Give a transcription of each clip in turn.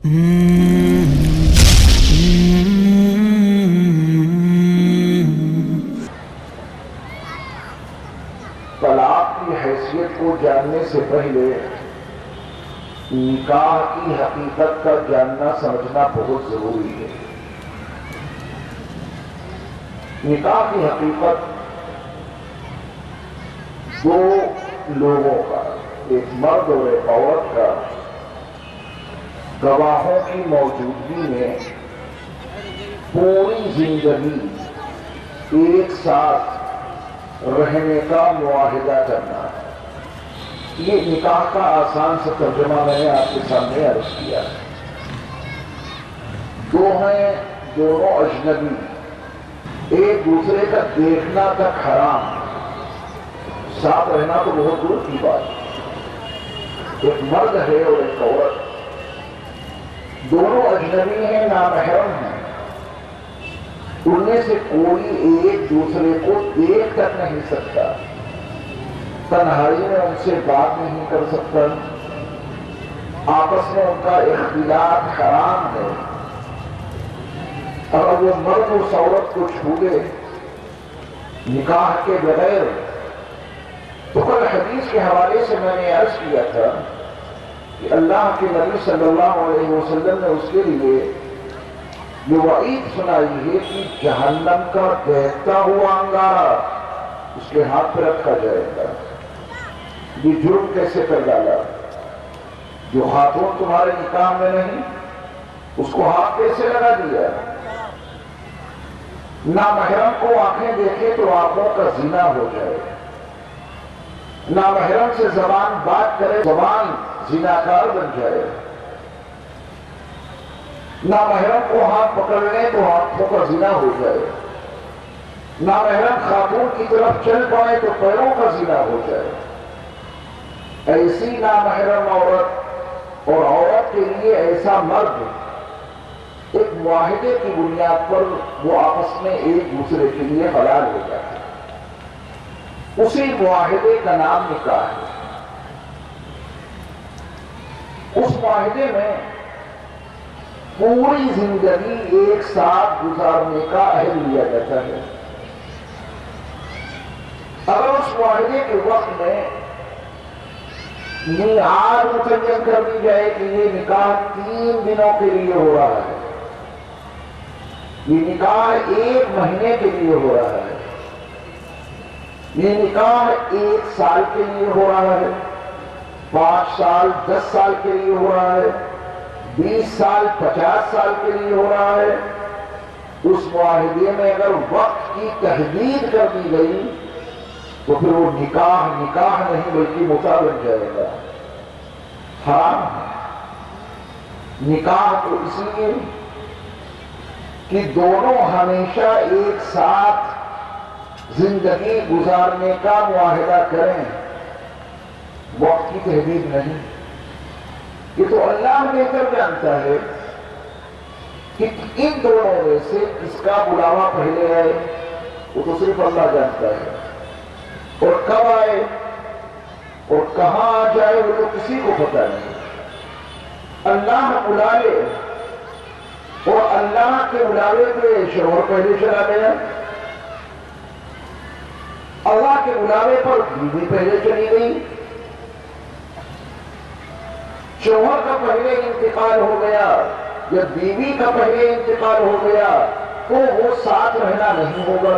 طلاق کی حیثیت کو جاننے سے پہلے نکاح کی حقیقت کا جاننا سمجھنا بہت ضروری ہے۔ نکاح کی حقیقت دو لوگوں کا، ایک مرد اور ایک عورت کا، گواہوں کی موجودگی میں پوری زندگی ایک ساتھ رہنے کا معاہدہ کرنا ہے۔ یہ نکاح کا آسان سا ترجمہ میں نے آپ کے سامنے عرض کیا ہے۔ دو ہیں، دونوں اجنبی، ایک دوسرے کا دیکھنا تک حرام، ساتھ رہنا تو بہت دور کی بات ہے۔ ایک مرد ہے اور ایک عورت، دونوں اجنبی ہیں، نامحرم ہیں، ان میں سے کوئی ایک دوسرے کو دیکھ کر نہیں سکتا، تنہائی میں ان سے بات نہیں کر سکتا، آپس میں ان کا اختلاط حرام ہے۔ اگر وہ مرد اس عورت کو چھو لے نکاح کے بغیر، تو کل حدیث کے حوالے سے میں نے عرض کیا تھا کہ اللہ کے نبی صلی اللہ علیہ وسلم نے اس کے لیے یہ وعید سنائی ہے کہ جہنم کا بہتا ہوا انگارہ اس کے ہاتھ پہ رکھا جائے گا۔ یہ جرم کیسے کر ڈالا؟ جو خاتون تمہارے نکاح میں نہیں، اس کو ہاتھ کیسے لگا دیا؟ نامحرم کو آنکھیں دیکھے تو آنکھوں کا زنا ہو جائے، نامحرم سے زبان بات کرے زبان زناکار بن جائے، نامحرم کو ہاتھ پکڑ لیں تو ہاتھوں کا زنا ہو جائے، نامحرم خاتون کی طرف چل پائے تو پیروں کا زنا ہو جائے۔ ایسی نامحرم عورت اور عورت کے لیے ایسا مرد ایک معاہدے کی بنیاد پر وہ آپس میں ایک دوسرے کے لیے حلال ہو جاتے ہیں۔ اسی معاہدے کا نام نکاح ہے۔ اس معاہدے میں پوری زندگی ایک ساتھ گزارنے کا عہد لیا جاتا ہے۔ اگر اس معاہدے کے وقت میں میعاد متعین کر دی جائے کہ یہ نکاح 3 دنوں کے لیے ہو رہا ہے، یہ نکاح 1 مہینے کے لیے ہو رہا ہے، یہ نکاح 1 سال کے لیے ہو رہا ہے، 5 سال 10 سال کے لیے ہو رہا ہے، 20 سال 50 سال کے لیے ہو رہا ہے، اس معاہدے میں اگر وقت کی تحدید کر دی گئی تو پھر وہ نکاح نہیں بلکہ متع بن جائے گا، حرام ہے۔ نکاح تو اس لیے کہ دونوں ہمیشہ ایک ساتھ زندگی گزارنے کا معاہدہ کریں، وقت کی تحدید نہیں۔ یہ تو اللہ بہتر جانتا ہے کہ ان دونوں میں سے کس کا بلاوا پہلے آئے، وہ تو صرف اللہ جانتا ہے، اور کب آئے اور کہاں آ جائے وہ تو کسی کو پتہ نہیں۔ اللہ بلا لے اور اللہ کے بلاوے پہ شوہر پہلے چلا گیا، اللہ کے بلاوے پر بیوی پہلے چلی گئی، شوہر کا پہلے انتقال ہو گیا یا بیوی کا پہلے انتقال ہو گیا تو وہ ساتھ رہنا نہیں ہوگا،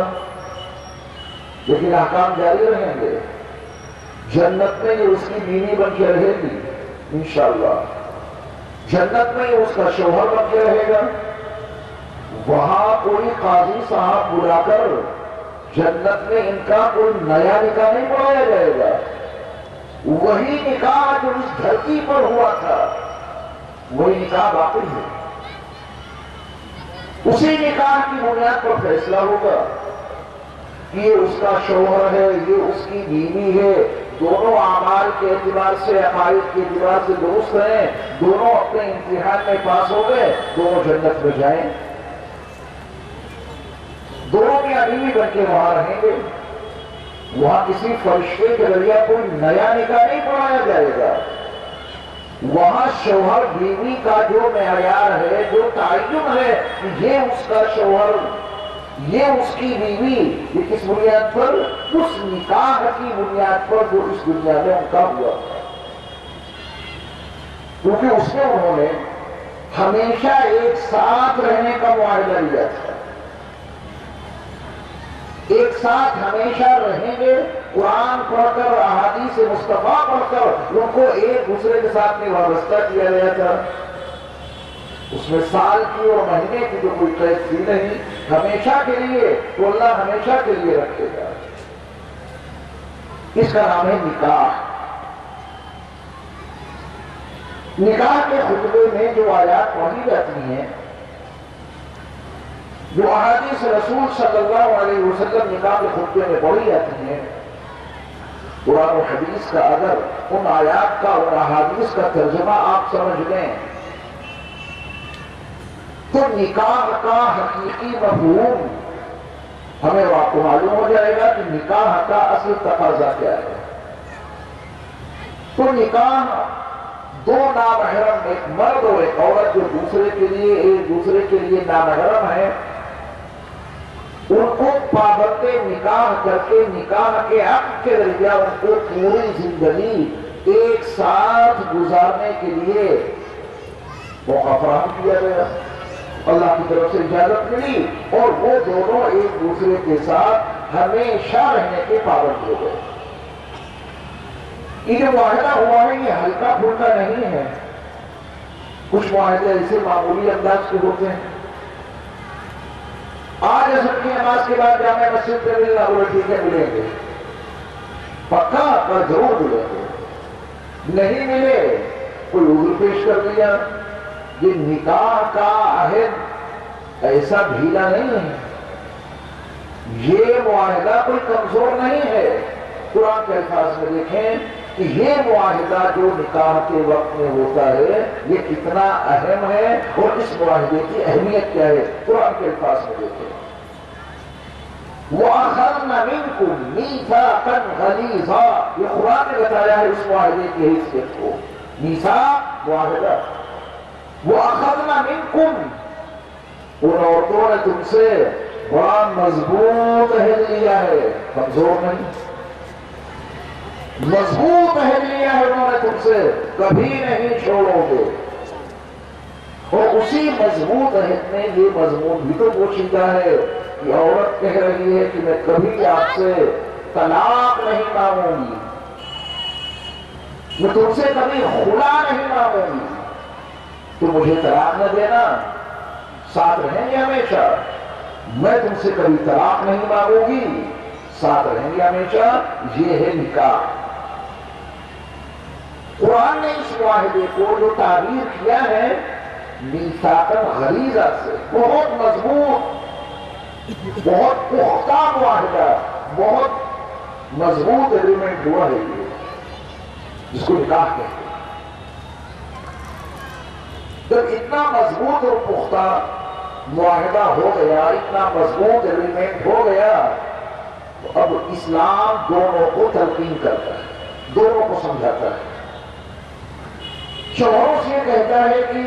لیکن احکام جاری رہیں گے۔ جنت میں یہ اس کی بیوی بن کے رہے گی انشاءاللہ، جنت میں یہ اس کا شوہر بن کے رہے گا۔ وہاں کوئی قاضی صاحب بلا کر جنت میں ان کا کوئی نیا نکاح نہیں پڑھایا جائے گا، وہی نکاح جو اس دھرتی پر ہوا تھا وہی نکاح باقی ہے۔ اسی نکاح کی بنیاد پر فیصلہ ہوگا کہ یہ اس کا شوہر ہے، یہ اس کی بیوی ہے، دونوں اعمال کے اعتبار سے عقائد کے اعتبار سے درست ہیں، دونوں اپنے امتحان میں پاس ہو گئے، دونوں جنت میں جائیں، دونوں میاں بیوی بن کے وہاں رہیں گے۔ وہاں کسی فرشتے کے ذریعہ کوئی نیا نکاح نہیں پڑھایا جائے گا، وہاں شوہر بیوی کا جو معیار ہے، جو تعین ہے، یہ اس کا شوہر، یہ اس کی بیوی، یہ کس بنیاد پر؟ اس نکاح کی بنیاد پر جو اس دنیا میں ان کا ہوا، کیونکہ اس میں انہوں نے ہمیشہ ایک ساتھ رہنے کا معاہدہ لیا تھا، ایک ساتھ ہمیشہ رہیں گے، قرآن پڑھ کر، احادیث مصطفیٰ پڑھ کر ان کو ایک دوسرے کے ساتھ میں وابستہ کیا گیا تھا۔ اس میں سال کی اور مہینے کی تو کوئی قید تھی نہیں، ہمیشہ کے لیے، تو اللہ ہمیشہ کے لیے رکھے گا۔ اس کا نام ہے نکاح۔ نکاح کے خطبے میں جو آیات پڑھی جاتی ہیں، جو احادیث رسول صلی اللہ علیہ وسلم نکاح کے خطبے میں پڑھی جاتی ہیں، قرآن و حدیث کا اگر ان آیات کا، ان احادیث کا ترجمہ آپ سمجھ لیں تو نکاح کا حقیقی مفہوم ہمیں آپ کو معلوم ہو جائے گا کہ نکاح کا اصل تقاضا کیا ہے۔ تو نکاح دو نامحرم، ایک مرد اور ایک عورت جو ایک دوسرے کے لیے نامحرم ہے، ان کو پابند نکاح کر کے نکاح کے عقد کے ذریعہ ان کو پوری زندگی ایک ساتھ گزارنے کے لیے موقع فراہم کیا گیا، اللہ کی طرف سے اجازت ملی، اور وہ دونوں ایک دوسرے کے ساتھ ہمیشہ رہنے کے پابند ہو گئے۔ یہ جو معاہدہ ہوا ہے یہ ہلکا پھلکا نہیں ہے۔ کچھ معاہدے ایسے معمولی انداز کے ہوتے ہیں، آج عصر کی نماز کے بعد جامع مسجد میں ملنا، بولے ٹھیک ہے ملیں گے، پکا پر ضرور ملیں گے، نہیں ملے کوئی عذر پیش کر دیا۔ یہ نکاح کا عہد ایسا ڈھیلا نہیں ہے، یہ معاہدہ کوئی کمزور نہیں ہے۔ قرآن کے الفاظ میں دیکھیں کہ یہ معاہدہ جو نکاح کے وقت میں ہوتا ہے یہ کتنا اہم ہے، اور اس معاہدے کی اہمیت کیا ہے، قرآن کے الفاظ میں دیکھیں۔ وَأَخَذْنَ مِنْكُمْ مِيثَاقًا غَلِيظًا، یہ قرآن نے بتایا ہے اس معاہدے کی حیثیت کو۔ میثاق معاہدہ، وَأَخَذْنَ مِنْكُمْ، ان عورتوں نے تم سے بڑا مضبوط عہد لیا ہے، کمزور نہیں، مضبوط عہد لیا ہے انہوں نے تم سے، کبھی نہیں چھوڑو گے۔ اور اسی مضبوط عہد میں یہ مضمون بھی تو پوشیدہ ہے کہ عورت کہہ رہی ہے کہ میں کبھی آپ سے طلاق نہیں مانگوں گی، میں تم سے کبھی خلا نہیں مانگوں گی، تو مجھے طلاق نہ دینا، ساتھ رہیں گے ہمیشہ، میں تم سے کبھی طلاق نہیں مانگوں گی، ساتھ رہیں گے ہمیشہ۔ یہ ہے نکاح۔ قرآن نے اس معاہدے کو جو تعبیر کیا ہے میثاقاً غلیظا سے، بہت مضبوط، بہت پختہ معاہدہ، بہت مضبوط ایگریمنٹ ہوا ہے یہ، جس کو نکاح کہتے ہیں۔ جب اتنا مضبوط اور پختہ معاہدہ ہو گیا، اتنا مضبوط ایگریمنٹ ہو گیا، تو اب اسلام دونوں کو تلقین کرتا ہے، دونوں کو سمجھاتا ہے۔ شوہروں سے کہتا ہے کہ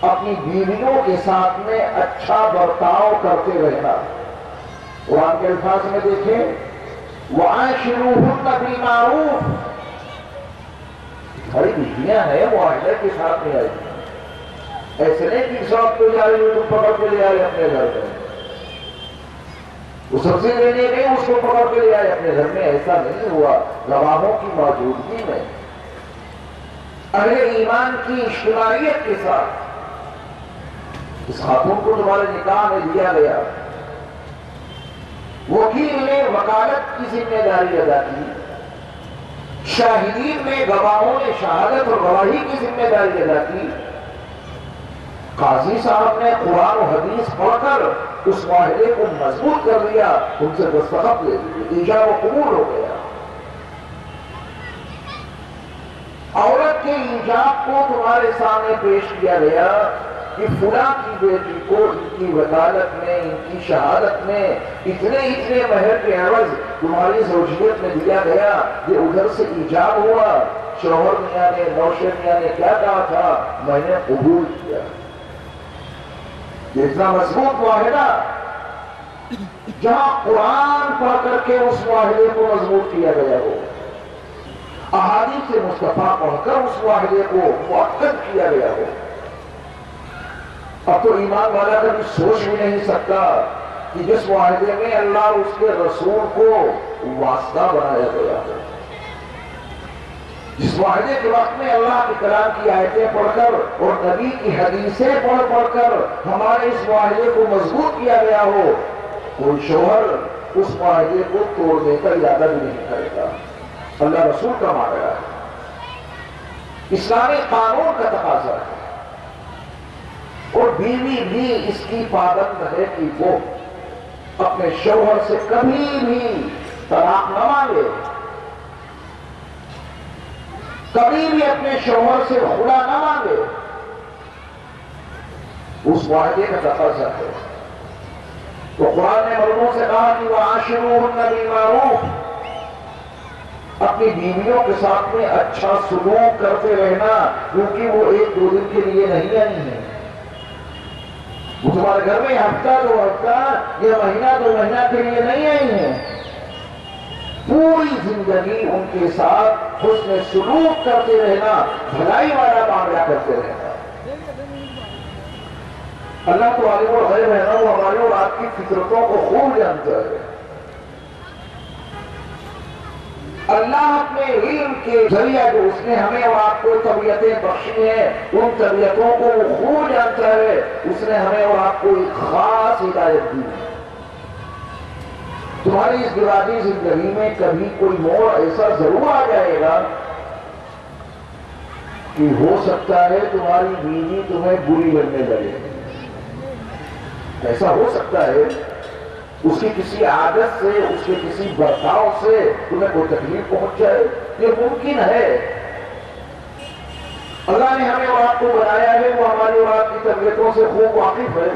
اپنی بیویوں کے ساتھ میں اچھا برتاؤ کرتے رہنا۔ قرآن کے الفاظ میں دیکھیں، وَعَاشِرُوهُنَّ بِالْمَعْرُوفِ، ہماری بیویاں ہیں معاہدے کے ساتھ میں آئی، ایسے نہیں کہ ساتھ کو جا رہی ہو تم پکڑ کے لے آئے اپنے گھر میں، وہ سبزی لینے نہیں اس کو پکڑ کے لے آئے اپنے گھر میں، ایسا نہیں ہوا۔ گواہوں کی موجودگی میں، اہل ایمان کی اجتماعیت کے ساتھ اس خاتون کو تمہارے نکاح میں دیا گیا۔ وکیل نے وکالت کی ذمہ داری ادا کی، شاہدین نے، گواہوں نے شہادت اور گواہی کی ذمہ داری ادا کی، قاضی صاحب نے قرآن و حدیث پڑھ کر اس معاہدے کو مضبوط کر دیا، ان سے دستخط لے لیے، ایجاب و قبول ہو گیا۔ عورت کے ایجاب کو تمہارے سامنے پیش کیا گیا کہ فلاں کی بیٹی کو ان کی وکالت میں، ان کی شہادت میں اتنے مہر کے عوض تمہاری زوجیت میں دیا گیا، یہ ادھر سے ایجاب ہوا، شوہر میاں نے، نوشے میاں نے کیا کہا تھا؟ میں نے قبول کیا۔ اتنا مضبوط معاہدہ، جہاں قرآن پڑھ کر کے اس معاہدے کو مضبوط کیا گیا ہو، احادیث مصطفیٰ پڑھ کر اس معاہدے کو مؤکد کیا گیا ہو۔ اب تو ایمان والا کبھی سوچ بھی نہیں سکتا کہ جس معاہدے میں اللہ اور اس کے رسول کو واسطہ بنایا گیا ہے، جس معاہدے کے وقت میں اللہ کے کلام کی آیتیں پڑھ کر اور نبی کی حدیثیں پڑھ کر ہمارے اس معاہدے کو مضبوط کیا گیا ہو، کوئی شوہر اس معاہدے کو توڑنے کا ارادہ بھی نہیں کرے گا۔ اللہ رسول کا معاہدہ ہے، اسلامی قانون کا تقاضا ہے، اور بیوی بھی اس کی پابند ہے کہ وہ اپنے شوہر سے کبھی بھی طلاق نہ مانگے، کبھی بھی اپنے شوہر سے خلا نہ مانگے۔ اس معاہدے کا تقاضا ہے۔ تو قرآن نے مردوں سے کہا کہ وَعَاشِرُوهُنَّ بِالْمَعْرُوفِ، اپنی بیویوں کے ساتھ میں اچھا سلوک کرتے رہنا، کیونکہ وہ ایک دو دن کے لیے نہیں آئی ہیں، وہ تمہارے گھر میں ہفتہ دو ہفتہ یا مہینہ دو مہینہ کے لیے نہیں آئی ہیں، پوری زندگی ان کے ساتھ حسن سلوک کرتے رہنا، بھلائی والا معاملہ کرتے رہنا۔ اللہ تو عالم الغیب ہے نا، وہ ہماری اور آپ کی فطرتوں کو خوب جانتا ہے۔ اللہ اپنے علم کے ذریعہ جو اس نے ہمیں اور آپ کو طبیعتیں بخشی ہیں، ان طبیعتوں کو وہ خوب جانتا ہے۔ اس نے ہمیں اور آپ کو ایک خاص ہدایت دی ہے۔ تمہاری اس دیواتی زندگی میں کبھی کوئی موڑ ایسا ضرور آ جائے گا کہ ہو سکتا ہے تمہاری بیوی تمہیں بری لگنے لگے، ایسا ہو سکتا ہے، اس کی کسی عادت سے، اس کے کسی برتاؤ سے تمہیں کوئی تکلیف پہنچ جائے، یہ ممکن ہے۔ اللہ نے ہمیں اور آپ کو بنایا ہے، وہ ہماری اور آپ کی طبیعتوں سے خوب واقف ہے۔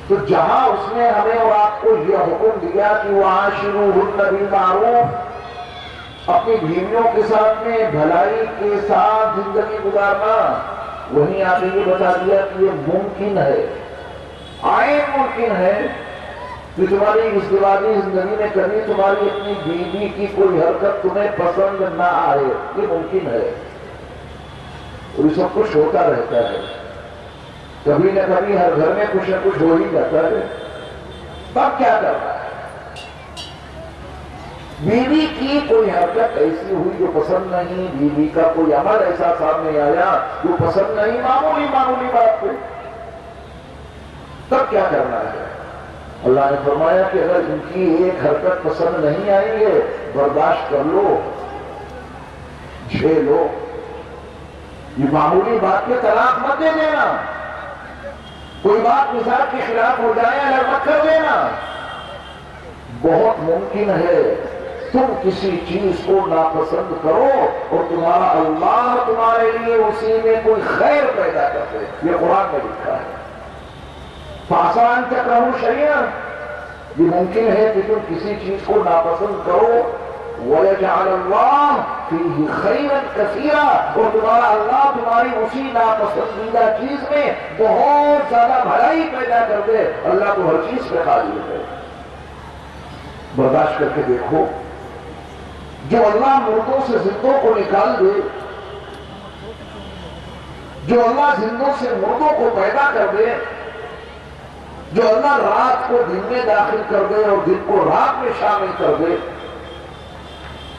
تو جہاں اس نے ہمیں اور آپ کو یہ حکم دیا کہ وَعَاشِرُوهُنَّ بِالْمَعْرُوفِ، اپنی بیویوں کے ساتھ میں بھلائی کے ساتھ زندگی گزارنا، وہیں آپ نے یہ بتا دیا کہ یہ ممکن ہے، عین ممکن ہے کہ تمہاری اس دیواتی زندگی میں کبھی تمہاری اپنی بیوی کی کوئی حرکت تمہیں پسند نہ آئے، یہ ممکن ہے، اور یہ سب کچھ ہوتا رہتا ہے۔ کبھی نہ کبھی ہر گھر میں کچھ نہ کچھ ہو ہی جاتا ہے۔ تب کیا کرنا ہے؟ بیوی کی کوئی حرکت ایسی ہوئی جو پسند نہیں، بیوی کا کوئی عمل ایسا سامنے آیا جو پسند نہیں، معمولی بات پہ، تب کیا کرنا ہے؟ اللہ نے فرمایا کہ اگر ان کی ایک حرکت پسند نہیں آئی ہے، برداشت کر لو، جھیلو، یہ معمولی بات پہ طلاق مت دے دینا، کوئی بات مزاج کے خلاف ہو جائے الگ مت کر دینا۔ بہت ممکن ہے تم کسی چیز کو ناپسند کرو اور تمہارا اللہ تمہارے لیے اسی میں کوئی خیر پیدا کر دے، یہ قرآن میں لکھا ہے۔ فَعَسَىٰ أَن تَكْرَهُوا شَيْئًا، یہ ممکن ہے کہ تم کسی چیز کو ناپسند کرو، وَيَجْعَلَ اللَّهُ فِيهِ خَيْرًا كَثِيرًا، اور تمہارا اللہ تمہاری اسی ناپسندیدہ چیز میں بہت زیادہ بھلائی پیدا کر دے۔ اللہ تو ہر چیز پہ قادر ہے۔ برداشت کر کے دیکھو، جو اللہ مردوں سے زندوں کو نکال دے، جو اللہ زندوں سے مردوں کو پیدا کر دے، جو اللہ رات کو دن میں داخل کر دے اور دن کو رات میں شامل کر دے،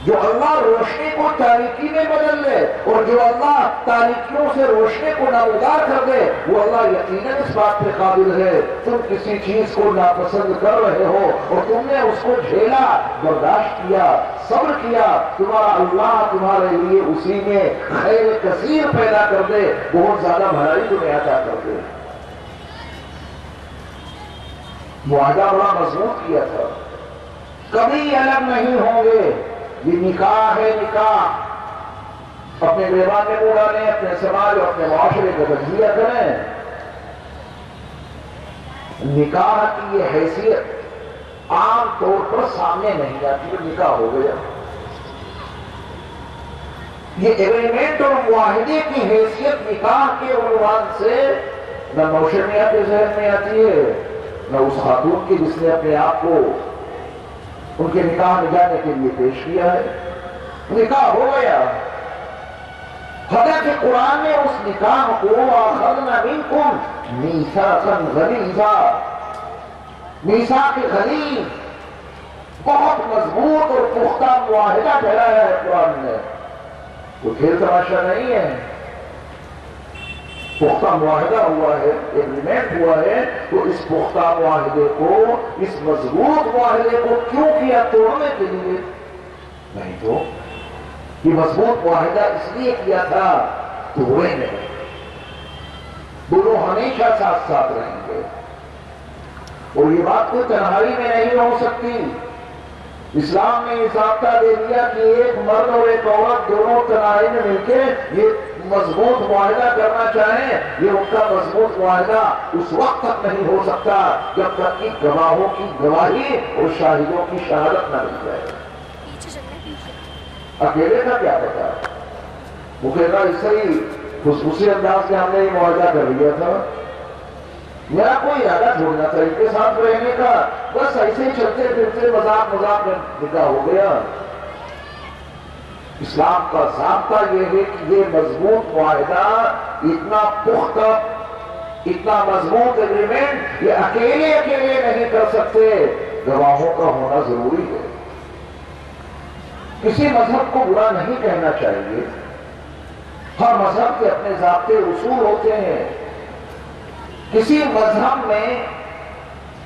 جو اللہ روشنی کو تاریکی میں بدل دے اور جو اللہ تاریکیوں سے روشنی کو نامودار کر دے، وہ اللہ یقیناً اس بات پہ قابل ہے۔ تم کسی چیز کو ناپسند کر رہے ہو اور تم نے اس کو جھیلا، برداشت کیا، صبر کیا، تمہارا اللہ تمہارے لیے اسی میں خیر کثیر پیدا کر دے، بہت زیادہ بھلائی تمہیں عطا کر دے۔ معاہدہ بڑا مضبوط کیا تھا، کبھی الگ نہیں ہوں گے، یہ نکاح ہے، نکاح۔ اپنے بیوہ میں منہ ڈالیں، اپنے سماج اور اپنے معاشرے کا تجزیہ کریں۔ نکاح کی یہ حیثیت عام طور پر سامنے نہیں آتی، نکاح ہو گیا۔ یہ ایگریمنٹ اور معاہدے کی حیثیت نکاح کے عنوان سے نہ نوشنیا کے ذہن میں آتی ہے، نہ اس خاتون کی جس نے اپنے آپ کو ان کے نکاح میں جانے کے لیے پیش کیا ہے۔ نکاح ہو گیا، حالانکہ قرآن نے اس نکاح کو وَأَخَذْنَا مِنْكُمْ مِيثَاقًا غَلِيظًا، میثاق غلیظ، بہت مضبوط اور پختہ معاہدہ ٹھہرایا ہے قرآن نے، تو کھیل تماشا نہیں ہے، پختہ معاہدہ ہوا ہے، ایگریمنٹ ہوا ہے، تو اس پختہ معاہدے کو، اس مضبوط معاہدے کو کیوں کیا؟ توڑنے کے لیے نہیں، تو یہ مضبوط معاہدہ اس لیے کیا تھا توڑیں گے، دونوں ہمیشہ ساتھ ساتھ رہیں گے، اور یہ بات کوئی تنہائی میں نہیں ہو سکتی۔ اسلام نے یہ ضابطہ دے دیا کہ ایک مرد اور ایک عورت دونوں تنہائی میں مل کے یہ مضبوط معاہدہ کرنا چاہیں، یہ ان کا مضبوط معاہدہ اس وقت تک نہیں ہو سکتا جب تک کہ گواہوں کی گواہی اور شاہدوں کی شہادت نہ مل جائے۔ اکیلے کا کیا پتا؟ مقررہ اس سے ہی خصوصی انداز سے ہم نے یہ معاہدہ کر لیا تھا، میرا کوئی ارادہ چھوڑنا تھا ان کے ساتھ رہنے کا، بس ایسے ہی چلتے پھرتے مذاق میں نکاح ہو گیا۔ اسلام کا ضابطہ یہ ہے کہ یہ مضبوط معاہدہ، اتنا پختہ، اتنا مضبوط ایگریمنٹ یہ اکیلے نہیں کر سکتے، گواہوں کا ہونا ضروری ہے۔ کسی مذہب کو برا نہیں کہنا چاہیے، ہر مذہب کے اپنے ضابطے اصول ہوتے ہیں، کسی مذہب میں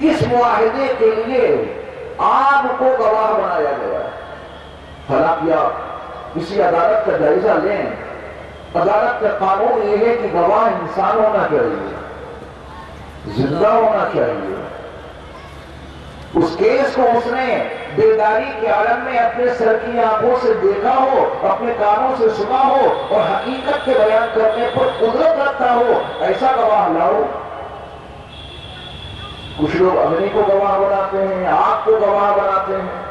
اس معاہدے کے لیے عام کو گواہ بنایا گیا، حالانکہ آپ کسی عدالت کا جائزہ لیں، عدالت کا قانون یہ ہے کہ گواہ انسان ہونا چاہیے، زندہ ہونا چاہیے، اس کیس کو اس نے بیداری کے عالم میں اپنے سر کی آنکھوں سے دیکھا ہو، اپنے کانوں سے سنا ہو، اور حقیقت کے بیان کرنے پر قدرت رکھتا ہو، ایسا گواہ لاؤ۔ کچھ لوگ اگنی کو گواہ بناتے ہیں، آگ کو گواہ بناتے ہیں،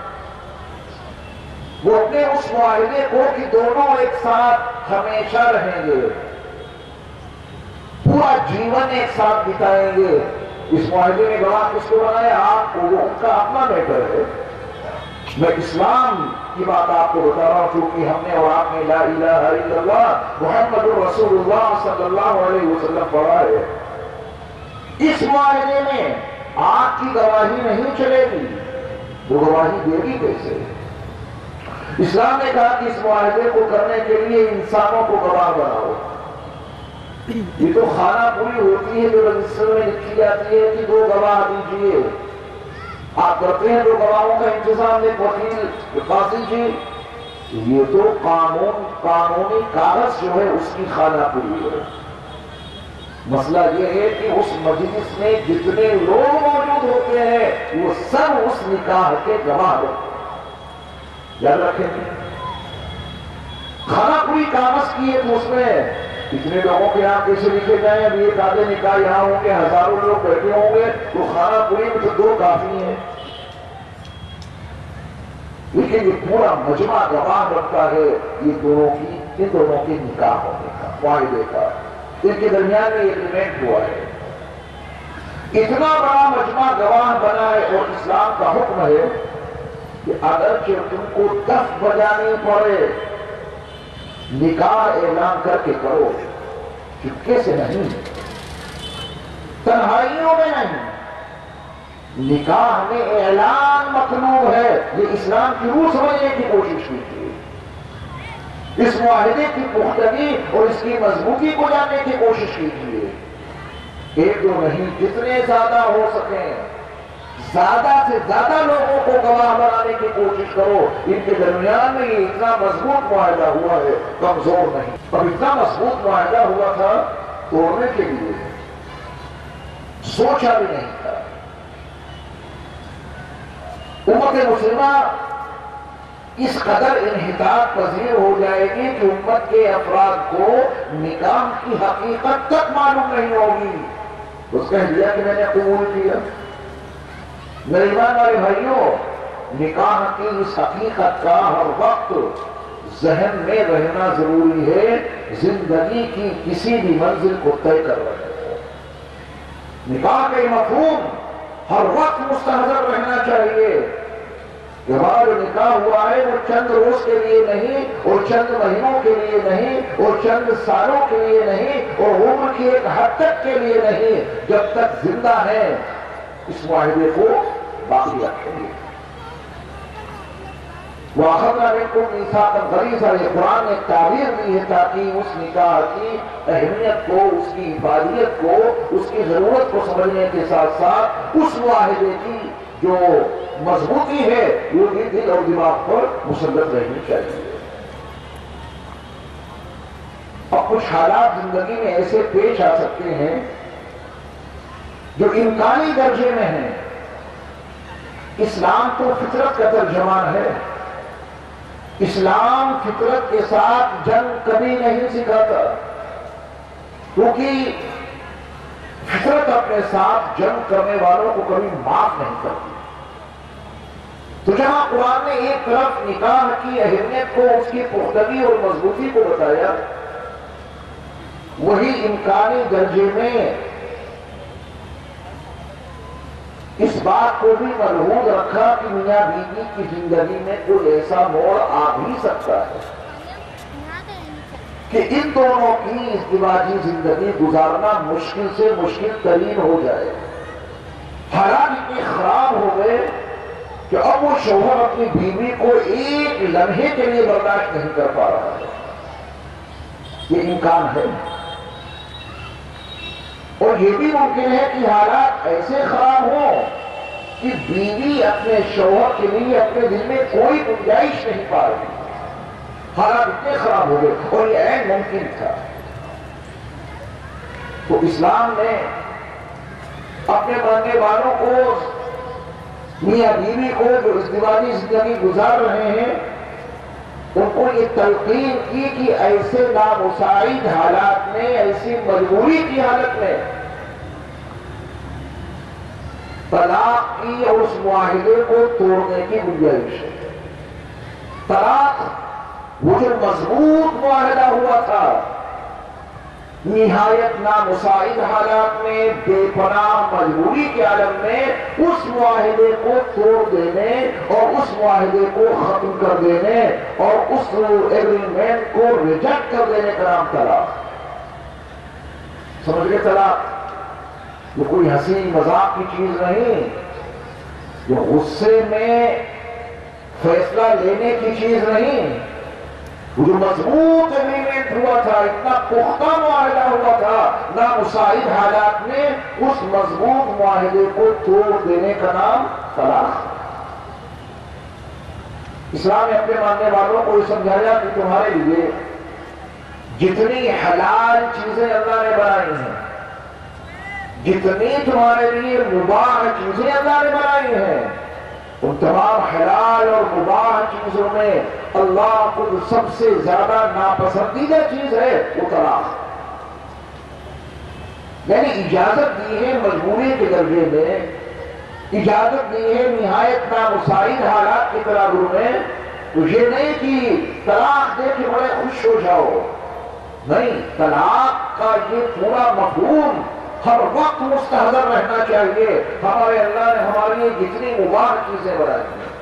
وہ اپنے اس معاہدے کو کہ دونوں ایک ساتھ ہمیشہ رہیں گے، پورا جیون ایک ساتھ بتائیں گے، اس معاہدے میں گواہ کس کو بنایا؟ آپ کو، وہ ان کا اپنا میٹر ہے۔ میں اسلام کی بات آپ کو بتا رہا ہوں کیونکہ ہم نے اور آپ نے لا الہ الا اللہ محمد رسول اللہ صلی اللہ علیہ وسلم پڑھا ہے۔ اس معاہدے میں آگ کی گواہی نہیں چلے گی، وہ گواہی دے گی کیسے؟ اسلام نے کہا کہ اس معاہدے کو کرنے کے لیے انسانوں کو گواہ بناؤ۔ یہ تو خانہ پوری ہوتی ہے جو رجسٹر میں لکھی جاتی ہے کہ 2 گواہ دیجئے، آپ کرتے ہیں 2 گواہوں کا انتظام، ایک وکیل قاضی جی، یہ تو قانونی کاغذ جو ہے اس کی خانہ پوری ہے۔ مسئلہ یہ ہے کہ اس مجلس میں جتنے لوگ موجود ہوتے ہیں وہ سب اس نکاح کے گواہ ہوتے ہیں، یاد رکھیں گے۔ خانہ پوری کاغذ کی ہے تو اس میں اتنے لوگوں کے یہاں کیسے لکھے جائیں؟ اب یہ آدھے نکاح یہاں ہوں گے، ہزاروں لوگ بیٹھے ہوں گے، تو خانہ پوری میں تو 2 کافی ہیں، لیکن یہ پورا مجمع گواہ رکھتا ہے یہ ان دونوں کے نکاح ہونے کا، معاہدے کا، ان کے درمیان میں ایگریمنٹ ہوا ہے۔ اتنا بڑا مجمع گواہ بنا ہے، اور اسلام کا حکم ہے کہ اگرچہ تم کو 10 بجانی پڑے، نکاح اعلان کر کے کرو، چپکے سے نہیں، تنہائیوں میں نہیں، نکاح میں اعلان مطلوب ہے۔ یہ اسلام کی روح سمجھنے کی کوشش کیجیے، اس معاہدے کی پختگی اور اس کی مضبوطی کو جاننے کی کوشش کیجیے۔ 1-2 نہیں، جتنے زیادہ ہو سکیں، زیادہ سے زیادہ لوگوں کو گواہ بنانے کی کوشش کرو۔ ان کے درمیان میں یہ اتنا مضبوط معاہدہ ہوا ہے، کمزور نہیں، اور اتنا مضبوط معاہدہ ہوا تھا توڑنے کے لیے سوچا بھی نہیں تھا۔ امت مسلمہ اس قدر انحطاط پذیر ہو جائے گی کہ امت کے افراد کو نکاح کی حقیقت تک معلوم نہیں ہوگی۔ اس کہہ دیا کہ میں نے قبول کیا۔ میرے ایمان والے بھائیوں، نکاح کی اس حقیقت کا ہر وقت ذہن میں رہنا ضروری ہے، زندگی کی کسی بھی منزل کو طے کر رہے ہیں۔ نکاح کا مفہوم ہر وقت مستحضر رہنا چاہیے کہ ہمارا جو نکاح ہوا ہے وہ چند روز کے لیے نہیں، اور چند مہینوں کے لیے نہیں، اور چند سالوں کے لیے نہیں، اور عمر کی ایک حد تک کے لیے نہیں، جب تک زندہ ہیں اس معاہدے کو باقی رکھیں گے۔ وَأَخَذْنَا مِنكُم مِّيثَاقًا غَلِيظًا، یہ قرآن نے تعبیر دی ہے تاکہ اس نکاح کی اہمیت کو، اس کی افادیت کو، اس کی ضرورت کو سمجھنے کے ساتھ ساتھ اس معاہدے کی جو مضبوطی ہے وہ بھی دل اور دماغ پر مسلط رہنی چاہیے۔ اب کچھ حالات زندگی میں ایسے پیش آ سکتے ہیں جو امکانی درجے میں ہیں۔ اسلام تو فطرت کا ترجمان ہے، اسلام فطرت کے ساتھ جنگ کبھی نہیں سکھاتا، کیونکہ فطرت اپنے ساتھ جنگ کرنے والوں کو کبھی معاف نہیں کرتی۔ تو جہاں قرآن نے ایک طرف نکاح کی اہمیت کو، اس کی پختگی اور مضبوطی کو بتایا، وہی امکانی درجے میں اس بات کو بھی ملحوظ رکھا کہ میاں بیوی کی زندگی میں کوئی ایسا موڑ آ بھی سکتا ہے کہ ان دونوں کی ازدواجی زندگی گزارنا مشکل سے مشکل ترین ہو جائے۔ حالات اتنے خراب ہو گئے کہ اب وہ شوہر اپنی بیوی کو ایک لمحے کے لیے برداشت نہیں کر پا رہا ہے۔ یہ امکان ہے، اور یہ بھی ممکن ہے کہ حالات ایسے خراب ہوں کہ بیوی اپنے شوہر کے لیے اپنے دل میں کوئی گنجائش نہیں پا رہی۔ حالات اتنے خراب ہو گئے اور یہ عین ممکن تھا۔ تو اسلام نے اپنے ماننے والوں کو، میاں بیوی کو جو ازدواجی زندگی گزار رہے ہیں، ان کو یہ تلقین کی کہ ایسے نامساعد حالات میں، ایسی مجبوری کی حالت میں طلاق کی اور اس معاہدے کو توڑنے کی گنجائش ہے۔ طلاق وہ جو مضبوط معاہدہ ہوا تھا، نہایت نامساعد حالات میں، بے پناہ مجبوری کے عالم میں، اس معاہدے کو توڑ دینے اور اس معاہدے کو ختم کر دینے اور اس ایگریمنٹ کو ریجیکٹ کر دینے کا نام طلاق۔ سمجھ گئے؟ طلاق یہ کوئی ہنسی مذاق کی چیز نہیں، یہ غصے میں فیصلہ لینے کی چیز نہیں۔ وہ جو مضبوط ایگریمنٹ ہوا تھا، اتنا پختہ معاہدہ ہوا تھا، نامساعد حالات میں اس مضبوط معاہدے کو توڑ دینے کا نام طلاق۔ اسلام نے اپنے ماننے والوں کو یہ سمجھایا کہ تمہارے لیے جتنی حلال چیزیں اللہ نے بنائی ہیں، جتنی تمہارے لیے مباح چیزیں اللہ نے بنائی ہیں، ان تمام حلال اور مباح چیزوں میں اللہ کو جو سب سے زیادہ ناپسندیدہ چیز ہے وہ طلاق۔ یعنی اجازت دی ہے مجبوری کے درجے میں، اجازت دی ہے نہایت نامساعد حالات کے تناظر میں، تو یہ نہیں کہ طلاق دے کے بڑے خوش ہو جاؤ، نہیں، طلاق کا یہ پورا مفہوم ہر وقت مستحضر رہنا چاہیے۔ ہمارے اللہ نے ہمارے لیے جتنی مباح چیزیں بنائی ہیں،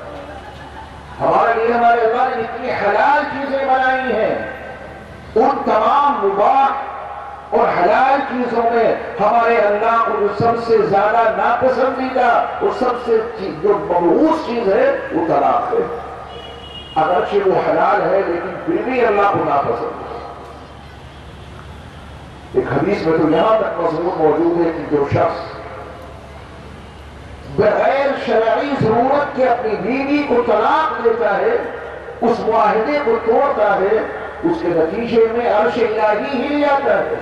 ہمارے لیے ہمارے اللہ نے جتنی حلال چیزیں بنائی ہیں، ان تمام مباح اور حلال چیزوں میں ہمارے اللہ کو جو سب سے زیادہ ناپسندیدہ اور سب سے جو مبغوض چیز ہے وہ طلاق ہے۔ اگرچہ وہ حلال ہے لیکن پھر بھی اللہ کو ناپسند ہے۔ ایک حدیث میں تو یہاں تک مضمون موجود ہے کہ جو شخص بغیر شرعی ضرورت کے اپنی بیوی کو طلاق دیتا ہے، اس معاہدے کو توڑتا ہے، اس کے نتیجے میں عرش الہی ہل جاتا ہے،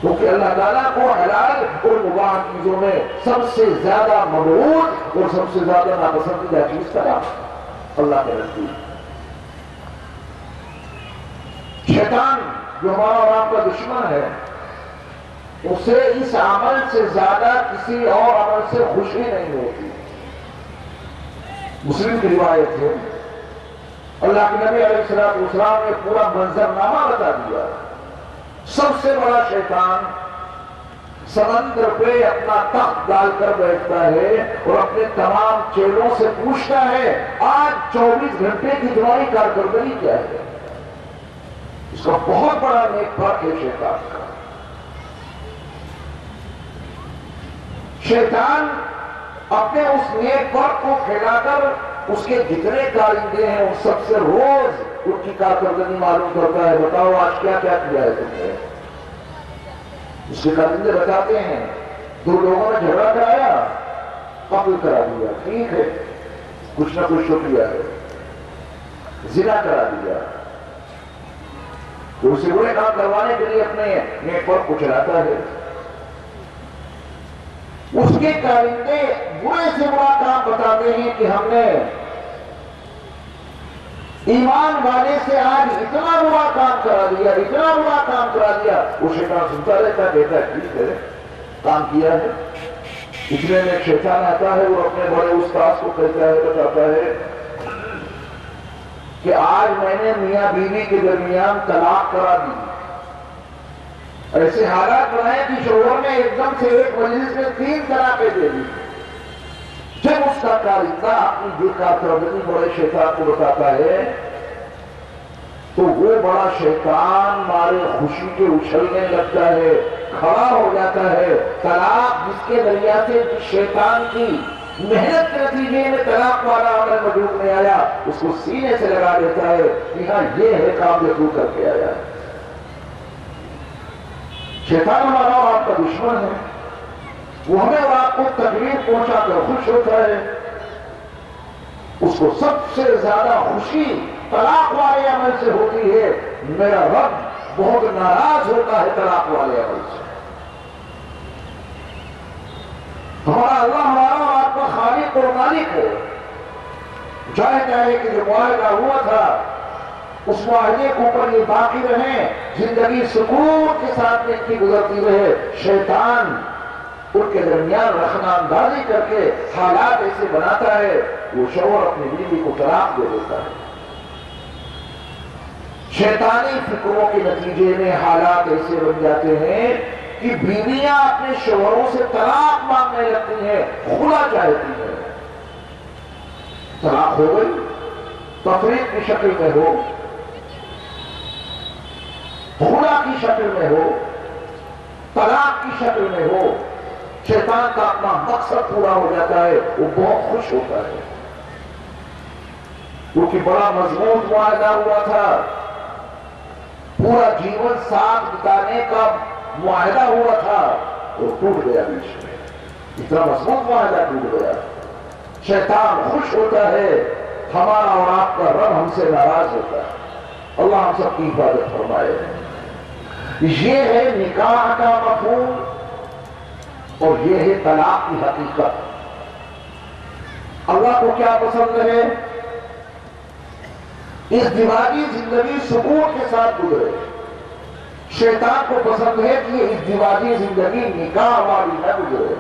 کیونکہ اللہ تعالیٰ کو حلال اور مباح چیزوں میں سب سے زیادہ مبغوض اور سب سے زیادہ ناپسندیدہ چیز طلاق اللہ کے نزدیک۔ شیطان جو ہمارا اور آپ کا دشمن ہے، اسے اس عمل سے زیادہ کسی اور عمل سے خوشی نہیں ہوتی۔ مسلم کی روایت ہے اللہ کے نبی علیہ السلام نے پورا منظرنامہ بتا دیا. سب سے بڑا شیطان سمندر پہ اپنا تخت ڈال کر بیٹھتا ہے اور اپنے تمام چیلوں سے پوچھتا ہے آج 24 گھنٹے کی تمہاری کارکردگی کیا ہے. اس کا بہت بڑا نیک فرق ہے شیطان کا. شیطان اپنے اس نیک فرق کو پھیلا کر اس کے جتنے کارندے ہیں ان سب سے روز ان کی کارکردگی معلوم کرتا ہے. بتاؤ آج کیا کیا کیا ہے تم نے. اس کے کارندے بتاتے ہیں 2 لوگوں نے جھگڑا کرایا قتل کرا دیا, ٹھیک ہے کچھ نہ کچھ شکریہ ہے. زنا کرا دیا تو اسے برے کام کروانے کے لیے اپنے نیٹ ورک کو چلاتا ہے. اس کے کارندے برے سے برا کام بتاتے ہیں کہ ہم نے ایمان والے سے آج اتنا برا کام کرا دیا, اتنا برا کام کرا دیا. وہ شیطان سنتا رہتا ہے, کہتا ہے ٹھیک ہے کام کیا ہے. اتنے میں شیطان آتا ہے, وہ اپنے بڑے استاد کو کہتا ہے, بتاتا ہے کہ آج میں نے میاں بیوی کے درمیان طلاق کرا دی. ایسے حالات بنائے کہ شوہر نے ایک دم سے ایک مجلس میں 3 طلاقیں دے دی. جب اس کا کارندہ اپنی دل کا کارکردگی بڑے شیطان کو بتاتا ہے تو وہ بڑا شیطان مارے خوشی کے اچھلنے لگتا ہے, کھڑا ہو جاتا ہے. طلاق جس کے ذریعہ سے شیطان کی محنت کے نتیجے میں طلاق والا عمل وجود میں آیا اس کو سینے سے لگا دیتا ہے کہ ہاں یہ ہے کام جو تو کر کے آیا. شیطان ہمارا اور آپ کا دشمن ہے. وہ ہمیں اور آپ کو تکلیف پہنچا کر خوش ہوتا ہے. اس کو سب سے زیادہ خوشی طلاق والے عمل سے ہوتی ہے. میرا رب بہت ناراض ہوتا ہے طلاق والے عمل سے. ہمارا اللہ ہمارا اور آپ کا خالق اور مالک ہے. چاہے کہ جو معاہدہ ہوا تھا اس معاہدے کے اوپر یہ باقی رہیں, زندگی سکون کے ساتھ ان کی گزرتی رہے. شیطان ان کے درمیان رخنا اندازی کر کے حالات ایسے بناتا ہے وہ شوہر اپنی بیوی کو طلاق دے دیتا ہے. شیطانی فکروں کے نتیجے میں حالات ایسے بن جاتے ہیں کہ بیویاں اپنے شوہروں سے طلاق مانگنے لگتی ہیں, خلا چاہتی ہیں. طلاق ہو گئی, تفریق کی شکل میں ہو, خلا کی شکل میں ہو, طلاق کی شکل میں ہو, شیطان کا اپنا مقصد پورا ہو جاتا ہے. وہ بہت خوش ہوتا ہے کیونکہ بڑا مضبوط معاہدہ ہوا تھا, پورا جیون ساتھ بتانے کا معاہدہ ہوا تھا, وہ ٹوٹ گیا بیچ میں. اتنا مضبوط معاہدہ ٹوٹ گیا. شیطان خوش ہوتا ہے, ہمارا اور آپ کا رب ہم سے ناراض ہوتا ہے. اللہ ہم سب کی حفاظت فرمائے. یہ ہے نکاح کا مفہوم اور یہ ہے طلاق کی حقیقت. اللہ کو کیا پسند ہے؟ ازدواجی زندگی سکون کے ساتھ گزرے. شیطان کو پسند ہے کہ یہ ازدواجی زندگی نکاح والی نہ گزرے.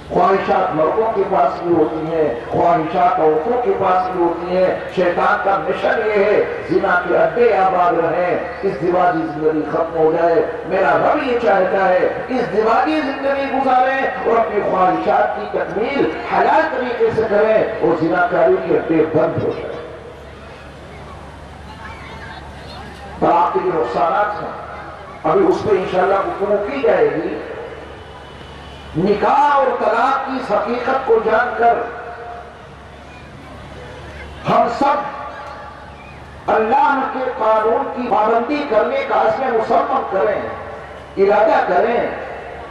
خواہشات مردوں کے پاس بھی ہوتی ہیں, خواہشات عورتوں کے پاس بھی ہوتی ہیں. شیطان کا مشن یہ ہے زنا کے اڈے آباد رہیں, ازدواجی زندگی ختم ہو جائے. میرا رب یہ چاہتا ہے ازدواجی زندگی گزاریں اور اپنی خواہشات کی تکمیل حلال طریقے سے کریں اور زناکاری کے اڈے بند ہو جائیں. طلاق کے جو نقصانات ہیں ابھی اس پہ انشاءاللہ گفتگو کی جائے گی. نکاح اور طلاق کی حقیقت کو جان کر ہم سب اللہ کے قانون کی پابندی کرنے کا عزم مصمم کریں, ارادہ کریں.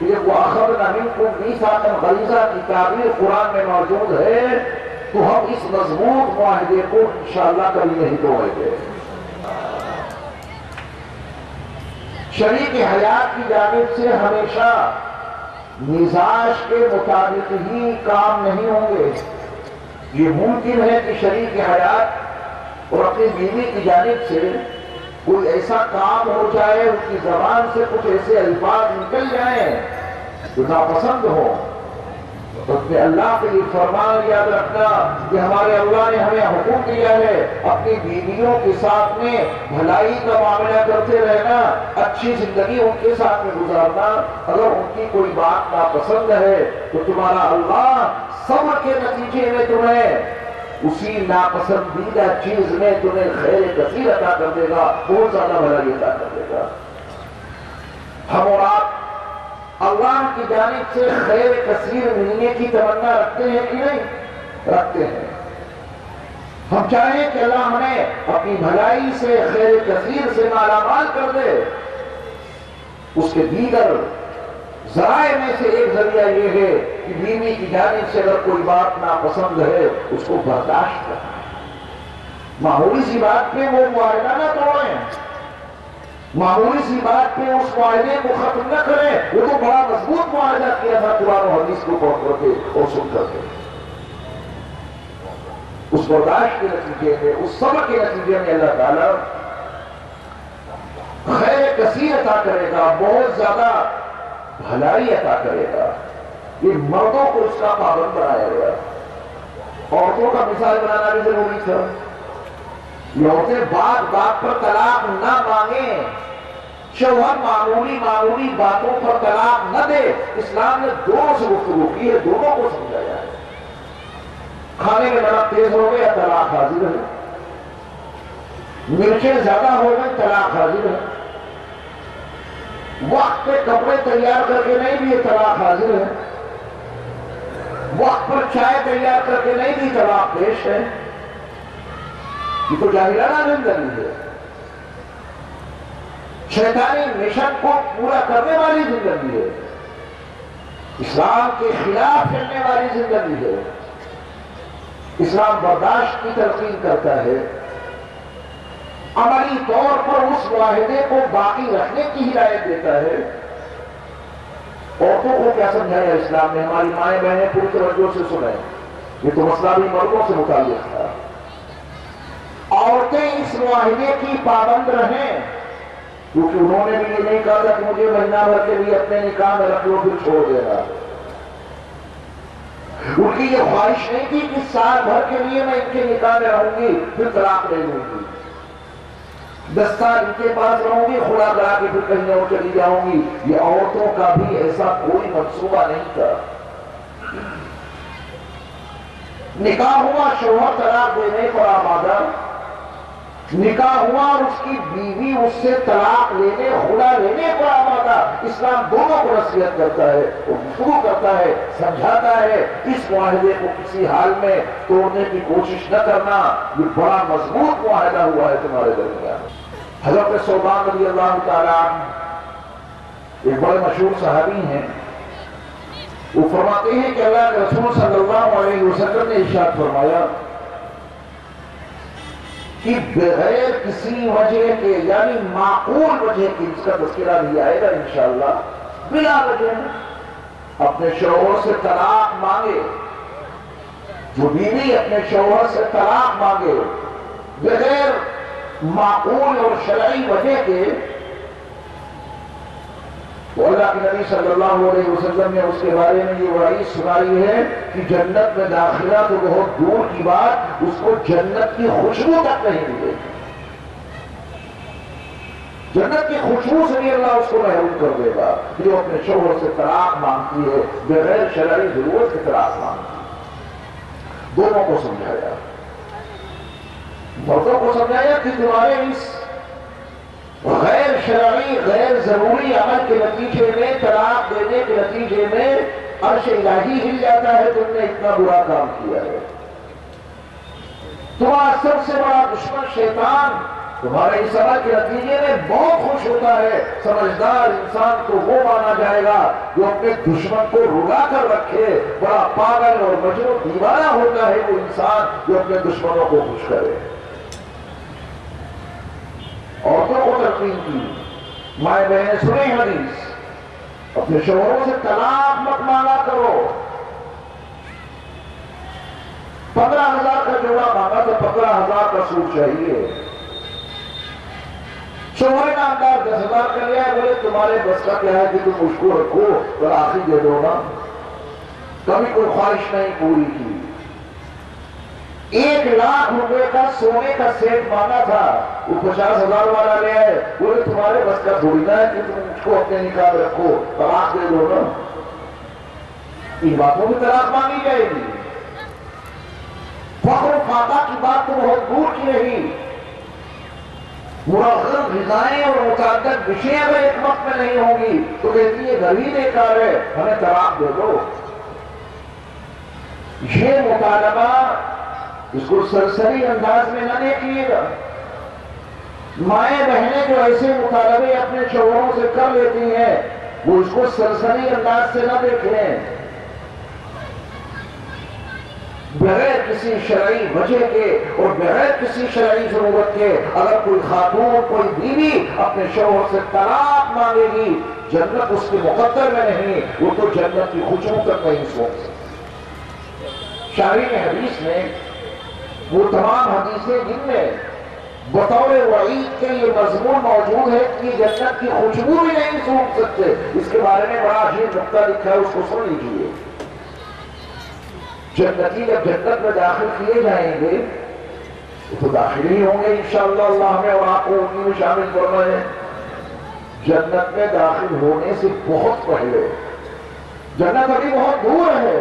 یہ وَأَخَذْنَا مِنْكُمْ مِيثَاقًا غَلِيظًا کی تعبیر قرآن میں موجود ہے تو ہم اس مضبوط معاہدے کو انشاءاللہ کبھی نہیں توڑیں گے. شریک حیات کی جانب سے ہمیشہ مزاج کے مطابق ہی کام نہیں ہوں گے. یہ ممکن ہے کہ شریک حیات اور اپنی بیوی کی جانب سے کوئی ایسا کام ہو جائے, ان کی زبان سے کچھ ایسے الفاظ نکل جائیں جو ناپسند ہو, اپنے اللہ کے یہ فرمان یاد رکھنا کہ ہمارے اللہ نے ہمیں حکم دیا ہے اپنی بیویوں کے ساتھ میں بھلائی کا معاملہ کرتے رہنا، اچھی زندگی ان کے ساتھ میں گزارنا۔ اگر ان کی کوئی بات ناپسند ہے تو تمہارا اللہ صبر کے نتیجے میں تمہیں اسی ناپسندیدہ چیز میں تمہیں خیر کثیر عطا کر دے گا، بہت زیادہ بھلائی عطا کر دے گا۔ ہم اور آپ اللہ کی جانب سے خیر کثیر ملنے کی تمنا رکھتے ہیں کہ نہیں؟ رکھتے ہیں۔ ہم چاہیں کہ اللہ ہمیں اپنی بھلائی سے خیر کثیر سے مالا مال کر دے۔ اس کے دیگر ذرائع میں سے ایک ذریعہ یہ ہے کہ بیوی کی جانب سے اگر کوئی بات ناپسند ہے اس کو برداشت کرنا۔ معمولی سی بات پہ وہ معاہدہ نہ توڑیں، معمولی سی بات پہ اس معاہدے کو ختم نہ کریں۔ وہ تو بڑا مضبوط معاہدہ کیا تھا قرآن و حدیث کو پڑھ کر کے اور سن کر کے۔ اس برداشت کے نتیجے میں، اس صبر کے نتیجے میں اللہ تعالیٰ خیر کثیر عطا کرے گا، بہت زیادہ بھلائی عطا کرے گا۔ یہ مردوں کو اس کا پابند بنایا گیا، عورتوں کا مثال بنانا بھی ضروری تھا۔ عورتیں بات بات پر طلاق نہ مانگیں، شوہر معمولی باتوں پر طلاق نہ دے۔ اسلام نے دونوں سے گفتگو کی ہے، دونوں کو سمجھایا ہے۔ کھانے میں نمک تیز ہو گیا طلاق حاضر ہے، مرچیں زیادہ ہو گئی طلاق حاضر ہے، وقت پہ کپڑے تیار کر کے نہیں دیے طلاق حاضر ہے، وقت پر چائے تیار کر کے نہیں دی طلاق پیش ہے۔ یہ تو جاہلانہ زندگی ہے، شیطانی مشن کو پورا کرنے والی زندگی ہے، اسلام کے خلاف چلنے والی زندگی ہے۔ اسلام برداشت کی تلقین کرتا ہے، عملی طور پر اس معاہدے کو باقی رکھنے کی ہدایت دیتا ہے۔ عورتوں کو کیا سمجھایا اسلام نے؟ ہماری مائیں بہنیں پوری توجہ سے سنیں، یہ تو مسئلہ بھی مردوں سے متعلق تھا۔ عورتیں اس معاہدے کی پابند رہیں، کیونکہ انہوں نے بھی یہ نہیں کہا تھا کہ مجھے مہینہ بھر کے لیے اپنے نکاح میں رکھ لو پھر چھوڑ دینا۔ ان کی یہ خواہش نہیں تھی کہ سال بھر کے لیے میں ان کے نکاح میں رہوں گی پھر طلاق لے لوں گی، 10 سال ان کے پاس رہوں گی خلا کرا کے پھر کہیں اور چلی جاؤں گی۔ یہ عورتوں کا بھی ایسا کوئی منصوبہ نہیں تھا۔ نکاح ہوا، شوہر طلاق دینے پر آمادہ، نکاح ہوا اور اس کی بیوی اس سے طلاق لینے خلا لینے پر آمادہ، اسلام دونوں کو نصیحت کرتا ہے، گفتگو کرتا ہے، سمجھاتا ہے اس معاہدے کو کسی حال میں توڑنے کی کوشش نہ کرنا، یہ بڑا مضبوط معاہدہ ہوا ہے تمہارے درمیان۔ حضرت ثوبان رضی اللہ تعالیٰ عنہ ایک بڑے مشہور صحابی ہیں، وہ فرماتے ہیں کہ اللہ کے رسول صلی اللہ علیہ وسلم نے ارشاد فرمایا کہ بغیر کسی وجہ کے، یعنی معقول وجہ کی، اس کا تذکرہ بھی آئے گا انشاءاللہ، بلا وجہ اپنے شوہر سے طلاق مانگے، جو بیوی اپنے شوہر سے طلاق مانگے بغیر معقول اور شرعی وجہ کے، تو اللہ کے نبی صلی اللہ علیہ وسلم نے اس کے بارے میں یہ وعید سنائی ہے کہ جنت میں داخلہ تو بہت دور کی بات، اس کو جنت کی خوشبو تک نہیں ملے گی، جنت کی خوشبو سے بھی اللہ اس کو محروم کر دے گا جو اپنے شوہر سے طلاق مانگتی ہے، بغیر شرعی ضرورت کی طلاق مانگتی ہے۔ دونوں کو سمجھایا، مردوں کو سمجھایا کہ تمہارے اس غیر شرعی غیر ضروری عمل کے نتیجے میں، طلاق دینے کے نتیجے میں عرش الہی ہل جاتا ہے، تم نے اتنا برا کام کیا ہے۔ تمہارا سب سے بڑا دشمن شیطان تمہارے اس عمل کے نتیجے میں بہت خوش ہوتا ہے۔ سمجھدار انسان تو وہ مانا جائے گا جو اپنے دشمن کو رلا کر رکھے، بڑا پاگل اور مجنون دیوانہ ہوتا ہے وہ انسان جو اپنے دشمنوں کو خوش کرے۔ عورتوں کو تلقین کی، مائیں بہنیں سنیں حدیث، اپنے شوہروں سے طلاق مت مانگا کرو۔ 15,000 کا جوڑا مانگا تو 15,000 کا سوٹ چاہیے، شوہر کا انداز 10,000 کا لیا، بولے تمہارے بس کا کیا ہے کہ تم اس کو رکھو اور آخری دے دو نا۔ کبھی کوئی خواہش نہیں پوری کی. 1,00,000 روپے کا سونے کا سیٹ مانگا تھا, وہ 50,000 والا لے آئے. بولے تمہارے بس کا تھوڑی نہ ہے کہ تم اس کو اپنے نکاح رکھو, طلاق دے دو نا. ان باتوں کی طلاق مانگی جائے گی. فخر و فاقہ کی بات تو بہت دور کی رہی. مرغب غذائیں اور متعدد وشیں اگر ایک وقت میں نہیں ہوں گی تو کہتی ہے گھر ہی بیکار ہے, ہمیں طلاق دے دو. یہ مطالبہ اس کو سرسری انداز میں نہ دیکھیے گا. مائیں بہنیں جو ایسے مطالبے اپنے شوہروں سے کر لیتی ہیں وہ اس کو سرسری انداز سے نہ دیکھیں. بغیر کسی شرعی وجہ کے اور بغیر کسی شرعی ضرورت کے اگر کوئی خاتون کوئی بیوی اپنے شوہر سے طلاق مانگے گی, جنت اس کے مقدر میں نہیں, وہ تو جنت کی خوشبو تک نہیں سوچ سکتی. شارحین حدیث میں وہ تمام حدیثیں جن میں بطور وعید کے یہ مضمون موجود ہے کہ جنت کی خوشبو بھی نہیں سوچ سکتے, اس کے بارے میں بڑا عجیب نقطہ لکھا ہے, اس کو سن لیجیے. جنتی جب جنت میں داخل کیے جائیں گے تو داخل ہی ہوں گے انشاءاللہ. اللہ ہمیں اور آپ کو انہی میں شامل فرمائے. جنت میں داخل ہونے سے بہت پہلے, جنت ابھی بہت دور ہے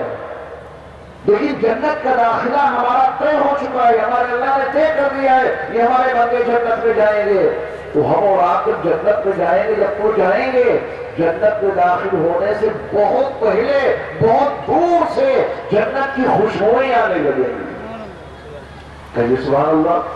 لیکن جنت کا داخلہ ہمارا طے ہو چکا ہے, ہمارے اللہ نے طے کر دیا ہے یہ ہمارے بندے جنت میں جائیں گے. تو ہم اور آپ جب جنت میں جائیں گے, جب وہ جائیں گے, جنت میں داخل ہونے سے بہت پہلے بہت دور سے جنت کی خوشبوئیں آنے لگیں گی. کہیے سبحان اللہ.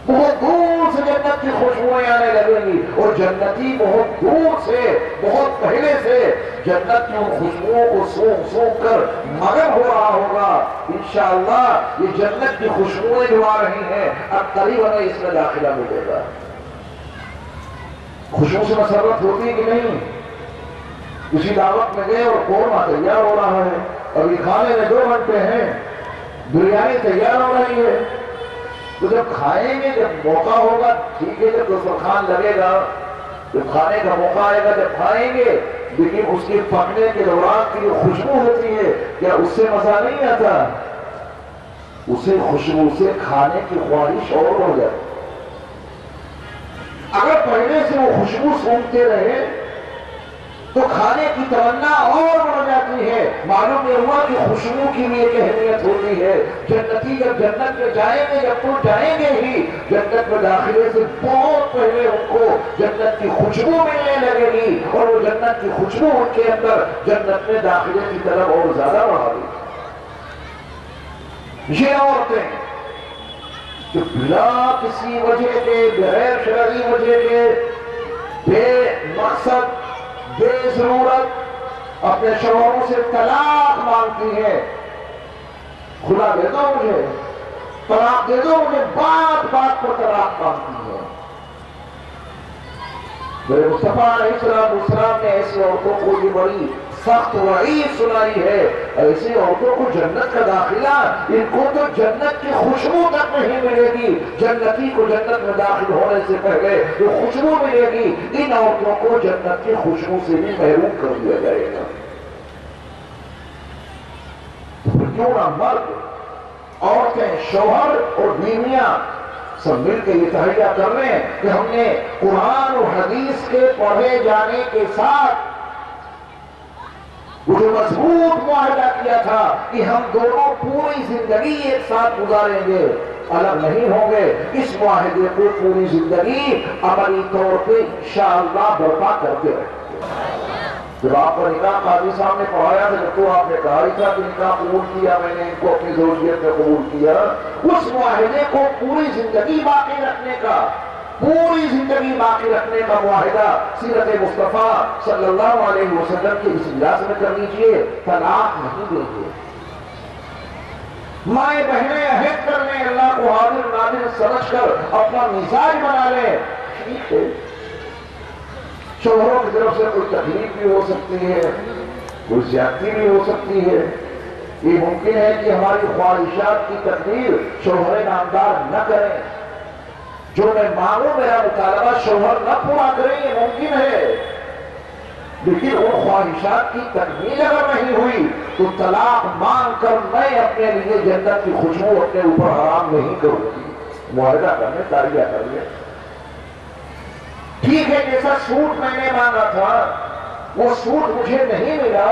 بہت دور سے جنت کی خوشبوئیں آنے لگیں گی اور جنتی بہت دور سے بہت پہلے سے جنت کی ان خوشبوؤں کو سونگ سونگ کر مگن ہو رہا ہوگا. انشاءاللہ یہ جنت کی خوشبوئیں جو آ رہی ہیں اب قریب ہمیں اس میں داخلہ ملے گا. خوشبو سے مسرت ہوتی ہے کہ نہیں؟ کسی دعوت میں گئے اور قورمہ تیار ہو رہا ہے, ابھی کھانے میں 2 گھنٹے ہیں, بریانی تیار ہو رہی ہے, تو جب کھائیں گے جب موقع ہوگا ٹھیک ہے, جب دسترخوان لگے گا جب کھانے کا موقع آئے گا جب کھائیں گے, لیکن اس کے پکنے کے دوران کی جو خوشبو ہوتی ہے کیا اس سے مزہ نہیں آتا؟ اسے خوشبو سے کھانے کی خواہش اور ہو جائے. اگر پہلے سے وہ خوشبو سونگتے رہے تو کھانے کی تمنا اور بڑھ جاتی ہے. معلوم یہ ہوا کہ خوشبو کی بھی ایک اہمیت ہوتی ہے. جنتی جب جنت میں جائیں گے, جب تو جائیں گے ہی, جنت میں داخلے سے بہت پہلے ان کو جنت کی خوشبو ملنے لگے گی اور وہ جنت کی خوشبو ان کے اندر جنت میں داخلے کی طرف اور زیادہ بڑھا دی. یہ عورتیں جو بلا کسی وجہ کے, غیر شرعی وجہ کے, بے مقصد بے ضرورت اپنے شوہروں سے طلاق مانگتی ہے, کھلا دے دو مجھے, طلاق دے دو مجھے, بات بات پر طلاق مانگتی ہے. میرے مصطفیٰ علیہ السلام نے ایسی عورتوں کو یہ بڑی سخت وعید سنائی ہے. ایسی عورتوں کو جنت کا داخلہ, ان کو تو جنت کی خوشبو تک نہیں ملے گی. جنتی کو جنت میں داخل ہونے سے پہلے جو خوشبو ملے گی, ان عورتوں کو جنت کی خوشبو سے بھی محروم کر دیا جائے گا. تو پھر کیوں نہ مرد, عورتیں, شوہر اور بیویاں سب مل کے یہ تہیہ کر رہے ہیں کہ ہم نے قرآن اور حدیث کے پڑھے جانے کے ساتھ وہ جو مضبوط معاہدہ کیا تھا کہ ہم دونوں پوری زندگی ایک ساتھ گزاریں گے, الگ نہیں ہوں گے, اس معاہدے کو پوری زندگی عملی طور پہ انشاءاللہ برپا کرتے رہیں گے. جب آپ کا نکاح قاضی صاحب نے پڑھایا تھا, جب تو آپ نے کہا ہی تھا کہ نکاح قبول کیا, میں نے ان کو اپنی زوجیت میں قبول کیا, اس معاہدے کو پوری زندگی باقی رکھنے کا, پوری زندگی باقی رکھنے کا معاہدہ سیرت مصطفیٰ صلی اللہ علیہ وسلم کے اس اجلاس میں کر لیجئے. طلاق نہیں دیجئے. مائیں بہنیں عہد کر لیں, اللہ کو حاضر ناظر سمجھ کر اپنا مزاج بنا لیں. ٹھیک ہے, شوہروں کی طرف سے کوئی تکلیف بھی ہو سکتی ہے, کوئی زیادتی بھی ہو سکتی ہے. یہ ممکن ہے کہ ہماری خواہشات کی تقدیر شوہر نامدار نہ کریں, جو میں مانگوں میرا مطالبہ شوہر نہ پورا کریں, یہ ممکن ہے, لیکن ان خواہشات کی تکمیل اگر نہیں ہوئی تو طلاق مانگ کر میں اپنے لیے جنت کی خوشبو اپنے اوپر حرام نہیں کروں گی. معاہدہ کرنے تاریہ کر لیا. ٹھیک ہے جیسا سوٹ میں نے مانگا تھا وہ سوٹ مجھے نہیں ملا،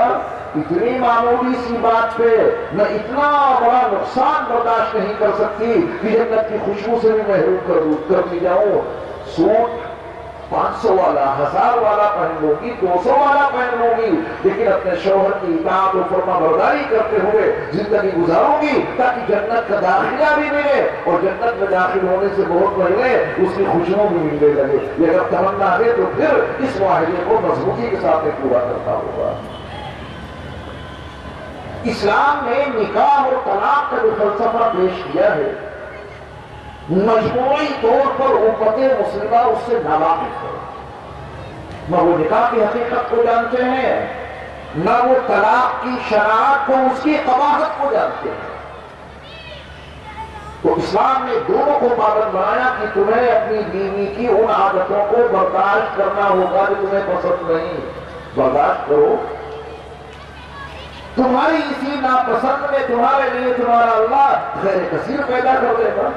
اتنی معمولی سی بات پہ میں اتنا بڑا نقصان برداشت نہیں کر سکتی کہ جنت کی خوشبو سے بھی محروم کر دی جاؤں. سوٹ 500 والا 1000 والا پہن لوں گی، 200 والا پہن لوں گی، لیکن اپنے شوہر کی اطاعت و فرما برداری کرتے ہوئے زندگی گزاروں گی تاکہ جنت کا داخلہ بھی ملے اور جنت میں داخل ہونے سے بہت پہلے اس کی خوشبو بھی ملنے لگے. یہ اگر تمنا ہے تو پھر اس معاہدے کو مضبوطی کے ساتھ پورا کرنا ہوگا. اسلام نے نکاح اور طلاق کا جو فلسفہ پیش کیا ہے مجموعی طور پر امت مسلمہ اس سے ناواقف ہے. نہ وہ نکاح کی حقیقت کو جانتے ہیں، نہ وہ طلاق کی شرائط کو، اس کی قباحت کو جانتے ہیں. تو اسلام نے دونوں کو پابند بنایا کہ تمہیں اپنی بیوی کی ان عادتوں کو برداشت کرنا ہوگا جو تمہیں پسند نہیں. برداشت کرو. تمہاری اسی ناپسند میں تمہارے لیے تمہارا اللہ خیر کثیر پیدا کر دے گا،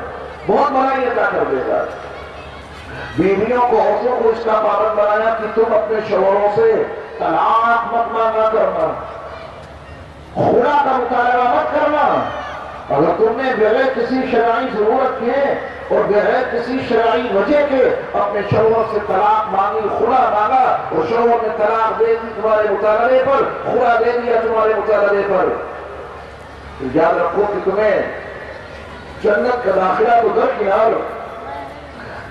بہت بڑائی عطا کر دے گا. بیویوں کو، عورتوں کو اس کا پابند بنایا کہ تم اپنے شوہروں سے طلاق مت مانگا کرنا، خلا کا مطالبہ مت کرنا. اگر تم نے بغیر کسی شرعی ضرورت کے اور بغیر کسی شرعی وجہ کے اپنے شوہر سے طلاق مانگی، خلا مانگا اور شوہر نے طلاق دے دی تمہارے مطالبے پر، خلا دے دیا تمہارے مطالبے پر، تو یاد رکھو کہ تمہیں جنت کا داخلہ تو درکنار،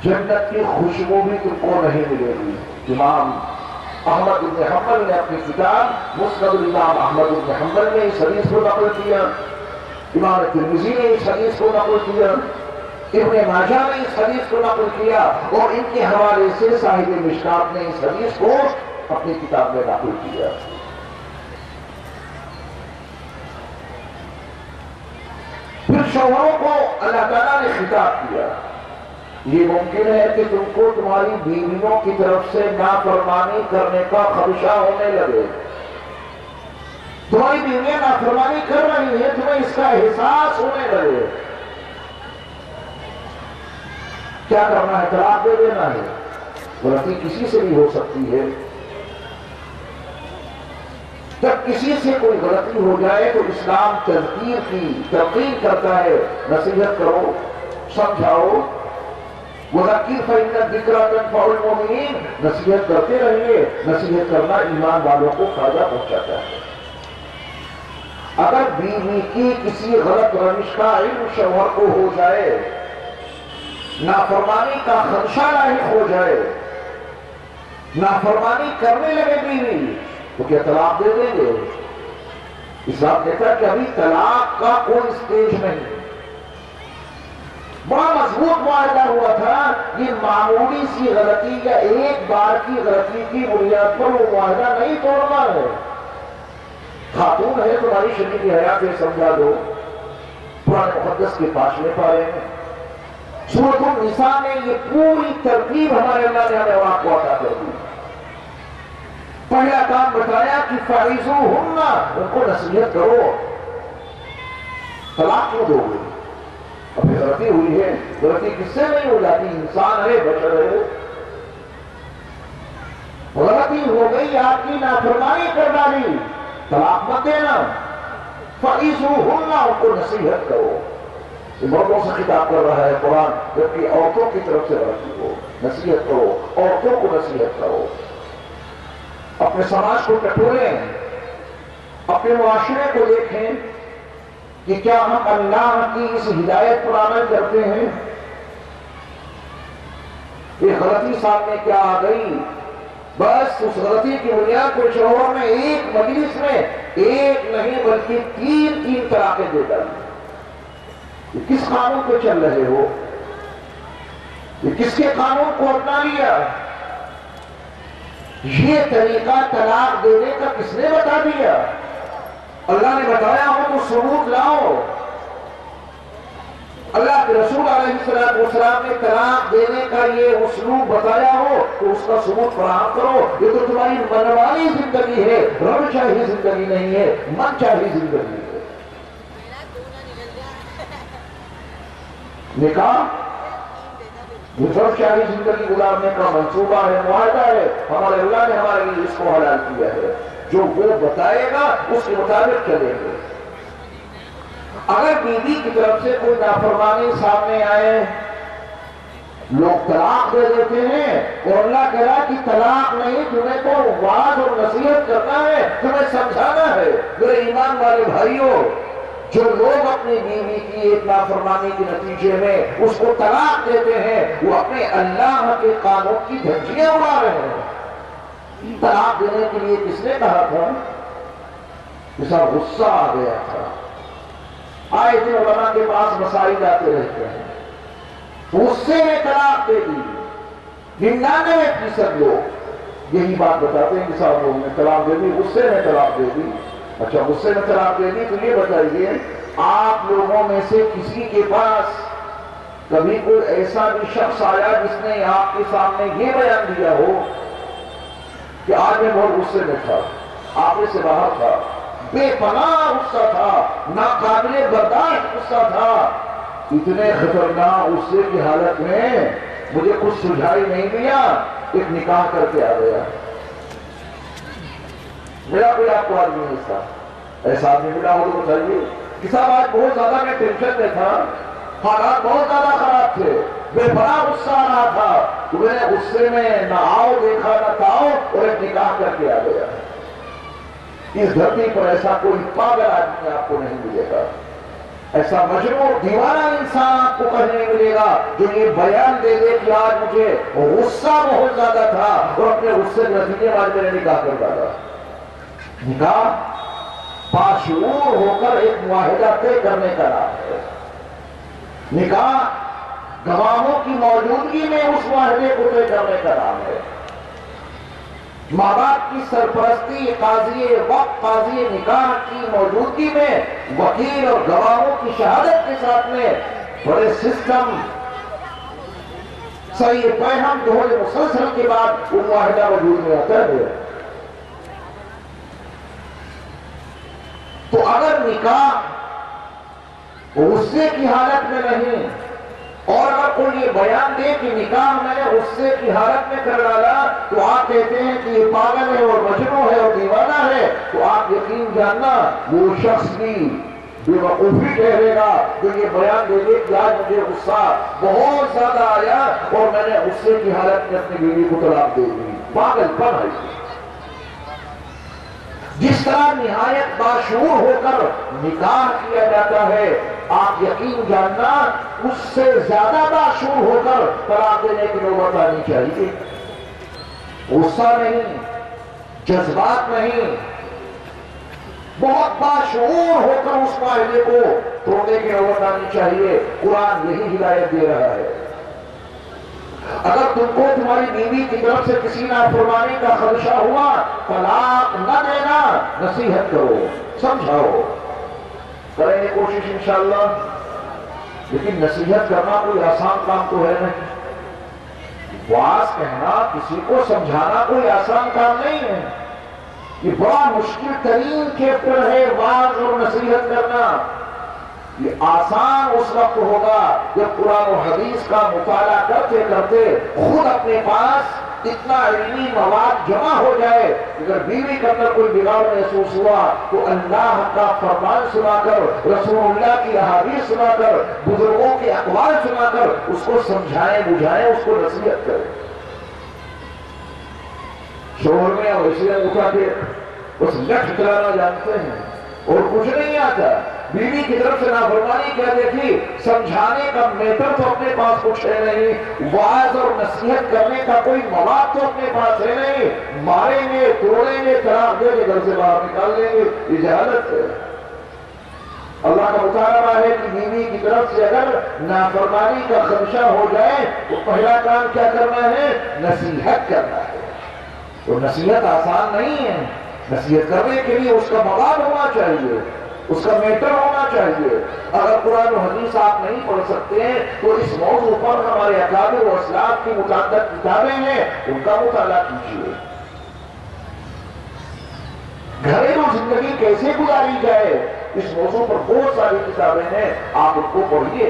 جنت کی خوشبو بھی تم کو نہیں ملے گی. امام احمد بن حنبل نے اپنی کتاب مسند الامام احمد بن حنبل نے اس حدیث کو نقل کیا، امام ترمذی نے اس حدیث کو نقل کیا، ابن ماجہ نے اس حدیث کو نقل کیا اور ان کے حوالے سے صاحب مشکات نے اس حدیث کو اپنی کتاب میں نقل کیا. پھر شوہروں کو اللہ تعالیٰ نے خطاب کیا، یہ ممکن ہے کہ تم کو تمہاری بیویوں کی طرف سے نافرمانی کرنے کا خدشہ ہونے لگے. تمہاری بیویاں نافرمانی کر رہی ہیں، تمہیں اس کا احساس ہونے لگے. کیا کرنا ہے؟ طلاق دے دینا ہے. غلطی کسی سے بھی ہو سکتی ہے. جب کسی سے کوئی غلطی ہو جائے تو اسلام تذکیر کی تلقین کرتا ہے، نصیحت کرو، سمجھاؤ. وَذَكِّرْ فَإِنَّ الذِّكْرَىٰ تَنفَعُ الْمُؤْمِنِينَ. نصیحت کرتے رہیے. نصیحت کرنا ایمان والوں کو فائدہ پہنچاتا ہے. اگر بیوی کی کسی غلط روش کا علم شوہر کو ہو جائے، نافرمانی کا خدشہ لاحق ہو جائے، نافرمانی کرنے لگے بیوی، تو کیا طلاق دے دیں گے؟ اسلام کہتا ہے کہ ابھی طلاق کا کوئی اسٹیج نہیں. بڑا مضبوط معاہدہ ہوا تھا. یہ معمولی سی غلطی یا ایک بار کی غلطی کی بنیاد پر وہ معاہدہ نہیں توڑنا ہے. خاتون ہے تمہاری شریک حیات ہے، سمجھا دو. قرآن مقدس کے پاس میں پا رہے ہیں. سورۃ النساء میں یہ پوری ترتیب ہمارے اللہ نے ہمیں وہاں کو عطا کر دی. پہلا کام بتایا کہ فَعِظُوهُنَّ، ان کو نصیحت کرو. طلاق کیوں دو گے؟ ابھی غلطی ہوئی ہے. غلطی کس سے نہیں ہو جاتی؟ انسان ہے، بشر ہے. غلطی ہو گئی، آپ کی نافرمانی کر ڈالی، طلاق مت دینا. فَعِظُوهُنَّ، ان کو نصیحت کرو. مردوں سے خطاب کر رہا ہے قرآن، جبکہ عورتوں کی طرف سے غلطی ہو. نصیحت کرو، عورتوں کو نصیحت کرو. اپنے سماج کو ٹٹولیں، اپنے معاشرے کو دیکھیں کہ کیا ہم اللہ کی اس ہدایت پر عمل کرتے ہیں. یہ غلطی سامنے کیا آ گئی، بس اس غلطی کی بنیاد پر شوہر میں ایک مجلس میں ایک نہیں بلکہ 3 طلاقیں دیتا ہے. یہ کس قانون پہ چل رہے ہو؟ یہ کس کے قانون کو اپنا لیا؟ یہ طریقہ طلاق دینے کا کس نے بتا دیا؟ اللہ نے بتایا ہو تو ثبوت لاؤ. اللہ کے رسول علیہ السلام نے طلاق دینے کا یہ اسلوب بتایا ہو تو اس کا ثبوت فراہم کرو. یہ تو تمہاری منوالی زندگی ہے، رب چاہی زندگی نہیں ہے، من چاہی زندگی ہے. نکاح رب چاہی زندگی گزارنے کا منصوبہ ہے، معاہدہ ہے. ہمارے اللہ نے ہمارے لیے اس کو حلال کیا ہے. جو وہ بتائے گا اس کے مطابق چلیں گے. اگر بیوی کی طرف سے کوئی نافرمانی سامنے آئے، لوگ طلاق دے دیتے ہیں اور اللہ کہہ رہا کہ طلاق نہیں، تمہیں تو وعظ اور نصیحت کرنا ہے، تمہیں سمجھانا ہے. میرے ایمان والے بھائیوں، جو لوگ اپنی بیوی کی ایک نافرمانی کے نتیجے میں اس کو طلاق دیتے ہیں، وہ اپنے اللہ کے قانون کی دھجیاں اڑا رہے ہیں. طلاق دینے کے لیے کس نے کہا تھا؟ جیسا غصہ آ گیا تھا. آئے تھے علماء کے پاس مسائل آتے رہتے ہیں، غصے میں طلاق دے دی. 99% لوگ یہی بات بتاتے ہیں کہ صاحب لوگوں نے طلاق دے دی، غصے میں طلاق دے دی. اچھا غصے میں طلاق دے دی تو یہ بتائیے آپ لوگوں میں سے کسی کے پاس کبھی کوئی ایسا بھی شخص آیا جس نے آپ کے سامنے یہ بیان دیا ہو کہ آج میں بہت غصے میں تھا، آپے سے باہر تھا، بے پناہ غصہ تھا، ناقابل برداشت غصہ تھا، اتنے خطرناک غصے کی حالت میں مجھے کچھ سجھائی نہیں دیا، ایک نکاح کر کے آ گیا. میرا کوئی آپ کو آدمی نہیں تھا، ایسا آدمی ملا ہو تو بتائیے کہ صاحب آج بہت زیادہ میں ٹینشن میں تھا، حالات بہت زیادہ خراب تھے، بے پناہ غصہ آ رہا تھا، تو میں نے غصے میں نہ آؤ دیکھا نہ تاؤ اور ایک نکاح کر کے آ گیا. اس دھرتی پر ایسا کوئی پاگل آدمی آپ کو نہیں ملے گا، ایسا مجنون دیوانہ انسان آپ کو کہیں نہیں ملے گا جو یہ بیان دے دے کہ آج مجھے غصہ بہت زیادہ تھا اور اپنے غصے کے نتیجے میں آج میں نے نکاح کر ڈالا. نکاح باشعور ہو کر ایک معاہدہ طے کرنے کا نام ہے. نکاح گواہوں کی موجودگی میں اس معاہدے کو طے کرنے کا نام ہے. ماں باپ کی سرپرستی، قاضی وقت، قاضی نکاح کی موجودگی میں وکیل اور گواہوں کی شہادت کے ساتھ میں بڑے سسٹم صحیح پیہم دہل مسلسل کے بعد وہ معاہدہ وجود میں آتا ہے. تو اگر نکاح غصے کی حالت میں نہیں اور اگر کوئی یہ بیان دے کہ نکاح میں نے غصے کی حالت میں کر ڈالا تو آپ کہتے ہیں کہ یہ پاگل ہے اور مجنون ہے اور دیوانہ ہے، تو آپ یقین جاننا وہ شخص بھی بے وقوفی ٹھہرے گا جو یہ بیان دے دے کہ آج مجھے غصہ بہت زیادہ آیا اور میں نے غصے کی حالت میں اپنی بیوی کو طلاق دے دی. پاگل پن ہے. جس طرح نہایت باشعور ہو کر نکاح کیا جاتا ہے، آپ یقین جاننا اس سے زیادہ باشعور ہو کر طلاق دینے کی نوبت آنی چاہیے. غصہ نہیں، جذبات نہیں، بہت باشعور ہو کر اس معاہدے کو توڑنے کی نوبت آنی چاہیے. قرآن یہی ہدایت دے رہا ہے. اگر تم کو تمہاری بیوی کی طرف سے کسی نافرمانی کا خدشہ ہوا، طلاق نہ دینا، نصیحت کرو، سمجھاؤ. کریں گے کوشش انشاءاللہ، لیکن نصیحت کرنا کوئی آسان کام تو ہے نہیں. واعظ کہنا، کسی کو سمجھانا کوئی آسان کام نہیں ہے. یہ بڑا مشکل ترین چیپٹر ہے واعظ اور نصیحت کرنا. یہ آسان اس وقت ہوگا جب قرآن و حدیث کا مطالعہ کرتے کرتے خود اپنے پاس اتنا علمی مواد جمع ہو جائے. اگر بیوی کے اندر کوئی بگاڑ محسوس ہوا تو اللہ کا فرمان سنا کر، رسول اللہ کی احادیث سنا کر، بزرگوں کے اقوال سنا کر اس کو سمجھائیں، بجھائیں، اس کو نصیحت کریں. شوہر میں اور اسے اٹھا کے بس لٹ چلانا جانتے ہیں اور کچھ نہیں آتا. بیوی کی طرف سے نافرمانی کیا دیکھی، سمجھانے کا میٹر تو اپنے پاس کچھ ہے نہیں، واعظ اور نصیحت کرنے کا کوئی مواد تو اپنے پاس ہے نہیں. ماریں گے، توڑیں گے، طلاق دے کے گھر سے باہر نکال دیں گے. یہ جہالت ہے. اللہ کا مطالبہ ہے کہ بیوی کی طرف سے اگر نافرمانی کا خدشہ ہو جائے تو پہلا کام کیا کرنا ہے؟ نصیحت کرنا ہے. تو نصیحت آسان نہیں ہے. نصیحت کرنے کے لیے اس کا مواد ہونا چاہیے، اس کا میٹر ہونا چاہیے. اگر قرآن و حدیث آپ نہیں پڑھ سکتے ہیں تو اس موضوع پر ہمارے اکابر و اسلاف کی متعدد کتابیں ہیں، ان کا مطالعہ کیجیے. گھریلو زندگی کیسے گزاری جائے اس موضوع پر بہت ساری کتابیں ہیں، آپ ان کو پڑھیے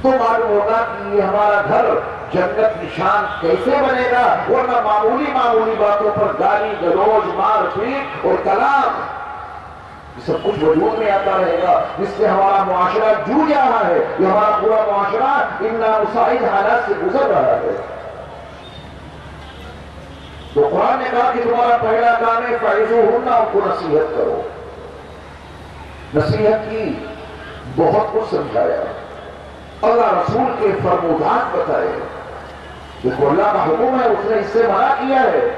تو معلوم ہوگا کہ یہ ہمارا گھر جنت نشان کیسے بنے گا. ورنہ معمولی باتوں پر گالی گلوچ مار پیٹ اور کلام یہ سب کچھ وجود میں آتا رہے گا، جس سے ہمارا معاشرہ جوجھ رہا ہے. یہ ہمارا پورا معاشرہ ان نامساعد حالات سے گزر رہا ہے. تو قرآن نے کہا کہ تمہارا پہلا کام ہے فَعِظُوهُنَّ، ان کو نصیحت کرو. نصیحت کی بہت کچھ سمجھایا، اللہ رسول کے فرمودات بتائے. دیکھو اللہ کا حکم ہے، اس نے اس سے منع کیا ہے.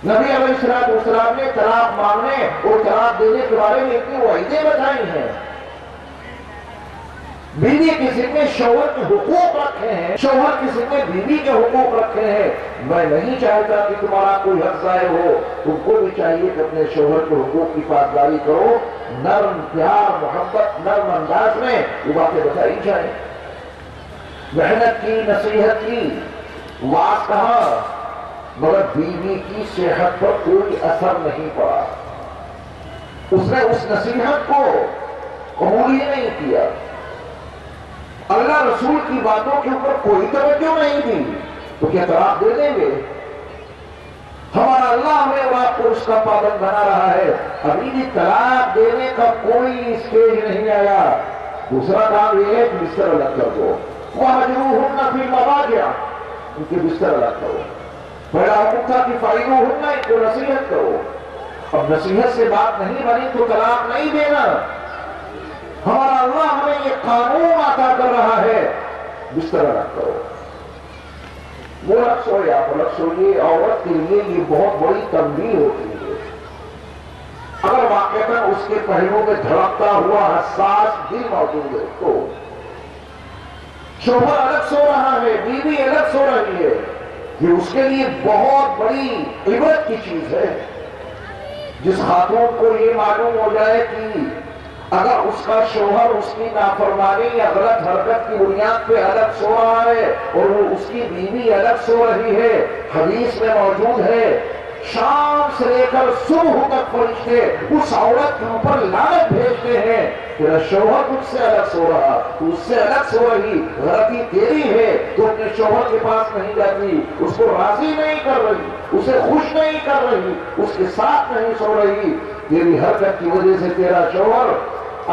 نبی علیہ السلام نے طلاق مانگنے اور طلاق دینے کے بارے میں اتنی وعیدیں بتائی ہیں. بیوی کے ذمہ شوہر کے حقوق رکھے ہیں، شوہر کے ذمہ بیوی کے حقوق رکھے ہیں. میں نہیں چاہتا کہ تمہارا کوئی حق ضائع ہو، تم کو بھی چاہیے کہ اپنے شوہر کے حقوق کی پاسداری کرو. نرم پیار محبت نرم انداز میں وہ باتیں بتائی جائیں. محنت کی، نصیحت کی، واز کہا، مگر بیوی کی صحت پر کوئی اثر نہیں پڑا. اس نے اس نصیحت کو قبول ہی نہیں کیا. اللہ رسول کی باتوں کے اوپر کوئی توجہ نہیں دی تو کیا طلاق دے دیں گے؟ ہمارا اللہ ہمیں اور آپ کو اس کا پابند بنا رہا ہے. ابھی بھی طلاق دینے کا کوئی اسٹیج نہیں آیا. دوسرا کام یہ ہے کہ بستر الگ کر دو. وَهْجُرُوهُنَّ فِي الْمَضَاجِعِ، ان کے بستر الگ کرو. پہلا حکم تھا کہ فَعِظُوهُنَّ، ان کو نصیحت کرو. اب نصیحت سے بات نہیں بنی تو طلاق نہیں دینا. ہمارا اللہ ہمیں یہ قانون عطا کر رہا ہے، بستر الگ کرو. وہ الگ سوئے آپ الگ سوئیے. عورت کے لیے یہ بہت بڑی تنبیہ ہوتی ہے. اگر واقعتاً اس کے پہلوں میں دھڑکتا ہوا حساس دل موجود ہے تو شوہر الگ سو رہا ہے، بیوی الگ سو رہی ہے، یہ اس کے لیے بہت بڑی عبرت کی چیز ہے. جس خاتون کو یہ معلوم ہو جائے کہ اگر اس کا شوہر اس کی نافرمانی یا غلط حرکت کی بنیاد پہ الگ سو رہا ہے اور وہ اس کی بیوی الگ سو رہی ہے، حدیث میں موجود ہے شام سے لے کر صبح تک فرشتے اس عورت کے اوپر لعنت بھیجتے ہیں. تیرا شوہر تجھ سے الگ سو رہا، تو اس سے الگ سو رہی، غلطی تیری ہے. تو اپنے شوہر کے پاس نہیں جاتی، اس کو راضی نہیں کر رہی، اسے خوش نہیں کر رہی، اس کے ساتھ نہیں سو رہی. تیری حرکت کی وجہ سے تیرا شوہر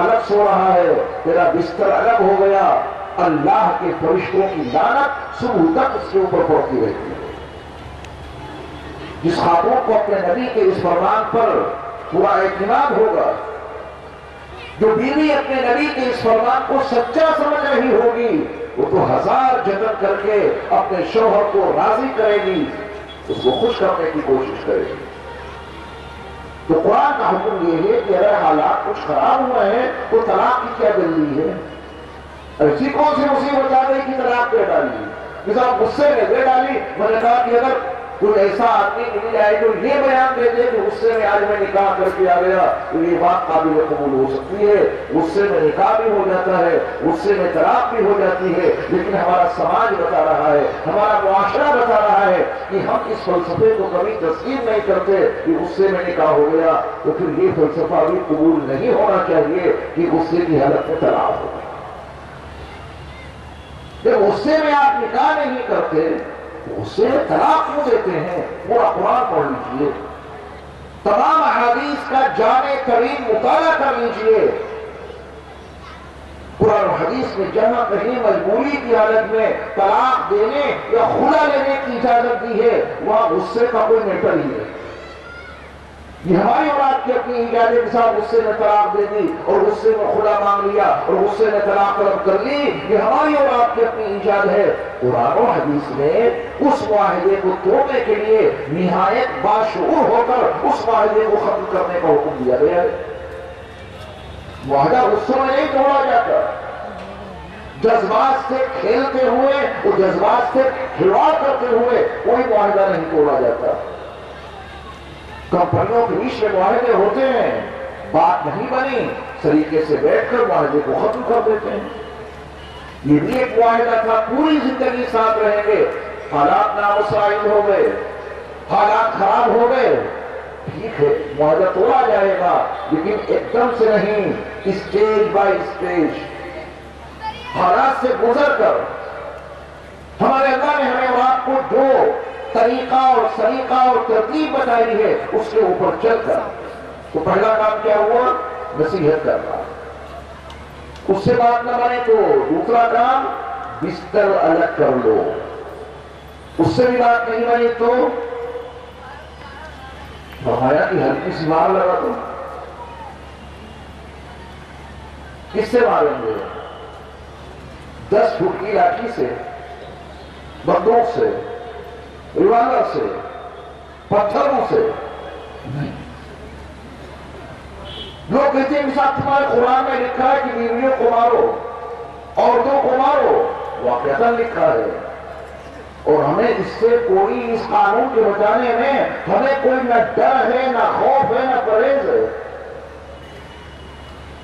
الگ سو رہا ہے، تیرا بستر الگ ہو گیا. اللہ کے فرشتوں کی لعنت صبح تک اس کے اوپر پڑتی رہتی ہے. جس خاتون کو اپنے نبی کے اس فرمان پر پورا اعتماد ہوگا، جو بیوی اپنے نبی کے اس فرمان کو سچا سمجھ رہی ہوگی، وہ تو ہزار جتن کر کے اپنے شوہر کو راضی کرے گی، اس کو خوش کرنے کی کوشش کرے گی. تو قرآن کا حکم یہ ہے کہ اگر حالات کچھ خراب ہوئے ہیں تو طلاق کی کیا جلدی ہے؟ ایسی کون سی مصیبت آ گئی کہ طلاق دے ڈالی؟ جس آپ غصے میں دے ڈالی. میں نے کہا کہ اگر کوئی ایسا آدمی مل جائے جو یہ بیان دے دے کہ غصے میں آج میں نکاح کر کے آ گیا تو یہ بات قابل قبول ہو سکتی ہے. غصے میں نکاح بھی ہو جاتا ہے، غصے میں طلاق بھی ہو جاتی ہے. لیکن ہمارا سماج بتا رہا ہے، ہمارا معاشرہ بتا رہا ہے کہ ہم اس فلسفے کو کبھی تسلیم نہیں کرتے کہ غصے میں نکاح ہو گیا تو پھر یہ فلسفہ بھی قبول نہیں ہونا چاہیے کہ غصے کی حالت میں طلاق ہو. جب غصے میں آپ نکاح نہیں کرتے غصے میں طلاق کیوں دیتے ہیں؟ پورا قرآن پڑھ لیجئے، تمام احادیث کا جامع ترین مطالعہ کر لیجئے. قرآن و حدیث میں جہاں کہیں مجبوری کی حالت میں طلاق دینے یا خلا لینے کی اجازت دی ہے وہاں غصے کا کوئی میٹر ہی ہے. یہ ہماری اولاد کی اپنی ایجاد کے ساتھ غصے میں طلاق دے دی اور غصے میں خلا مانگ لیا اور غصے میں طلاق طلب کر لی، یہ ہماری اولاد کی اپنی ایجاد ہے. قرآن و حدیث میں اس معاہدے کو توڑنے کے لیے نہایت باشعور ہو کر اس معاہدے کو ختم کرنے کا حکم دیا گیا ہے. معاہدہ غصوں میں نہیں توڑا جاتا. جذبات سے کھیلتے ہوئے اور جذبات سے کھلواڑ کرتے ہوئے کوئی معاہدہ نہیں توڑا جاتا. کمپنیوں کے بیچ میں معاہدے ہوتے ہیں، بات نہیں بنی، سلیقے سے بیٹھ کر معاہدے کو ختم کر دیتے ہیں۔ یہ بھی ایک معاہدہ تھا، پوری زندگی ساتھ رہیں گے، حالات نامساعد ہو گئے، حالات خراب ہو گئے، ٹھیک ہے معاہدہ توڑا جائے گا، لیکن ایک دم سے نہیں، اسٹیج بائی اسٹیج، حالات سے گزر کر۔ ہمارے اللہ نے ہمیں اور آپ کو جو طریقہ اور سلیقہ اور ترتیب بتائی ہے اس کے اوپر چل کر، تو پہلا کام کیا ہوا؟ نصیحت کرنا۔ اس سے بات نہ بنے تو دوسرا کام بستر الگ کر لو، اس سے بھی بات نہیں بنی تو فرمایا کہ ہلکی سی مار لگا دو۔ کس سے ماریں گے؟ 10 فٹ کی لاٹھی سے، بندوق سے، ریوالور سے، پتھروں سے نہیں۔ لوگ کہتے ہیں مثال تمہارے قرآن میں لکھا ہے کہ بیویوں کو مارو، عورتوں کو مارو، واقعتاً لکھا ہے، اور ہمیں اس سے کوئی، اس قانون کے بچانے میں ہمیں کوئی نہ ڈر ہے، نہ خوف ہے، نہ پرہیز ہے۔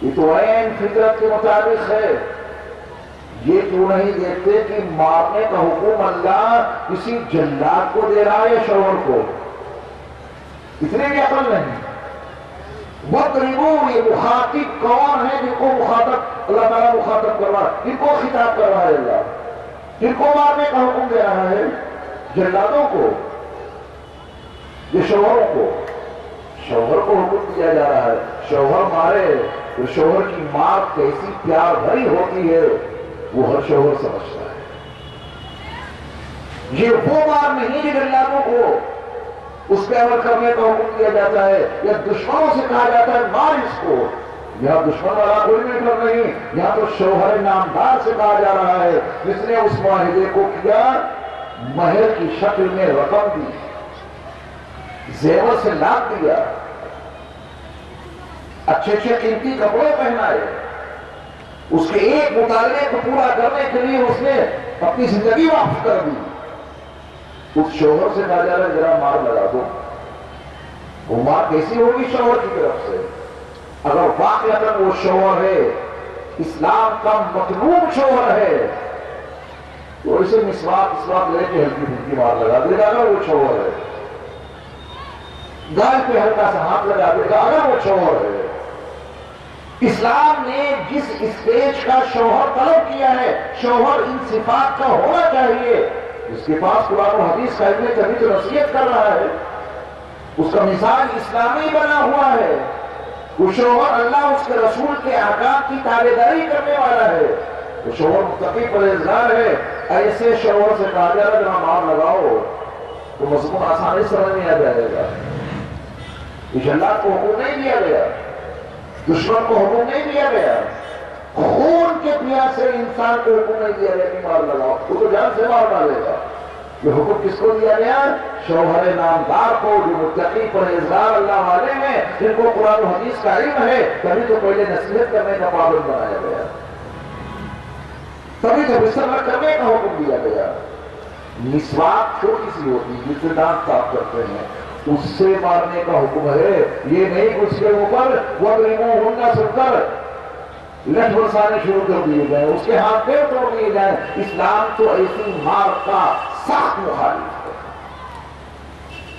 یہ تو عین فطرت کے مطابق ہے۔ یہ کیوں نہیں دیکھتے کہ مارنے کا حکم اللہ کسی جلاد کو دے رہا ہے یا شوہر کو؟ اتنے بھی عقل نہیں۔ وَاضْرِبُوا، یہ مخاطب کون ہے جن کو مخاطب اللہ تعالیٰ مخاطب کر رہا ہے؟ جن کو خطاب کر رہا ہے اللہ، جن کو مارنے کا حکم دے رہا ہے؟ جلادوں کو، یہ شوہروں کو؟ شوہر کو حکم دیا جا رہا ہے شوہر مارے، تو شوہر کی مار کیسی پیار بھری ہوتی ہے وہ ہر شوہر سمجھتا ہے۔ یہ وہ مار نہیں کہ جلادوں کو اس پہ عمل کرنے کا حکم دیا جاتا ہے، یا دشمنوں سے کہا جاتا ہے مار اس کو۔ یہاں دشمن والا کوئی میٹر نہیں، یہاں تو شوہر نامدار سے کہا جا رہا ہے جس نے اس معاہدے کو کیا، مہر کی شکل میں رقم دی، زیور سے لاد دیا، اچھے اچھے قیمتی کپڑے پہنائے، اس کے ایک مطالبے کو پورا کرنے کے لیے اس نے اپنی زندگی وقف کر دی۔ اس شوہر سے کہا جا رہا ہے ذرا مار لگا دو۔ وہ مار کیسی ہوگی شوہر کی طرف سے؟ اگر واقعتاً وہ شوہر ہے، اسلام کا مطلوب شوہر ہے، تو اسے مسواک لے کے ہلکی پھلکی مار لگا دے گا اگر وہ شوہر ہے، گال پہ ہلکا سا ہاتھ لگا دے گا اگر وہ شوہر ہے۔ اسلام نے جس اسٹیج کا شوہر طلب کیا ہے، شوہر ان صفات کا ہونا چاہیے، جس کے پاس قرآن و حدیث کا علم ہے تبھی تو نصیحت کر رہا ہے، اس کا مثال اسلامی بنا ہوا ہے، وہ شوہر اللہ اس کے رسول کے احکام کی تابعداری کرنے والا ہے، وہ شوہر متقی پرہیزگار ہے۔ ایسے شوہر سے کہا جا رہا جہاں مار لگاؤ تو مضمون آسانی سے سمجھ میں آ جائے گا۔ جلاد کو حکم نہیں دیا گیا، دشمن کو حکم نہیں دیا گیا، خون کے پیاسے انسان کو حکم نہیں دیا گیا کہ مار لگاؤ، وہ تو جان سے مار ڈالے گا۔ یہ حکم کس کو دیا گیا؟ شوہر نامدار کو، جو متقی پرہیزگار اللہ والے ہیں، جن کو قرآن و حدیث کا علم ہے، تبھی تو پہلے نصیحت کرنے کا پابند بنایا گیا، تبھی تو بستر کرنے کا حکم دیا گیا۔ مسواک چھوٹی سی ہوتی ہے جس سے دانت صاف کرتے ہیں، اس سے مارنے کا حکم ہے، یہ نہیں کہ اس کے اوپر وَاضْرِبُوهُنَّ سن کر لٹ برسانے شروع کر دیے گئے، اس کے ہاتھ پیر توڑ دیے جائیں۔ اسلام تو ایسی مار کا سخت مخالف ہے۔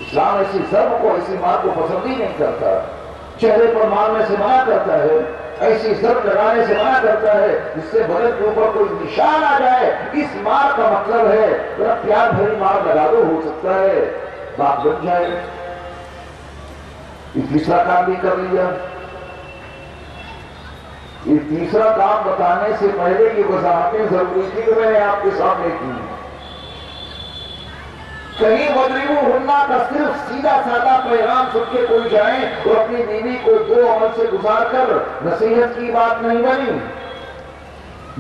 اسلام ایسی ضرب کو، ایسی مار کو پسند ہی نہیں کرتا، چہرے پر مارنے سے منع کرتا ہے، ایسی ضرب لگانے سے منع کرتا ہے جس سے بدن کے اوپر کوئی نشان آ جائے۔ اس مار کا مطلب ہے ذرا پیار بھری مار لگا دو، ہو سکتا ہے بات بن جائے۔ یہ تیسرا کام بھی کر لیا۔ یہ تیسرا کام بتانے سے پہلے یہ وضاحتیں ضروری تھی کہ میں نے آپ کے سامنے کی۔ کہیں وَاضْرِبُوهُنَّ کا صرف سیدھا سادہ پیغام سن کے کوئی جائیں اور اپنی بیوی کو دو عمل سے گزار کر نصیحت کی بات نہیں بنی،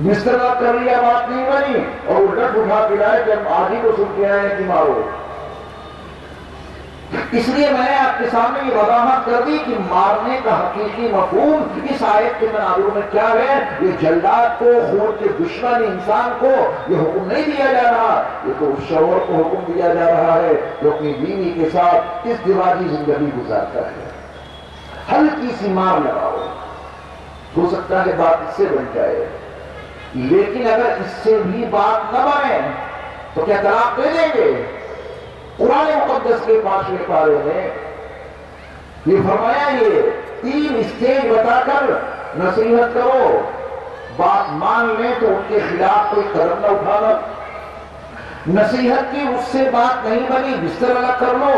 بستر کر لیا بات نہیں بنی، اور الٹ اٹھا کے لائے کہ ہم آدھی کو سن کے آئے ہیں کہ مارو۔ اس لیے میں نے آپ کے سامنے یہ وضاحت کر دی کہ مارنے کا حقیقی مفہوم اس آیت کے تناظر میں کیا ہے۔ یہ جلاد کو، خون کے دشمن انسان کو یہ حکم نہیں دیا جا رہا، یہ تو اس شوہر کو حکم دیا جا رہا ہے جو اپنی بیوی کے ساتھ اس ازدواجی زندگی گزارتا ہے۔ ہلکی سی مار لگاؤ، ہو سکتا ہے بات اس سے بن جائے، لیکن اگر اس سے بھی بات نہ بنے تو کیا طلاق دے دیں گے؟ قرآن مقدس کے 5ویں پارے میں یہ فرمایا، یہ 3 اسٹیج بتا کر نصیحت کرو، بات مان لیں تو ان کے خلاف کوئی قدم نہ اٹھانا، نصیحت کی اس سے بات نہیں بنی بستر الگ کر لو،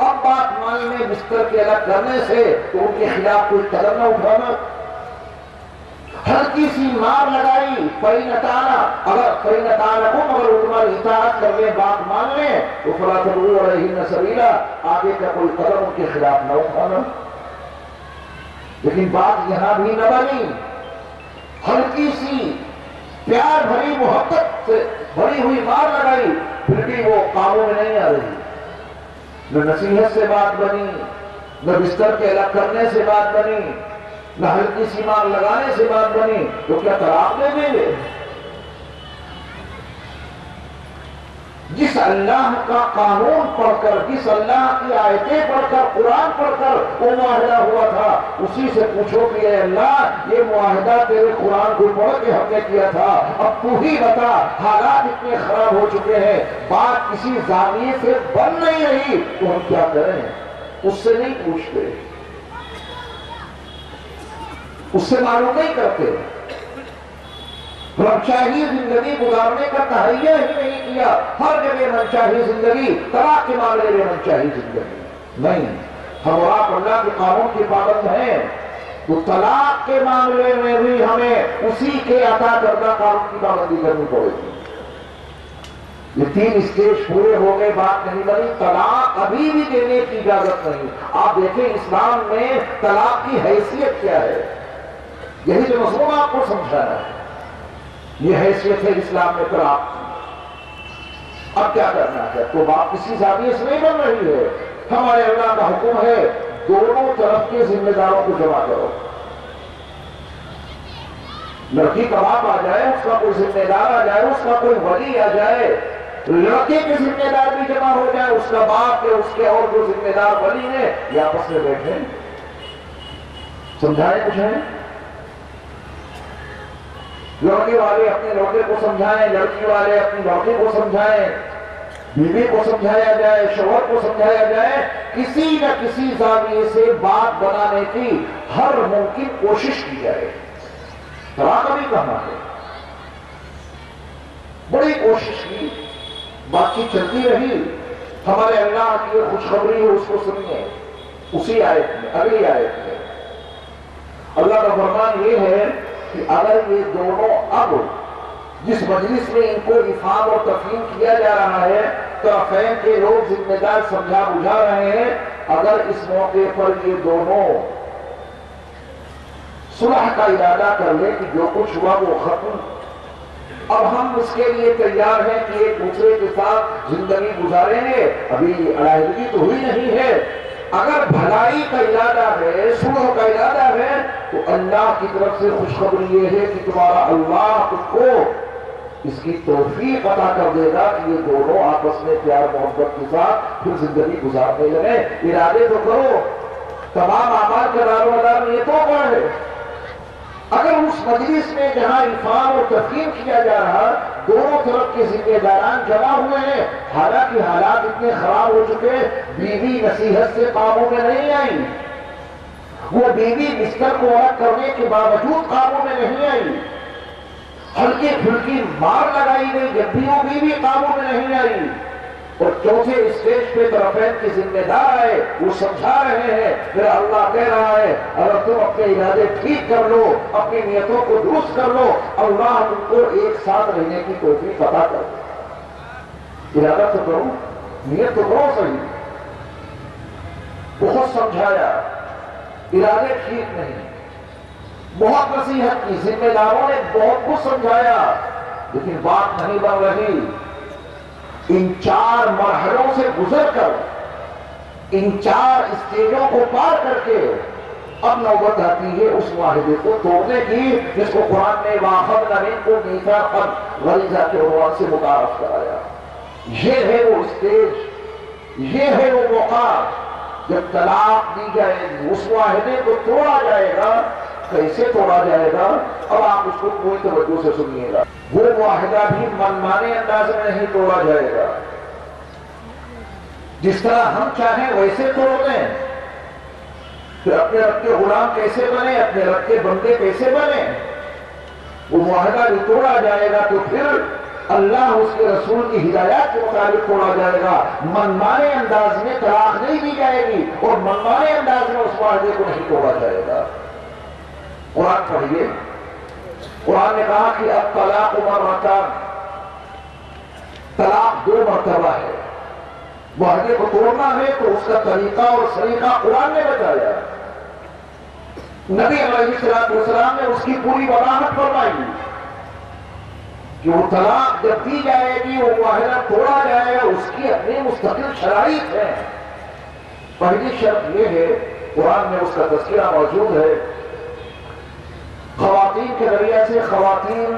اب بات مان لیں بستر کے الگ کرنے سے تو ان کے خلاف کوئی قدم نہ اٹھانا، ہلکی سی مار لگائی، فَإِنْ أَطَعْنَكُمْ اگر فَإِنْ أَطَعْنَكُمْ اگر وہ تمہاری اطاعت کر لیں، بات مان لیں تو فَلَا تَبْغُوا عَلَيْهِنَّ سَبِيلًا آگے کا کوئی قدم ان کے خلاف نہ اٹھانا۔ لیکن بات یہاں بھی نہ بنی، ہلکی سی پیار بھری محبت سے بھری ہوئی مار لگائی، پھر بھی وہ قابو میں نہیں آ رہی، نہ نصیحت سے بات بنی، نہ بستر کے الگ کرنے سے بات بنی، نہ ہلکی سی مار لگانے سے بات بنی، تو کیا طلاق دے دیں گے؟ جس اللہ کا قانون پڑھ کر، جس اللہ کی آیتیں پڑھ کر، قرآن پڑھ کر وہ معاہدہ ہوا تھا، اسی سے پوچھو کہ اے اللہ یہ معاہدہ تیرے قرآن کو پڑھ کے ہم نے کیا تھا، اب تو ہی بتا، حالات اتنے خراب ہو چکے ہیں، بات کسی زاویے سے بن نہیں رہی تو ہم کیا کریں؟ اس سے نہیں پوچھتے، اس سے معلوم نہیں کرتے، منچاہی زندگی گزارنے کا تہیہ ہی نہیں کیا، ہر جگہ منچاہی زندگی، طلاق کے معاملے میں منچاہی زندگی نہیں، ہم آپ اللہ کے قانون کے پابند ہیں تو طلاق کے معاملے میں بھی ہمیں اسی کے عطا کردہ قانون کی پابندی کرنی پڑے گی۔ یہ 3 اسٹیج پورے ہو گئے، بات نہیں بنی، طلاق ابھی بھی دینے کی اجازت نہیں۔ آپ دیکھیں اسلام میں طلاق کی حیثیت کیا ہے، یہی جو مضمون آپ کو سمجھانا ہے، یہ حیثیت ہے اسلام میں طلاق کی۔ اب کیا کرنا ہے؟ تو بات کسی زاویے سے نہیں بن رہی ہے، ہمارے اللہ کا حکم ہے دونوں طرف کے ذمہ داروں کو جمع کرو، لڑکی کا باپ آ جائے، اس کا کوئی ذمہ دار آ جائے، اس کا کوئی ولی آ جائے، لڑکے کے ذمہ دار بھی جمع ہو جائے، اس کا باپ کے، اس کے اور جو ذمہ دار ولی ہیں یہ آپس میں بیٹھے سمجھائیں مجھے، لڑکے والے اپنے لڑکے کو سمجھائیں، لڑکی والے اپنی لڑکے کو سمجھائیں، بیوی کو سمجھایا جائے، شوہر کو سمجھایا جائے، کسی نہ کسی زاویے سے بات بنانے کی ہر ممکن کوشش کی جائے۔ طلاق ابھی کہاں ہے؟ بڑی کوشش کی، بات چیت چلتی رہی، ہمارے اللہ کی خوشخبری ہے، اس کو سنیے، اسی آیت میں، اگلی آیت میں اللہ کا فرمان یہ ہے کہ اگر یہ دونوں اب جس مجلس میں ان کو افہام اور تفہیم کیا جا رہا ہے، طرفین کے لوگ ذمہ دار سمجھا بجھا رہے ہیں، اگر اس موقع پر یہ دونوں صلح کا ارادہ کر لیں کہ جو کچھ ہوا وہ ختم، اب ہم اس کے لیے تیار ہیں کہ ایک دوسرے کے ساتھ زندگی گزاریں گے، ابھی علیحدگی تو ہوئی نہیں ہے، اگر بھلائی کا ارادہ ہے، صلح کا ارادہ ہے، تو اللہ کی طرف سے خوشخبری یہ ہے کہ تمہارا اللہ تم کو اس کی توفیق عطا کر دے گا کہ یہ دونوں آپس میں پیار محبت کے ساتھ پھر زندگی گزارنے لگے۔ ارادے تو کرو، تمام اعمال کا دار و مدار یہ تو ہے، اگر اس مجلس میں جہاں افہام اور تفہیم کیا جا رہا دونوں طرف کے ذمہ داران جمع ہوئے ہیں، حالانکہ حالات اتنے خراب ہو چکے، بیوی نصیحت سے قابو میں نہیں آئی، وہ بیوی بستر کو الگ کرنے کے باوجود قابو میں نہیں آئی، ہلکی پھلکی مار لگائی گئی جب بھی وہ بیوی قابو میں نہیں آئی، اور چوتھے اسٹیج پہ طرفین کے ذمہ دار آئے، وہ سمجھا رہے ہیں، پھر اللہ کہہ رہا ہے اگر تم اپنے ارادے ٹھیک کر لو، اپنی نیتوں کو درست کر لو، اللہ تم کو ایک ساتھ رہنے کی توفیق عطا کر دے۔ ارادہ تو کرو، نیت تو کرو صحیح، بہت سمجھایا، ارادے ٹھیک نہیں، بہت نصیحت کی، ذمہ داروں نے بہت کچھ سمجھایا، لیکن بات نہیں بن رہی۔ ان 4 مرحلوں سے گزر کر، ان 4 اسٹیجوں کو پار کر کے اب نوبت آتی ہے اس معاہدے کو توڑنے کی جس کو قرآن نے وَأَخَذْنَا مِنْكُم مِيثَاقًا غَلِيظًا کے عنوان سے متعارف کرایا۔ یہ ہے وہ اسٹیج، یہ ہے وہ موقع جب طلاق دی جائے گی اس معاہدے کو توڑا جائے گا. کیسے توڑا جائے گا؟ اب آپ اس کو پوری توجہ سے سنیے گا. وہ معاہدہ بھی منمانے انداز میں نہیں توڑا جائے گا. جس طرح ہم چاہیں ویسے توڑ دیں. پھر اپنے رب کے غلام کیسے بنے، اپنے رب کے بندے کیسے بنے؟ وہ معاہدہ بھی توڑا جائے گا تو پھر اللہ اس کے رسول کی ہدایات کے مطابق توڑا جائے گا. منمانے انداز میں طلاق نہیں دی جائے گی اور منمانے انداز میں اس معاہدے کو نہیں توڑا جائے گا. قرآن پڑھیے. قرآن نے کہا کہ اب طلاق مرتان، طلاق 2 مرتبہ ہے. معاہدے کو توڑنا ہے تو اس کا طریقہ اور سلیقہ قرآن نے بتایا. نبی علیہ السلام نے اس کی پوری وضاحت فرمائی کہ وہ طلاق جب دی جائے گی، وہ معاہدہ توڑا جائے گا، اس کی اپنی مستقل شرائط ہے. پہلی شرط یہ ہے، قرآن میں اس کا تذکرہ موجود ہے، خواتین کے ذریعے سے خواتین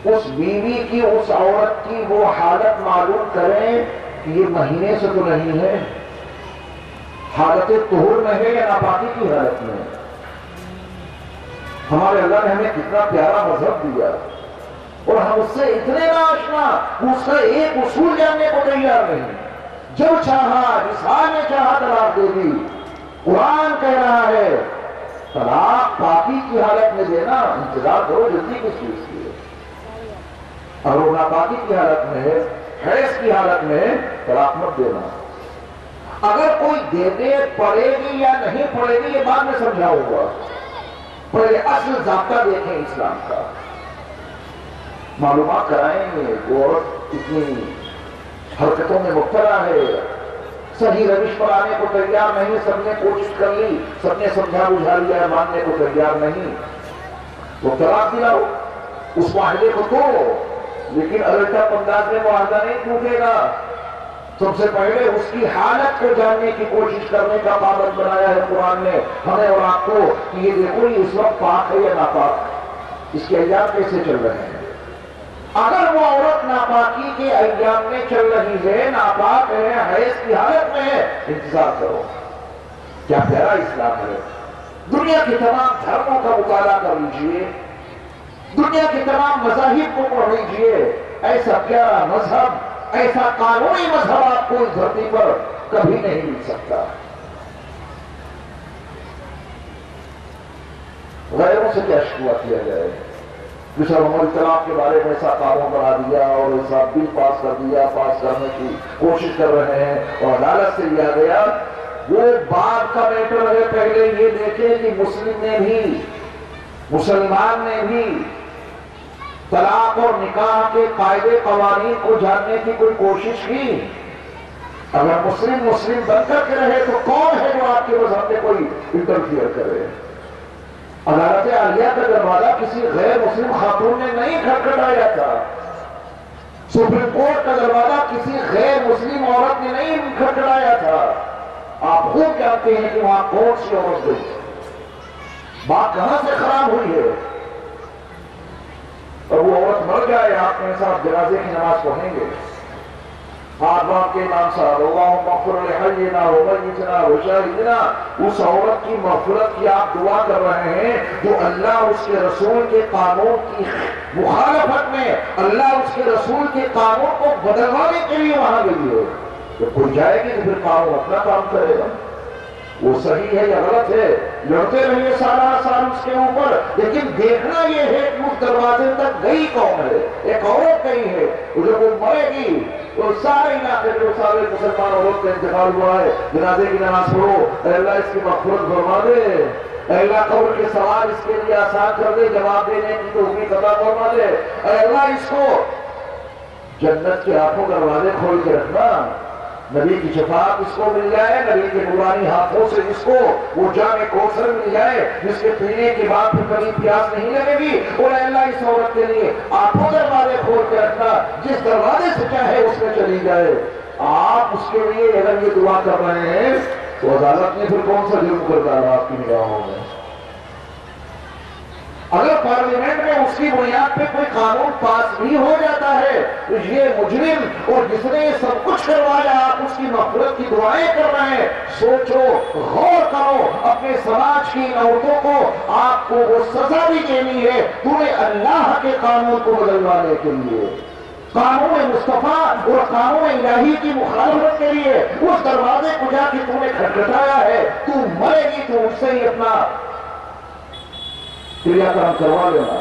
اس بیوی کی، اس عورت کی وہ حالت معلوم کریں کہ یہ مہینے سے تو نہیں ہے، حالت طہور میں ہے یا ناپاکی کی حالت میں. ہمارے اللہ نے ہمیں کتنا پیارا مذہب دیا اور ہم اس سے اتنے ناشنا، اس کا ایک اصول جاننے کو تیار نہیں. جب چاہا، جس حال میں چاہا طلاق دے دی. قرآن کہہ رہا ہے طلاق پاکی کی حالت میں دینا، انتظار کرو جلدی کس چیز کی ہے. اور وہ ناپاکی کی حالت میں ہے، حیض کی حالت میں ہے، طلاق مت دینا. اگر کوئی دینے پڑے گی یا نہیں پڑے گی یہ بعد میں سمجھاؤں گا. پہلے اصل ضابطہ دیکھیں اسلام کا. معلومات کرائیں گے وہ عورت اتنی حرکتوں میں مبتلا ہے، صحیح روش پر آنے کو تیار نہیں. سب نے کوشش کر لی، سب نے سمجھا بجھا لیا ہے، ماننے کو تیار نہیں. وہ طلاق دلاؤ، اس معاہدے کو توڑو، لیکن الٹا انداز میں معاہدہ نہیں ٹوٹے گا. سب سے پہلے اس کی حالت کو جاننے کی کوشش کرنے کا پابند بنایا ہے قرآن نے ہمیں اور آپ کو کہ یہ دیکھو یہ اس وقت پاک ہے یا ناپاک، اس کے ایام کیسے چل رہے ہیں. اگر وہ عورت ناپاکی کے ایام میں چل رہی ہے، ناپاک ہے، حیض کی حالت میں ہے، انتظار کرو. کیا پیارا اسلام ہے. دنیا کے تمام دھرموں کا مطالعہ کر لیجئے، دنیا کے تمام مذاہب کو پڑھ لیجئے. ایسا پیارا مذہب، ایسا قانونی مذہب آپ کو اس دھرتی پر کبھی نہیں مل سکتا. غیروں سے کیا شکوہ کیا جائے. جسے عمر طلاق کے بارے میں ایسا قانون بنا دیا اور ایسا بل پاس کر دیا، پاس کرنے کی کوشش کر رہے ہیں اور عدالت سے لیا گیا. وہ بعد کا میٹر ہے. پہلے یہ دیکھیں کہ مسلمان نے بھی طلاق اور نکاح کے قاعدے قوانین کو جاننے کی کوئی کوشش کی. اگر مسلم بن کر کے رہے تو کون ہے جو آپ کے مذہب میں کوئی انٹرفیئر کرے. عدالت عالیہ کا دروازہ کسی غیر مسلم خاتون نے نہیں کھٹکھٹایا تھا. سپریم کورٹ کا دروازہ کسی غیر مسلم عورت نے نہیں کھٹکھٹایا تھا. آپ خوب جانتے ہیں کہ وہاں کون سی عورت گئی. بات کہاں سے خراب ہوئی ہے. اور وہ عورت مر جائے، آپ کے ساتھ جنازے کی نماز پڑھیں گے. آپ کے امام صاحب اللہم اغفر لحینا ومیتنا وشاہدنا، اس عورت کی مغفرت کی آپ دعا کر رہے ہیں جو اللہ اس کے رسول کے قانون کی مخالفت میں، اللہ اس کے رسول کے قانون کو بدلوانے کے لیے وہاں گئی ہے. جب کوئی جائے گی تو پھر قانون اپنا کام کرے گا. وہ صحیح ہے یا غلط ہے، لڑتے رہیے سارا سال اس کے اوپر، لیکن دیکھنا یہ ہے کہ اس دروازے تک گئی کون ہے. ایک عورت گئی ہے، جب وہ مرے گی تو سارے علاقے میں سارے مسلمان عورت کا انتقال ہوا ہے، جنازے کی نماز پڑھو، اے اللہ اس کی مغفرت فرما دے، اے اللہ قبر کے سوال اس کے لیے آسان کر دے، جواب دینے کی توفیق عطا فرما دے، اے اللہ اس کو جنت کے آنکھوں دروازے کھول کے رکھنا، نبی کی شفاعت اس کو مل جائے، نبی کے نورانی ہاتھوں سے اس کو وہ جام کوثر مل جائے جس کے پینے کے بعد پھر کبھی پیاس نہیں لگے گی. اور اے اللہ اس عورت کے لیے آنکھوں دروازے کھول کے رکھنا، جس دروازے سے چاہے اس میں چلی جائے. آپ اس کے لیے اگر یہ دعا کر رہے ہیں تو عدالت نے پھر کون سا جرم کر ڈالا آپ کی نگاہوں میں. اگر پارلیمنٹ میں اس کی بنیاد پہ کوئی قانون پاس بھی ہو جاتا ہے تو یہ مجرم اور جس نے یہ سب کچھ کروایا آپ اس کی مغفرت کی دعائیں کر رہے ہیں. سوچو، غور کرو، اپنے سماج کی عورتوں کو آپ کو وہ سزا بھی دینی ہے تمہیں اللہ کے قانون کو بدلوانے کے لیے. قانون مصطفیٰ اور قانون الہی کی مخالفت کے لیے اس دروازے کو جا کے تم نے کھٹکھٹایا ہے. تو مرے گی تو اس سے ہی اپنا کریا کرم کروا لینا.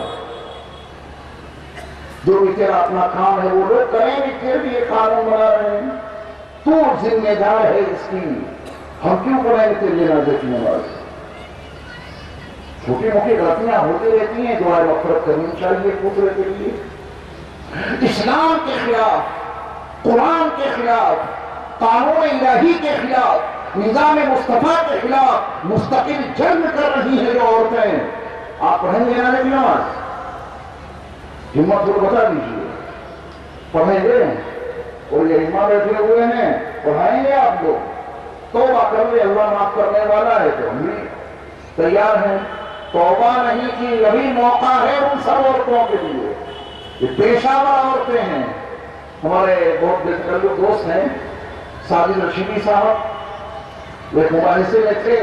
جو بھی تیرا اپنا کام ہے وہ لوگ کریں گے، پھر بھی یہ قانون بنا رہے ہیں. تو ذمہ دار ہے اس کی. ہم کیوں پڑھیں گے تیرے جنازے کی نماز؟ چھوٹی موٹی غلطیاں ہوتی رہتی ہیں، دعائیں مغفرت کرنی چاہیے دوسرے کے لیے. اسلام کے خلاف، قرآن کے خلاف، قانون الہی کے خلاف، نظام مصطفیٰ کے خلاف مستقل جنگ کر رہی ہیں جو عورتیں. آپ پڑھیں گے جنازے کی نماز؟ ہمت کو بتا دیجیے. پڑھیں گے؟ اور یہ امام بیٹھے ہوئے ہیں، پڑھائیں گے آپ لوگ؟ توبہ کر لے، اللہ معاف کرنے والا ہے. تو ہم بھی تیار ہیں. توبہ نہیں کی، ابھی موقع ہے ان سب عورتوں کے لیے. یہ پیشہ ور عورتیں ہیں. ہمارے بہت بہتر دوست ہیں ساجد رشیدی صاحب، وہ مباحثے میں تھے.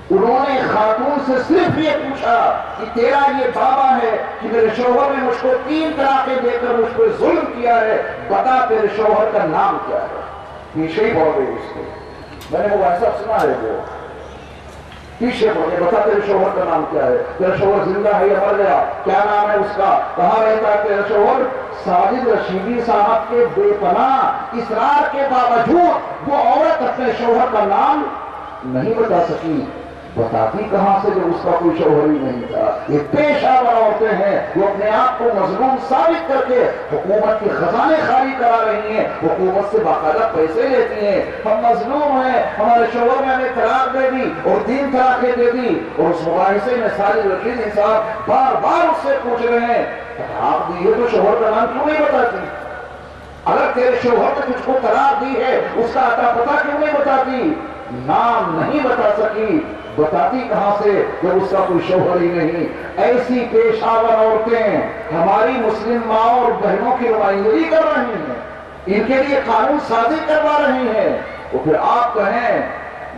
انہوں نے خاتون سے صرف یہ پوچھا کہ تیرا یہ بابا ہے کہ میرے شوہر نے مجھ کو 3 طلاقیں دے کر مجھ کو ظلم کیا ہے، بتا تیرے شوہر کا نام کیا ہے. پیچھے ہی پڑ گئی اس کے. میں نے وہ ایسا سنا ہے، وہ پیچھے پڑ گئے، بتا تیرے شوہر کا نام کیا ہے، تیرا شوہر زندہ ہے یا مر گیا، کیا نام ہے اس کا، کہاں رہتا ہے تیرا شوہر. ساجد رشیدی صاحب کے بے پناہ اصرار کے باوجود وہ عورت اپنے شوہر کا نام نہیں بتا سکی. بتاتی کہاں سے جب اس کا کوئی شوہر ہی نہیں تھا. یہ پیشہ ور عورتیں ہیں جو اپنے آپ کو مظلوم ثابت کر کے حکومت کے خزانے خالی کرا رہی ہیں، حکومت سے باقاعدہ پیسے لیتی ہیں. ہم مظلوم ہیں، ہمارے شوہر نے ہمیں طلاق دے دی اور 3 طلاقیں دے دی. اور اس مباحثے میں ساجد رشیدی صاحب بار بار اس سے پوچھ رہے ہیں طلاق دی ہے تو شوہر کا نام کیوں نہیں بتاتی؟ اگر تیرے شوہر نے تجھ کو طلاق دی ہے اس کا اتا پتہ کیوں نہیں بتاتی؟ نام نہیں بتا سکی. بتاتی کہاں سے جب اس کا کوئی شوہر ہی نہیں. ایسی پیشہ ور عورتیں ہماری مسلم ماں اور بہنوں کی نمائندگی کر رہی ہیں، ان کے لیے قانون سازی کروا رہی ہیں. اور پھر آپ کہیں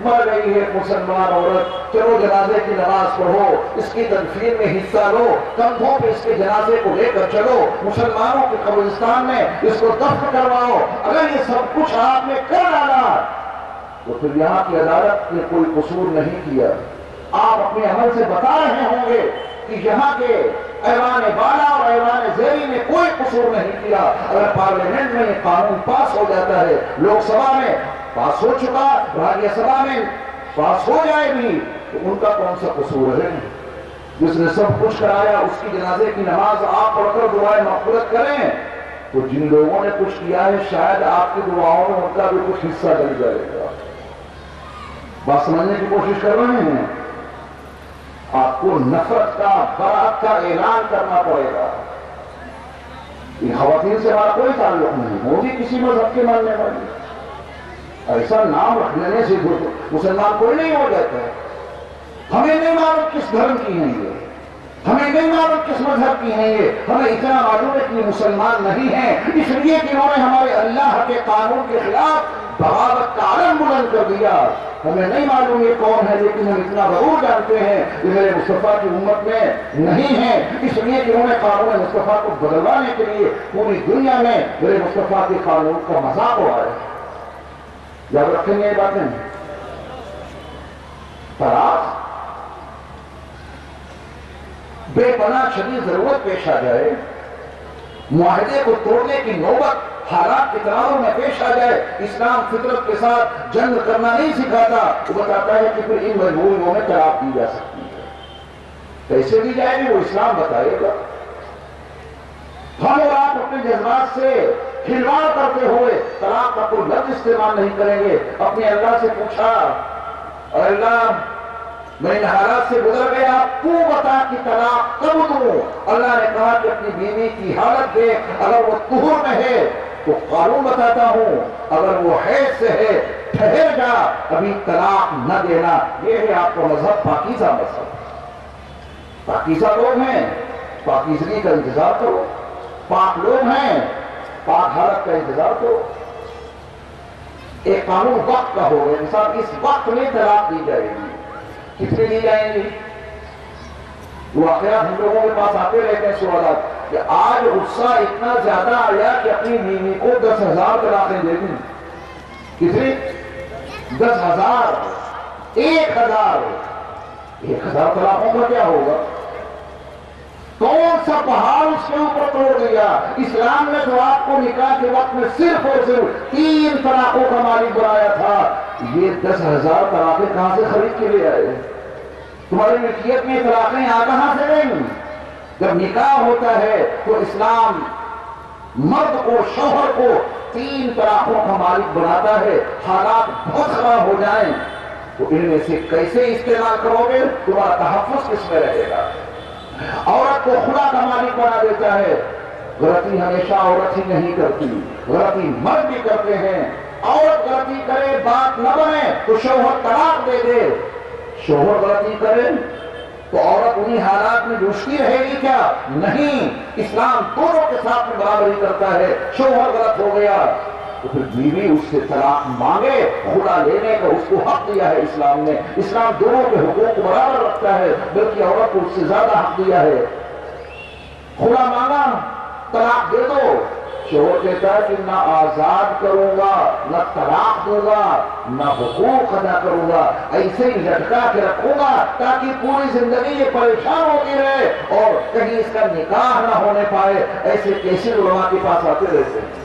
مر گئی ہے مسلمان عورت، چلو جنازے کی نماز پڑھو، اس کی تدفین میں حصہ لو، کندھوں پہ اس کے جنازے کو لے کر چلو، مسلمانوں کے قبرستان میں اس کو دفن کرواؤ. اگر یہ سب کچھ آپ نے کر ڈالا تو پھر یہاں کی عدالت نے کوئی قصور نہیں کیا. آپ اپنے عمل سے بتا رہے ہوں گے کہ یہاں کے ایوان بالا اور ایوان زیری نے کوئی قصور نہیں کیا. اگر پارلیمنٹ میں یہ قانون پاس ہو جاتا ہے، لوک سبھا میں پاس ہو چکا، راجیہ سبھا میں پاس ہو جائے بھی، تو ان کا کون سا قصور ہے؟ جس نے سب کچھ کرایا اس کی جنازے کی نماز آپ پڑھ کر دعائیں مغفرت کریں. تو جن لوگوں نے کچھ کیا ہے شاید آپ کی دعاؤں میں ان کا بھی کچھ حصہ ڈل جائے گا. بات سمجھنے کی کوشش کر رہے ہیں؟ آپ کو نفرت کا، برات کا اعلان کرنا پڑے گا. یہ خواتین سے ہمارا کوئی تعلق نہیں. مودی کسی مذہب کے ماننے والی، ایسا نام رکھ لینے سے مسلمان کوئی نہیں ہو جاتا ہے. ہمیں نہیں معلوم کس دھرم کی ہیں یہ، ہمیں نہیں معلوم کس مذہب کی ہیں یہ، ہمیں اتنا معلوم ہے کہ یہ مسلمان نہیں ہیں اس لیے کہ انہوں نے ہمارے اللہ کے قانون کے خلاف بغاوت کا علم بلند کر دیا. ہمیں نہیں معلوم یہ کون ہے، لیکن ہم اتنا ضرور جانتے ہیں کہ میرے مصطفیٰ کی امت میں نہیں ہے، اس لیے کہ انہوں نے قانون مصطفیٰ کو بدلوانے کے لیے پوری دنیا میں میرے مصطفیٰ کے قانون کا مذاق اڑایا. یاد رکھیں گے یہ باتیں. طلاق بے پناہ شدید ضرورت پیش آ جائے، معاہدے کو توڑنے کی نوبت حالات کے تناظر میں پیش آ جائے، اسلام فطرت کے ساتھ جنگ کرنا نہیں سکھاتا. وہ بتاتا ہے کہ پھر ان مجبوریوں میں طلاق دی جا سکتی ہے. کیسے دی جائے گی وہ اسلام بتائے گا. ہم اور آپ اپنے جذبات سے کھلواڑ کرتے ہوئے طلاق کا کوئی لفظ استعمال نہیں کریں گے. اپنے اللہ سے پوچھا، اور اللہ میں ان حالات سے گزر گیا، تو بتا کہ طلاق کب دوں. اللہ نے کہا کہ اپنی بیوی کی حالت دیکھ، اگر وہ طہور میں ہے تو قانون بتاتا ہوں، اگر وہ حیض سے ہے ٹھہر جا، ابھی طلاق نہ دینا. یہ ہے آپ کا مذہب، پاکیزہ مذہب. پاکیزہ لوگ ہیں، پاکیزگی کا انتظار کرو، پاک لوگ ہیں، پاک حالت کا انتظار کرو۔ ایک قانون وقت کا ہوگا، انسان اس وقت میں طلاق دی جائے گی، کتنے دی جائیں گی؟ واقعات ہم لوگوں کے پاس آتے رہتے ہیں سوالات کہ آج غصہ اتنا زیادہ آیا کہ اپنی بیوی کو 10,000 طلاقیں دے دیں۔ کتنی؟ 10,000، 1,000 طلاقوں کا کیا ہوگا؟ کون سا پہاڑ اس کے اوپر توڑ دیا؟ اسلام نے جو آپ کو نکاح کے وقت میں صرف اور صرف 3 طلاقوں کا مالک بنایا تھا، یہ 10,000 طلاقیں کہاں سے خرید کے لے آئے؟ تمہاری ملکیت میں طلاقیں کہاں سے نہیں؟ جب نکاح ہوتا ہے تو اسلام مرد کو، شوہر کو 3 طلاقوں کا مالک بناتا ہے۔ حالات بہت خراب ہو جائیں تو ان میں سے کیسے استعمال کرو گے؟ تمہارا تحفظ کس میں رہے گا؟ عورت کو خدا کا مالک بنا دیتا ہے۔ غلطی ہمیشہ عورت ہی نہیں کرتی، غلطی مرد بھی کرتے ہیں۔ عورت غلطی کرے، بات نہ بنے تو شوہر طلاق دے دے، شوہر غلطی کرے تو عورت انہی حالات میں جوشتی رہے گی کیا؟ نہیں، اسلام دونوں کے ساتھ میں برابری کرتا ہے۔ شوہر غلط ہو گیا تو پھر بیوی اس سے طلاق مانگے، خدا لینے کا اس کو حق دیا ہے اسلام نے۔ اسلام دونوں کے حقوق کو برابر رکھتا ہے، بلکہ عورت کو اس سے زیادہ حق دیا ہے۔ خدا مانگا، طلاق دے دو، شوہر کہتا ہے کہ نہ آزاد کروں گا، نہ طلاق دوں گا، نہ حقوق ادا کروں گا، ایسے ہی لٹکا کے رکھوں گا تاکہ پوری زندگی یہ پریشان ہوتی رہے اور کہیں اس کا نکاح نہ ہونے پائے۔ ایسے کیسے علماء کے پاس آتے رہتے ہیں۔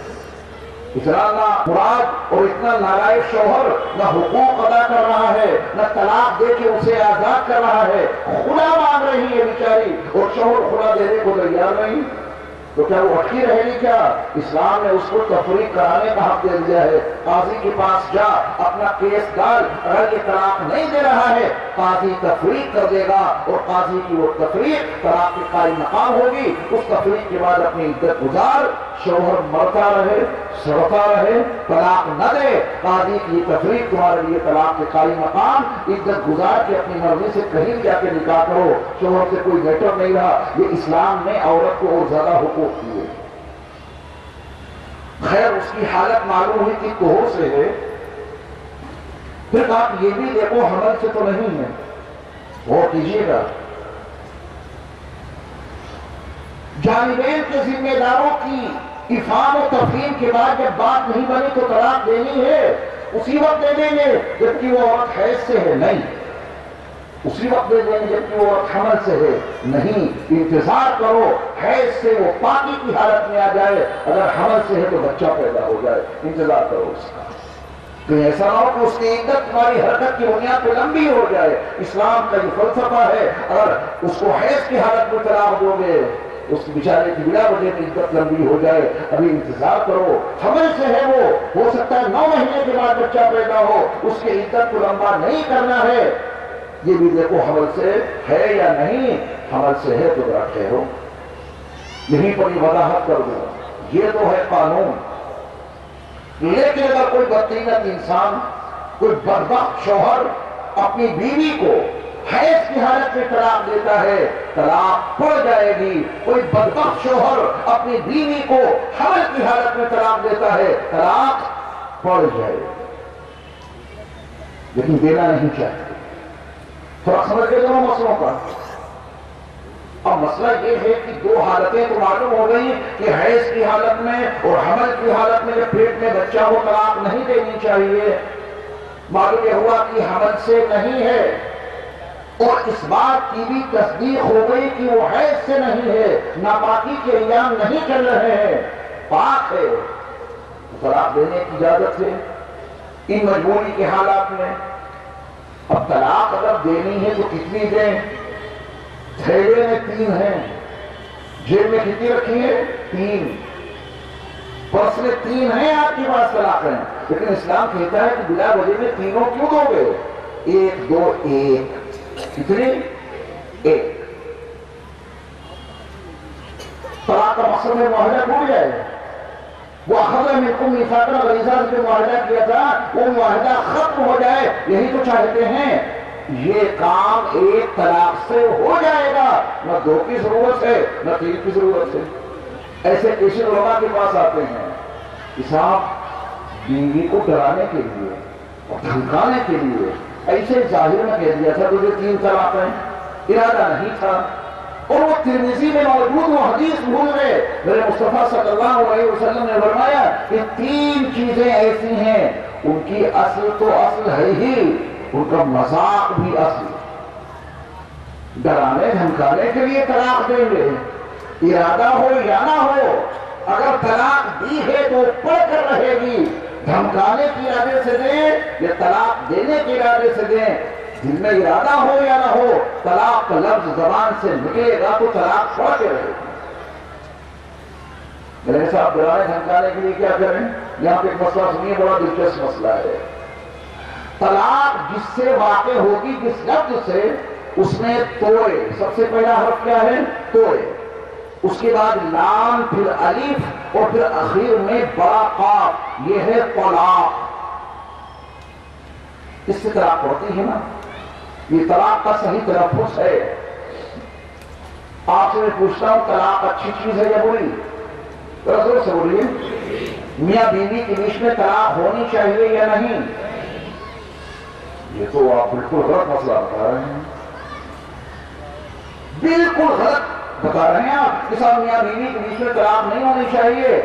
اتنا نہ مراد اور اتنا نالائق شوہر نہ حقوق ادا کر رہا ہے، نہ طلاق دے کے اسے آزاد کر رہا ہے، خدا مانگ رہی ہے بیچاری اور شوہر خدا دینے کو تیار نہیں، تو کیا وہ اٹکی رہے گی کیا؟ اسلام نے اس کو تفریق کرانے کا حق دے دیا ہے۔ قاضی کے پاس جا، اپنا کیس ڈال، اگر یہ طلاق نہیں دے رہا ہے قاضی تفریق کر دے گا، اور قاضی کی وہ تفریق طلاق کے قائم مقام ہوگی۔ اس تفریق کے بعد اپنی عدت گزار، شوہر مرتا رہے، سڑتا رہے، طلاق نہ دے، قاضی کی تفریق تمہارے لیے طلاق کے قائم مقام، عدت گزار کے اپنی مرضی سے کہیں جا کے نکاح کرو، شوہر سے کوئی میٹر نہیں رہا۔ یہ اسلام نے عورت کو اور زیادہ حقوق دیے۔ خیر اس کی حالت معلوم ہوئی کہ کوہر سے ہے، پھر آپ یہ بھی دیکھو حمل سے تو نہیں ہے، غور کیجیے گا۔ جانبین کے ذمہ داروں کی افہام و تفہیم کے بعد جب بات نہیں بنی تو طلاق دینی ہے، اسی وقت دے دیں گے جبکہ وہ عورت حیض سے ہے، نہیں، اسی وقت دے دیں گے جبکہ وہ عورت حمل سے ہے، نہیں، انتظار کرو حیض سے وہ پاکی کی حالت میں آ جائے، اگر حمل سے ہے تو بچہ پیدا ہو جائے، انتظار کرو اس کا۔ تو ایسا نہ ہو کہ اس کی عدت تمہاری حرکت کی بنیاد پہ لمبی ہو جائے۔ اسلام کا یہ فلسفہ ہے، اگر اس کو حیض کی حالت میں طلاق دو گے اس بیچارے کی بلا وجہ کی عدت لمبی ہو جائے، ابھی انتظار کرو۔ حمل سے ہے وہ، ہو سکتا ہے 9 مہینے کے بعد بچہ پیدا ہو، اس کی عدت کو لمبا نہیں کرنا ہے۔ یہ بھی دیکھو حمل سے ہے یا نہیں، حمل سے ہے تو ذرا ٹھہرو، یہیں پر یہ وضاحت کر دو، یہ تو ہے قانون۔ لیکن اگر کوئی بدقیمت انسان، کوئی بدبخت شوہر اپنی بیوی کو حیض کی حالت میں طلاق دیتا ہے، طلاق پڑ جائے گی۔ کوئی بدبخت شوہر اپنی بیوی کو حمل کی حالت میں طلاق دیتا ہے، طلاق پڑ جائے گی، لیکن دینا نہیں چاہتے۔ تھوڑا سمجھ کے دونوں مسئلوں کا۔ اب مسئلہ یہ ہے کہ 2 حالتیں تو معلوم ہو گئی کہ حیض کی حالت میں اور حمل کی حالت میں جب پیٹ میں بچہ ہو طلاق نہیں دینی چاہیے۔ معلوم یہ ہوا کہ حمل سے نہیں ہے، اور اس بات کی بھی تصدیق ہو گئی کہ وہ حیض سے نہیں ہے، ناپاکی کے ایام نہیں چل رہے ہیں، پاک ہے، طلاق دینے کی اجازت ہے ان مجبوری کے حالات میں۔ اب طلاق اگر دینی ہے تو کتنی دیں؟ تھیلے میں 3 ہیں، جیب میں کتنی رکھی ہے؟ 3، پرس میں 3 ہیں آپ کے پاس طلاق ہیں، لیکن اسلام کہتا ہے کہ بلا وجہ میں تینوں کیوں دو گے؟ 1 2 1، کتنی؟ 1۔ طلاق کا مقصد میں معاہدہ ٹوٹ جائے، وہ اخذ منکم میثاقا غلیظا جو معاہدہ کیا تھا وہ معاہدہ ختم ہو جائے، یہی تو چاہتے ہیں۔ یہ کام ایک طلاق سے ہو جائے گا، نہ 2 کی ضرورت ہے نہ 3 کی ضرورت ہے۔ ایسے کسی علماء کے پاس آتے ہیں کہ صاحب بیوی کو ڈرانے کے لیے اور دھمکانے کے لیے ایسے ظاہر میں کہہ دیا تھا تجھے 3 طلاق ہیں، ارادہ نہیں تھا، اور وہ ترمذی میں موجود وہ حدیث بھول گئے۔ میرے مصطفیٰ صلی اللہ علیہ وسلم نے فرمایا کہ 3 چیزیں ایسی ہیں ان کی اصل تو اصل ہے ہی، ان کا مذاق بھی اصل، ڈرانے دھمکانے کے لیے طلاق دیں گے، ارادہ ہو یا نہ ہو، اگر طلاق دی ہے تو پڑھ کر رہے گی، دھمکانے کے ارادے سے دیں یا طلاق دینے کے ارادے سے دیں، دل میں ارادہ ہو یا نہ ہو، طلاق کا لفظ زبان سے نکلے گا تو طلاق پڑھ کے رہے گی۔ میرے صاحب ڈرانے دھمکانے کے لیے کیا کریں؟ یہاں پہ ایک مسئلہ سنیے، بڑا دلچسپ مسئلہ ہے۔ طلاق جس سے واقع ہوگی، جس لفظ سے، اس میں توڑے، سب سے پہلا حرف کیا ہے؟ توڑے، اس کے بعد لام، پھر الف، اور پھر اخیر میں بڑا قاف، یہ ہے طلاق۔ اس سے طلاق پڑتی ہے نا، یہ طلاق کا صحیح تلفظ ہے۔ آپ سے میں پوچھتا ہوں، طلاق اچھی چیز ہے یا بری؟ زور سے بولیے۔ میاں بیوی کے بیچ میں طلاق ہونی چاہیے یا نہیں؟ یہ تو آپ بالکل غلط مسئلہ بتا رہے ہیں، بالکل غلط بتا رہے ہیں آپ کہ صاحب میاں بیوی کے بیچ میں طلاق نہیں ہونی چاہیے۔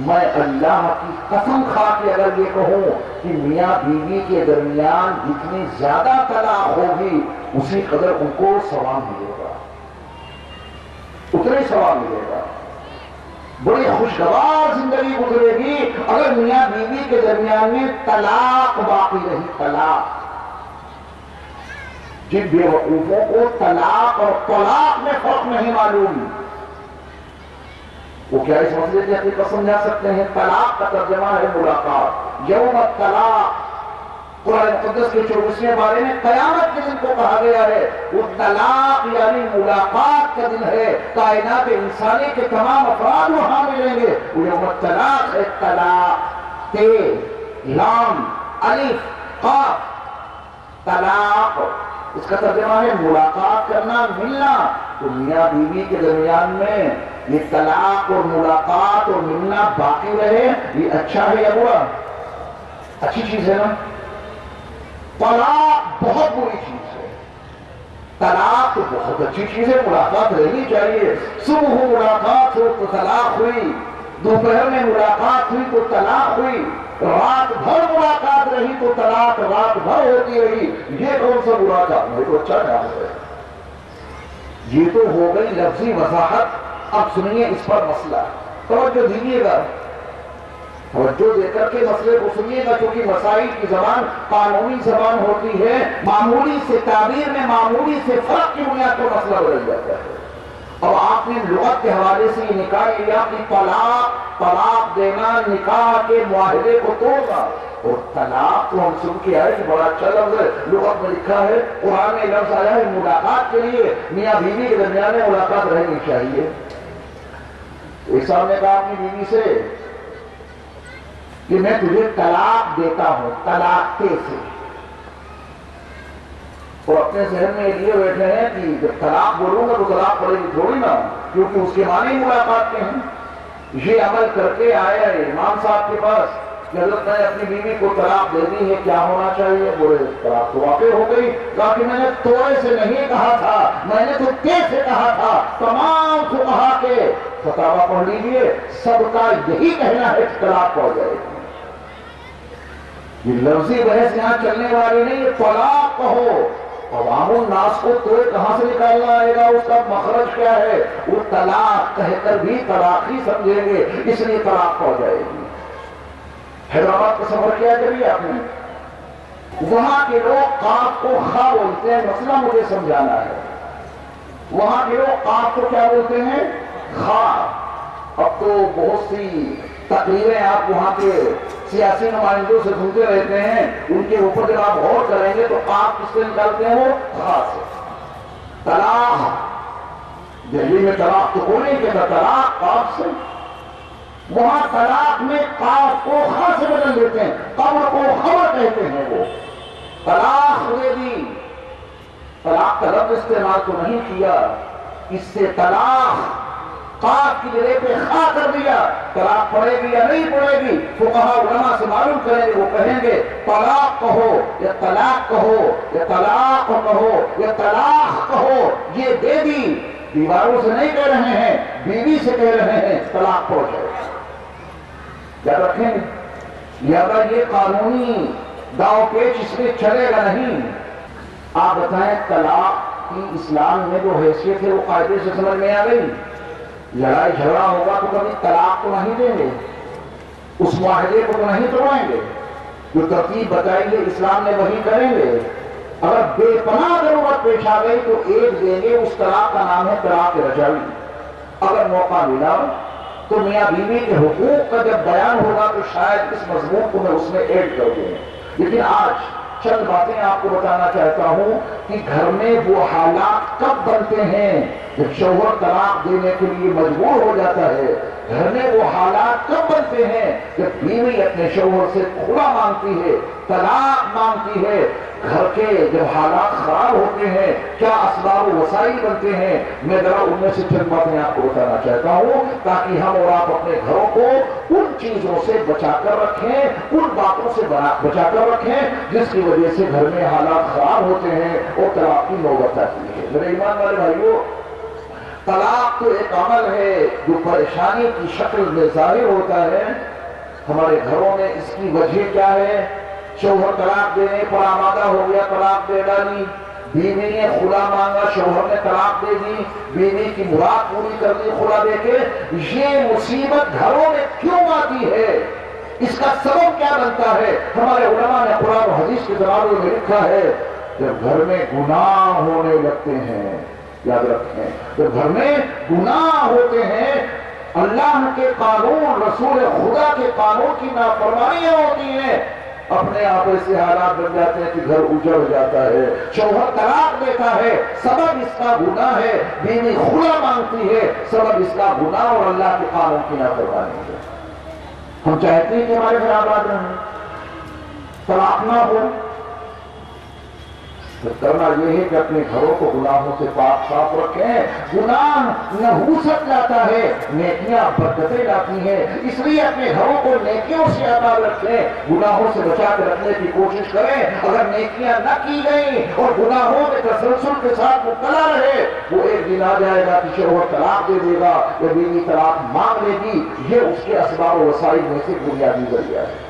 میں اللہ کی قسم کھا کے اگر یہ کہوں کہ میاں بیوی کے درمیان جتنی زیادہ طلاق ہوگی اسی قدر ان کو ثواب ملے گا، اتنے ثواب ملے گا، بڑی خوشگوار زندگی گزرے گی اگر میاں بیوی کے درمیان میں طلاق باقی رہی۔ طلاق، جن بے وقوفوں کو طلاق اور طلاق میں فرق نہیں معلوم، وہ کیا اس مسئلے کی حقیقت سمجھا سکتے ہیں؟ طلاق کا ترجمہ ہے ملاقات، یوم الطلاق۔ قرآن مقدس کے 24ویں بارے میں قیامت کے دن کو کہا گیا ہے، وہ طلاق یعنی ملاقات کا دن ہے، کائنات انسانی کے تمام افراد وہاں ملیں گے، وہ یوم الطلاق ہے۔ طلاق، تے، لام، الف، قاف، طلاق، اس کا ترجمہ ہے ملاقات کرنا، ملنا۔ تو میاں بیوی کے درمیان میں یہ طلاق اور ملاقات اور ملنا باقی رہے، یہ اچھا ہے یا برا؟ اچھی چیز ہے نا۔ طلاق بہت بری چیز ہے، طلاق تو بہت اچھی چیز ہے، ملاقات رہنی چاہیے۔ صبح ملاقات ہو تو طلاق ہوئی، دوپہر میں ملاقات ہوئی تو طلاق ہوئی، رات بھر ملاقات رہی تو طلاق رات بھر ہوتی رہی، یہ کون سا برا کام ہے؟ تو اچھا کام ہے۔ یہ تو ہو گئی لفظی وضاحت۔ اب سنیے اس پر مسئلہ، توجہ دیجیے گا، توجہ دے کر کے مسئلے کو سنیے گا، کیونکہ مسائل کی زبان قانونی زبان ہوتی ہے، معمولی سے تعبیر میں معمولی سے فرق کی بنیاد پر مسئلہ بدل جاتا ہے۔ اب آپ نے لغت کے حوالے سے یہ نکال لیا کہ طلاق دینا نکاح کے معاہدے کو توڑنا، اور طلاق تو ہم سن کے آئے کہ بڑا اچھا لفظ ہے، لغت میں لکھا ہے، قرآن میں لفظ آیا ہے ملاقات کے لیے، میاں بیوی کے درمیان میں ملاقات رہنی چاہیے۔ ایک صاحب نے کہا اپنی بیوی سے کہ میں تجھے طلاق دیتا ہوں، طلاق کیسے؟ اور اپنے ذہن میں لیے بیٹھے ہیں کہ جب طلاق بولوں گا تو طلاق پڑے گی تھوڑی نا، کیونکہ اس کے معنی ملاقات کے ہیں۔ یہ عمل کر کے آیا ہے امام صاحب کے پاس کہ حضرت میں اپنی بیوی کو طلاق دے دی ہے، کیا ہونا چاہیے؟ بولے طلاق تو واقع ہو گئی۔ کہا کہ میں نے توڑے سے نہیں کہا تھا، میں نے تو کیسے کہا تھا۔ تمام فقہا کے فتاویٰ پڑھ لیجیے، سب کا یہی کہنا ہے کہ طلاق پڑ جائے گی۔ یہ لفظی بحث یہاں چلنے والی نہیں، طلاق کہو، عوام الناس کو توڑے کہاں سے نکالنا آئے گا، اس کا مخرج کیا ہے؟ وہ طلاق کہہ کر بھی طلاق ہی سمجھیں گے، اس لیے طلاق پڑ جائے گی۔ حیدرآباد کا سفر کیا کبھی آپ نے؟ وہاں کے لوگ قاف کو خا بولتے ہیں، مسئلہ مجھے سمجھانا ہے۔ وہاں کے لوگ قاف کو کیا بولتے ہیں؟ خا۔ اب تو بہت سی تقریریں آپ وہاں کے سیاسی نمائندوں سے سنتے رہتے ہیں، ان کے اوپر جب آپ غور کریں گے تو قاف کس سے نکالتے ہیں؟ وہ خا سے۔ طلاق، دہلی میں طلاق تو کوئی نہیں کہتا، طلاق قاف سے۔ وہاں طلاق میں قاف کو خا سے بدل دیتے ہیں، قبر کو خبر کہتے ہیں۔ وہ طلاق دے دی، طلاق کا لفظ استعمال تو نہیں کیا، اس سے طلاق قاف کی جگہ پہ خا کر دیا. طلاق پڑے گی یا نہیں پڑے گی فقہا علماء سے معلوم کریں گے. وہ کہیں گے طلاق کہو یا طلاق کہو یا طلاق کہو یا طلاق کہو، یہ دے دی. دیواروں سے نہیں کہہ رہے ہیں، بیوی سے کہہ رہے ہیں طلاق پڑ جائے. یاد رکھیں گے، لہذا یہ قانونی داؤ پیچ اس میں چلے گا نہیں. آپ بتائیں طلاق کی اسلام میں جو حیثیت ہے وہ قاعدے سے سمجھ میں آ گئی؟ لڑائی جھگڑا ہوگا تو کبھی طلاق تو نہیں دیں گے، اس معاہدے کو تو نہیں توڑیں گے. جو ترتیب بتائی ہے اسلام نے وہی کریں گے. اگر بے پناہ ضرورت پیش آ گئی تو ایک دیں گے، اس طلاق کا نام ہے طلاق رجعی. اگر موقع ملا تو میاں بیوی کے حقوق کا جب بیان ہوگا تو شاید اس مضمون کو میں اس میں ایڈ کر دوں. لیکن آج چند باتیں آپ کو بتانا چاہتا ہوں کہ گھر میں وہ حالات کب بنتے ہیں جب شوہر طلاق دینے کے لیے مجبور ہو جاتا ہے. گھر میں وہ حالات کب بنتے ہیں جب بیوی اپنے شوہر سے کھلا مانگتی ہے، طلاق مانگتی ہے. گھر کے جب حالات خراب ہوتے ہیں کیا اسباب و وسائل بنتے ہیں. میں ذرا ان میں سے چند باتیں آپ کو بتانا چاہتا ہوں تاکہ ہم اور آپ اپنے گھروں کو ان چیزوں سے بچا کر رکھیں، ان باتوں سے بچا کر رکھیں جس کی وجہ سے گھر میں حالات خراب ہوتے ہیں اور طلاق کی نوبت آتی ہے. میرے ایمان والے بھائیوں، طلاق تو ایک عمل ہے جو پریشانی کی شکل میں ظاہر ہوتا ہے. ہمارے گھروں میں اس کی وجہ کیا ہے؟ شوہر طلاق دینے پر آمادہ ہو گیا، طلاق دے ڈالی. بیوی نے خلا مانگا، شوہر نے طلاق دے دی. بیوی کی مراد پوری کر دی خلا دے کے. یہ مصیبت گھروں میں کیوں آتی ہے؟ اس کا سبب کیا بنتا ہے؟ ہمارے علماء نے قرآن و حدیث کے تناظر میں لکھا ہے جب گھر میں گناہ ہونے لگتے ہیں. یاد رکھیں، جب گھر میں گناہ ہوتے ہیں، اللہ کے قانون، رسول خدا کے قانون کی نافرمانیاں ہوتی ہیں، اپنے آپ ایسے حالات بن جاتے ہیں کہ گھر اجڑ جاتا ہے. شوہر طلاق دیتا ہے، سبب اس کا گناہ ہے. بیوی خلا مانگتی ہے، سبب اس کا گناہ اور اللہ کے قانون کی نافرمانی ہے. ہم چاہتے ہیں کہ ہمارے گھر آباد رہیں، طلاق نہ ہو. کرنا یہ ہے کہ اپنے گھروں کو گناہوں سے پاک صاف رکھیں. گناہ نحوست لاتا ہے، نیکیاں برکتیں لاتی ہیں. اس لیے اپنے گھروں کو نیکیوں سے آباد رکھیں، گناہوں سے بچا کے رکھنے کی کوشش کریں. اگر نیکیاں نہ کی گئیں اور گناہوں کے تسلسل کے ساتھ مبتلا رہے، وہ ایک دن آ جائے گا کہ شوہر طلاق دے دے گا یا بیوی طلاق مانگ لے گی. یہ اس کے اسباب و وسائل میں سے بنیادی ذریعہ ہے.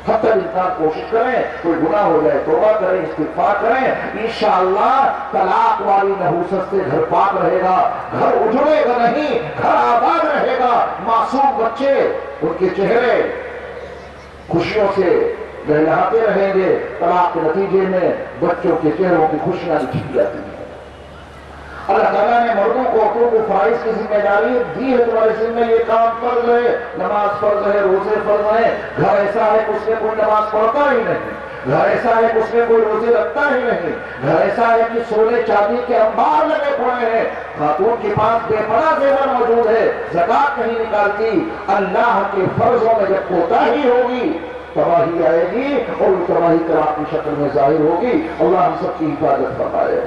حتی انسان کوشش کریں، کوئی گناہ ہو جائے توبہ کریں، استغفار کریں. انشاءاللہ طلاق والی نحوست سے گھر پاک رہے گا، گھر اجڑے گا نہیں، گھر آباد رہے گا. معصوم بچے، ان کے چہرے خوشیوں سے لہلاتے رہیں گے. طلاق کے نتیجے میں بچوں کے چہروں کی خوشیاں چھپ جاتی ہیں. اللہ تعالیٰ نے مردوں کو عورتوں کو فرائض کی ذمہ داری دی ہے. تمہارے ذمہ یہ کام فرض ہے، نماز فرض ہے، روزے فرض ہیں. گھر ایسا ہے کہ اس میں کوئی نماز پڑھتا ہی نہیں، گھر ایسا ہے کہ اس میں کوئی روزے رکھتا ہی نہیں، گھر ایسا ہے کہ سونے چاندی کے انبار لگے پڑے ہیں، خاتون کے پاس بے پناہ زیور موجود ہے، زکات نہیں نکالتی. اللہ کے فرضوں میں جب کوتاہی ہوگی تباہی آئے گی اور وہ تباہی طلاق کی شکل میں ظاہر ہوگی. اللہ ہم سب کی حفاظت فرمائے.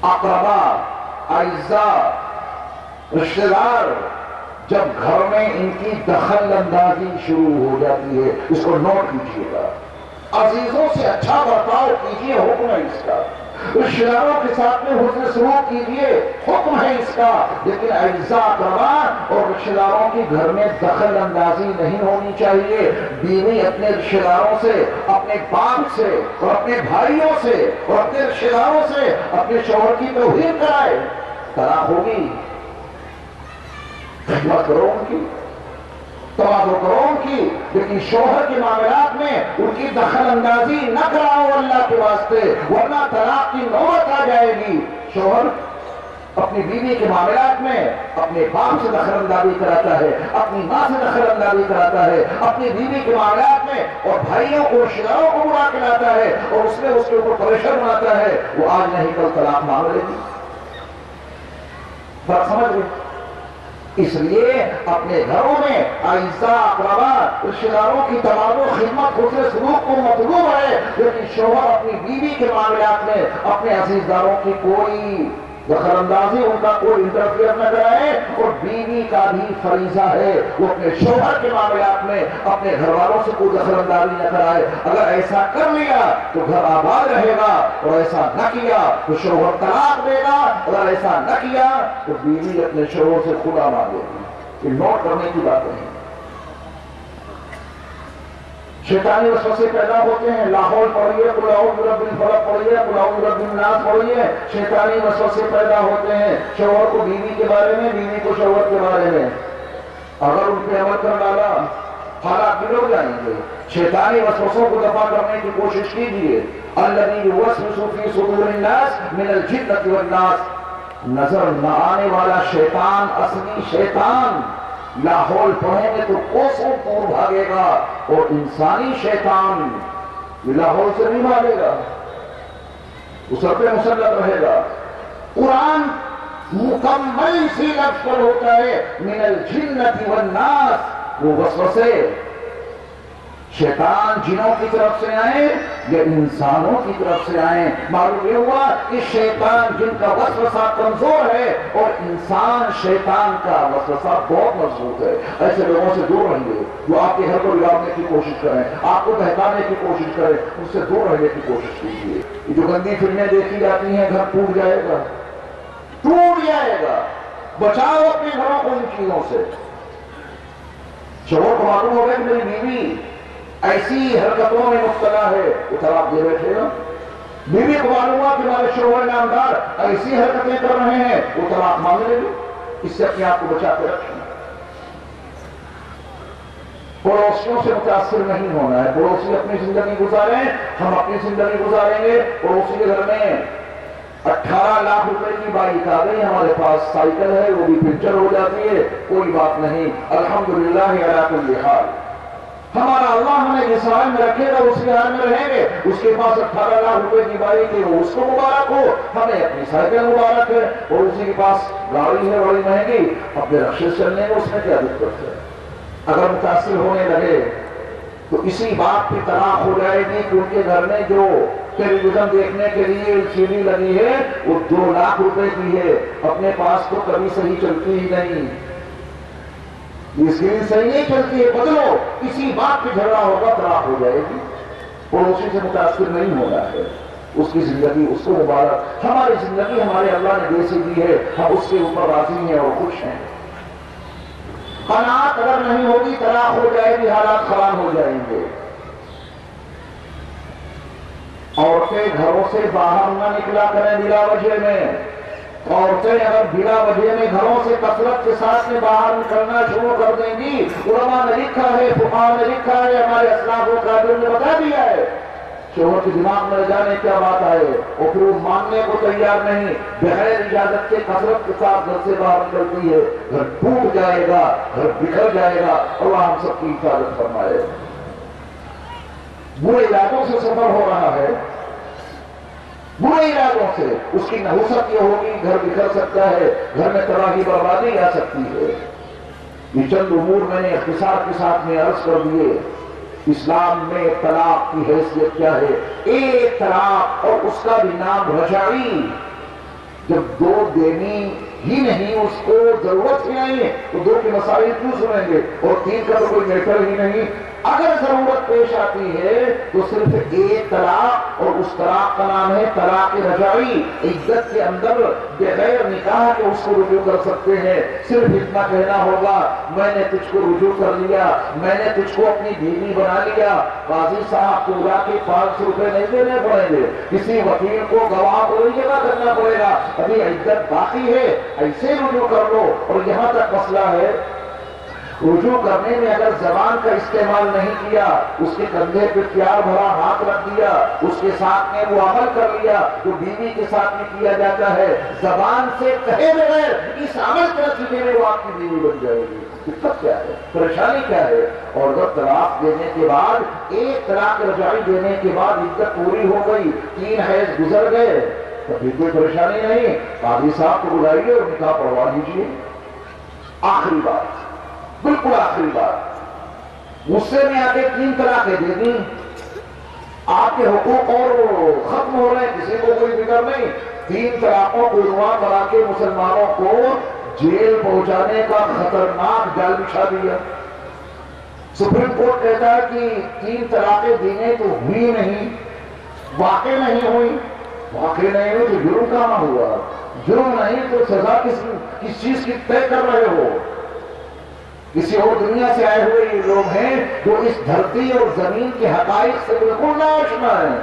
اقربا، اعزاء، رشتہ دار جب گھر میں ان کی دخل اندازی شروع ہو جاتی ہے، اس کو نوٹ کیجیے گا. عزیزوں سے اچھا برتاؤ کیجیے، حکم ہے اس کا. رشتہ داروں کے ساتھ میں حسن سلوک کیجیے، حکم ہے اس کا. لیکن اعزاء، اقربا اور رشتہ داروں کی گھر میں دخل اندازی نہیں ہونی چاہیے. بیوی اپنے رشتہ داروں سے، اپنے باپ سے اور اپنے بھائیوں سے اور اپنے رشتہ داروں سے اپنے شوہر کی توہین کرائے، طلاق ہوگی. خدمت کرو ان کی، توازو کرو ان کی، لیکن شوہر کے معاملات میں ان کی دخل اندازی نہ کراؤ اللہ کے واسطے، ورنہ طلاق کی نوبت آ جائے گی. شوہر اپنی بیوی کے معاملات میں اپنے باپ سے دخل اندازی کراتا ہے، اپنی ماں سے دخل اندازی کراتا ہے، اپنی بیوی کے معاملات میں اور بھائیوں کو، رشتہ داروں کو برا کے لاتا ہے اور اس میں اس کے اوپر پریشر بناتا ہے. وہ آج نہیں کل طلاق مانگ لے گی. بات سمجھ گئے؟ اس لیے اپنے گھروں میں اعزاء اقربا رشتہ داروں کی تمام خدمت حسن سلوک کو مطلوب ہے، لیکن شوہر اپنی بیوی کے معاملات میں اپنے عزیزداروں کی کوئی دخل اندازی، ان کا کوئی انٹرفیئر نہ کرائے، اور بیوی کا بھی فریضہ ہے وہ اپنے شوہر کے معاملات میں اپنے گھر والوں سے کوئی دخل اندازی نہ کرائے۔ اگر ایسا کر لیا تو گھر آباد رہے گا، اور ایسا نہ کیا تو شوہر طلاق دے گا، اگر ایسا نہ کیا تو بیوی اپنے شوہر سے خدا مانگے گی۔ یہ نوٹ کرنے کی بات نہیں۔ شیطانی وسوسے پیدا ہوتے ہیں، لاحول پڑھیے، قل اعوذ برب الفلق پڑھیے، قل اعوذ برب الناس پڑھیے، شیطانی وسوسے پیدا ہوتے ہیں شوہر کو بیوی کے بارے میں، بیوی کو شوہر کے بارے میں۔ اگر ان پہ عمل کر ڈالا حالات بگڑ جائیں گے۔ شیطانی وسوسوں کو دفع کرنے کی کوشش کیجیے۔ الذی یوسوس فی صدور الناس من الجنۃ والناس، نظر نہ آنے والا شیطان، اصلی شیطان لاحول پڑھیں گے تو کوسوں دور بھاگے گا، اور انسانی شیطان لاحول سے نہیں بھاگے گا، وہ سر پہ مسلط رہے گا۔ قرآن مکمل اسی لفظ پر ہوتا ہے، من الجنۃ والناس، وہ وسوسے شیطان جنوں کی طرف سے آئیں یا انسانوں کی طرف سے آئیں۔ معلوم یہ ہوا کہ شیطان جن کا وسوسہ کمزور ہے اور انسان شیطان کا وسوسہ بہت مضبوط ہے۔ ایسے لوگوں سے دور رہیے جو آپ کے گھر کو بگاڑنے کی کوشش کریں، آپ کو بہکانے کی کوشش کریں، اس سے دور رہنے کی کوشش کیجیے۔ یہ جو گندی فلمیں دیکھی جاتی ہیں، گھر ٹوٹ جائے گا، ٹوٹ جائے گا۔ بچاؤ اپنے گھروں کو ان چیزوں سے۔ شوہر کو معلوم ہوگا کہ میری بیوی ایسی حرکتوں میں مبتلا ہے، وہ طلاق دے بیٹھے گا۔ بیوی کو معلوم ہوا کہ ہمارے شوہر نامدار ایسی حرکتیں کر رہے ہیں، وہ طلاق مانگ لے گی۔ اس سے اپنے آپ کو بچا کے رکھیں۔ پڑوسیوں سے متاثر نہیں ہونا ہے۔ پڑوسی اپنی زندگی گزاریں، ہم اپنی زندگی گزاریں گے۔ پڑوسی کے گھر میں 18 لاکھ روپے کی بائک آ گئی، ہمارے پاس سائیکل ہے، وہ بھی پنچر ہو جاتی ہے، کوئی بات نہیں، الحمدللہ علی کل حال۔ ہمارا اللہ ہمیں جس حال میں رکھے گا اسی حال میں رہیں گے۔ اس کے پاس 18 لاکھ روپے کی بائک ہے، وہ اس کو مبارک ہو، ہمیں اپنی سائیکل مبارک ہے۔ اور اسی کے پاس گاڑی ہے بڑی مہنگی، اپنے رکشے سے چلنے میں اس میں کیا دقت ہے؟ اگر متاثر ہونے لگے تو اسی بات پہ طلاق ہو جائے گی کہ ان کے گھر میں جو ٹیلی ویژن دیکھنے کے لیے LCD لگی ہے وہ 2 لاکھ روپے کی ہے، اپنے پاس تو کبھی صحیح چلتی ہی نہیں، یہ اسکرین صحیح نہیں چلتی ہے، بدلو۔ اسی بات پہ جھگڑا ہوگا، طلاق ہو جائے گی۔ پڑوسی سے متاثر نہیں ہونا ہے، اس کی زندگی اس کو مبارک۔ ہماری زندگی ہمارے اللہ نے جیسی دی ہے، ہم اس کے اوپر راضی ہیں اور خوش ہیں۔ قناعت اگر نہیں ہوگی، طلاق ہو جائے گی، حالات خراب ہو جائیں گے۔ عورتیں گھروں سے باہر نہ نکلا کریں بلا وجہ میں۔ عورتیں اگر بلا وجہ میں گھروں سے کثرت کے ساتھ میں باہر نکلنا شروع کر دیں گی، علماء نے لکھا ہے، فقہاء نے لکھا ہے، ہمارے اسلاف و قادر نے بتا دیا ہے، شوہر کے دماغ میں جانے کیا بات آئے اور پھر وہ ماننے کو تیار نہیں، بغیر اجازت کے کثرت کے ساتھ گھر سے باہر نکلتی ہے، گھر ٹوٹ جائے گا، گھر بکھر جائے گا۔ اللہ ہم سب کی حفاظت فرمائے۔ برے ارادوں سے سفر ہو رہا ہے، برے ارادوں سے، اس کی نحوست یہ ہوگی، گھر بکھر سکتا ہے، گھر میں تباہی بربادی آ سکتی ہے۔ یہ چند امور میں نے اختصار کے ساتھ میں عرض کر دیے۔ اسلام میں طلاق کی حیثیت کیا ہے؟ ایک طلاق، اور اس کا بھی نام رجعی، جب 2 دینی ہی نہیں، اس کو ضرورت ہی نہیں ہے تو 2 کے مسائل کیوں سنیں گے، اور 3 کا تو کوئی میٹر ہی نہیں۔ اگر ضرورت پیش آتی ہے تو صرف ایک طلاق، اور اس طلاق کا نام ہے طلاق رجعی۔ عدت کے اندر بغیر نکاح کے اس کو رجوع کر سکتے ہیں۔ صرف اتنا کہنا ہوگا، میں نے تجھ کو رجوع کر لیا، میں نے تجھ کو اپنی بیوی بنا لیا۔ قاضی صاحب کو لا کے 500 روپے نہیں دینے پڑیں گے، کسی وکیل کو گواہ کو نہیں جمع کرنا پڑے گا، ابھی عدت باقی ہے، ایسے رجوع کر لو۔ اور یہاں تک مسئلہ ہے، رجوع کرنے میں اگر زبان کا استعمال نہیں کیا، اس کے کندھے پہ پیار بھرا ہاتھ رکھ دیا، اس کے ساتھ میں وہ عمل کر لیا جو بیوی کے ساتھ میں کیا جاتا ہے، زبان سے کہے بغیر اس عمل کے نتیجے میں وہ آپ کی بیوی بن جائے گی۔ دقت کیا ہے، پریشانی کیا ہے؟ اور جب طلاق دینے کے بعد، ایک طلاق رجعی دینے کے بعد عدت پوری ہو گئی، 3 حیض گزر گئے، تو پھر کوئی پریشانی نہیں، قاضی صاحب کو بلائیے اور نکاح پڑھوا دیجیے۔ آخری بات، بالکل آخری بات، غصے میں آ کے 3 طلاقیں دے دیں، آپ کے حقوق اور ختم ہو رہے ہیں، کسی کو کوئی فکر نہیں، 3 طلاقوں کو روا کرا کے مسلمانوں کو جیل پہنچانے کا خطرناک جال بچھا دیا۔ سپریم کورٹ کہتا ہے کہ 3 طلاقیں دینے تو ہوئی نہیں، واقع نہیں ہوئی، واقع نہیں ہوئی تو جرم کہاں ہوا؟ جرم نہیں تو سزا کس چیز کی طے کر رہے ہو؟ کسی اور دنیا سے آئے ہوئے یہ لوگ ہیں جو اس دھرتی اور زمین کے حقائق سے بالکل ناآشنا ہے۔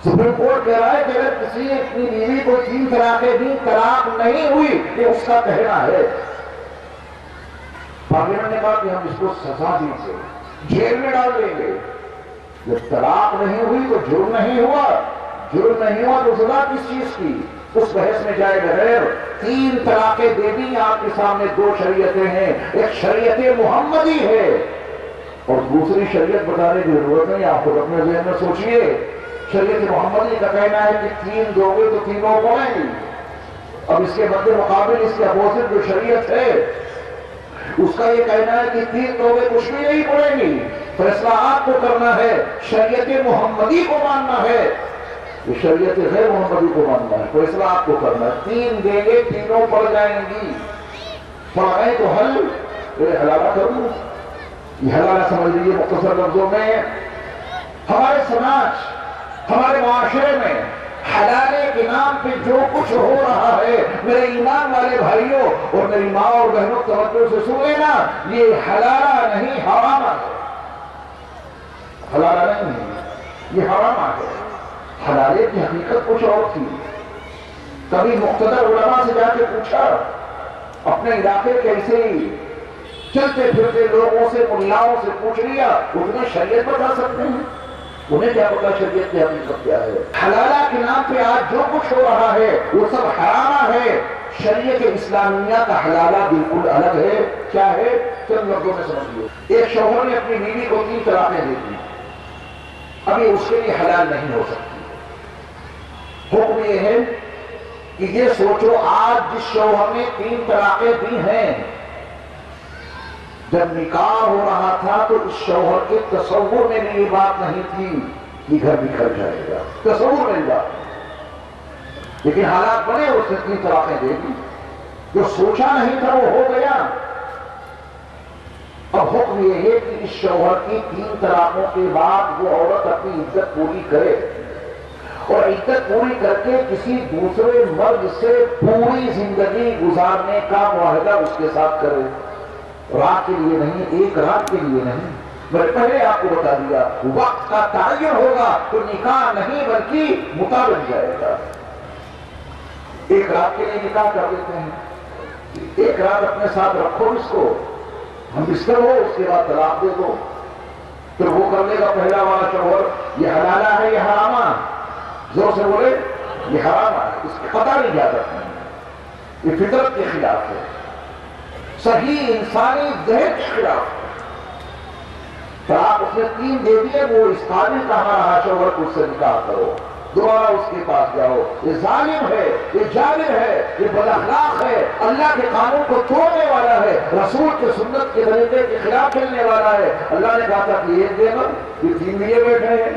سپریم کورٹ کہہ رہا ہے کہ اگر کسی نے اپنی بیوی کو 3 طلاقیں دی، طلاق نہیں ہوئی، یہ اس کا کہنا ہے۔ پارلیمنٹ نے کہا کہ ہم اس کو سزا دیجیے، جیل میں ڈال دیں گے۔ جب طلاق نہیں ہوئی تو جرم نہیں ہوا، جرم نہیں ہوا تو سزا کس چیز کی؟ اس بحث میں جائے بغیر 3 طلاقیں دے دی۔ آپ کے سامنے 2 شریعتیں ہیں، ایک شریعت محمدی ہے اور دوسری شریعت بتانے کی ضرورت نہیں، آپ خود اپنے ذہن میں سوچئے۔ شریعت محمدی کا کہنا ہے کہ 3 دو گے تو تینوں پڑیں گی۔ اب اس کے مد مقابل اس کے اپوزٹ جو شریعت ہے اس کا یہ کہنا ہے کہ 3 دو گے کچھ بھی نہیں پڑیں گی۔ فیصلہ آپ کو کرنا ہے، شریعت محمدی کو ماننا ہے، یہ شریعت غیر محمدی کو ماننا ہے، فیصلہ آپ کو کرنا ہے۔ 3 دیں گے، تینوں پڑ جائیں گی، پڑ گئے تو حل، حلالہ کروں، یہ حلالہ سمجھ لیجیے مختصر لفظوں میں۔ ہمارے سماج، ہمارے معاشرے میں حلالے کے نام پہ جو کچھ ہو رہا ہے، میرے ایمان والے بھائیوں اور میری ماں اور بہنوں توجہ سے سن لینا، یہ حلالہ نہیں حرامہ ہے، حلالہ نہیں ہے، یہ حرامہ ہے۔ حلالے کی حقیقت کچھ اور تھی۔ کبھی مقتدر علماء سے جا کے پوچھا، اپنے علاقے کے ایسے ہی چلتے پھرتے لوگوں سے، ملاؤں سے پوچھ لیا، وہ تمہیں شریعت بتا سکتے ہیں؟ انہیں کیا پتا شریعت کی حقیقت کیا ہے؟ حلالہ کے نام پہ آج جو کچھ ہو رہا ہے وہ سب حرامہ ہے۔ شریعت اسلامیہ کا حلالہ بالکل الگ ہے۔ کیا ہے؟ چند لفظوں میں سمجھیے۔ ایک شوہر نے اپنی بیوی کو 3 طلاقیں دے دی، اب یہ اس کے لیے حلال نہیں ہو سکتی۔ حکم یہ ہے کہ یہ سوچو، آج جس شوہر نے 3 طلاقیں دی ہیں، جب نکاح ہو رہا تھا تو اس شوہر کے تصور میں بھی یہ بات نہیں تھی کہ گھر بکھر جائے گا، تصور میں بات نہیں، لیکن حالات بنے اور اس نے 3 طلاقیں دے دی۔ جو سوچا نہیں تھا وہ ہو گیا۔ اب حکم یہ ہے کہ اس شوہر کی 3 طلاقوں کے بعد وہ عورت اپنی عدت پوری کرے اور عدت پوری کر کے کسی دوسرے مرد سے پوری زندگی گزارنے کا معاہدہ اس کے ساتھ کرے، رات کے لیے نہیں، 1 رات کے لیے نہیں۔ میں نے پہلے آپ کو بتا دیا، وقت کا تعین ہوگا تو نکاح نہیں بلکہ متا بن جائے گا۔ 1 رات کے لیے نکاح کر دیتے ہیں، 1 رات اپنے ساتھ رکھو اس کو، ہم بستر ہو، اس کے بعد طلاق دے دو، پھر وہ کرنے کا پہلا والا شوہر یہ حلالہ ہے یہ حرامہ؟ زور سے بولے، یہ حرامہ ہے، اس کی قطعی اجازت نہیں، یہ فطرت کے خلاف ہے، صحیح انسانی ذہن کے خلاف ہے۔ طلاق اس نے 3 دے دیے، وہ اس قابل کہاں رہا شوہر کو اس سے نکاح کرو، دوبارہ اس کے پاس جاؤ؟ یہ ظالم ہے، یہ جابر ہے، یہ بد اخلاق ہے، اللہ کے قانون کو توڑنے والا ہے، رسول کے سنت کے طریقے کے خلاف چلنے والا ہے۔ اللہ نے کہا تھا کہ 1 دینا، یہ 3 لیے بیٹھے ہیں،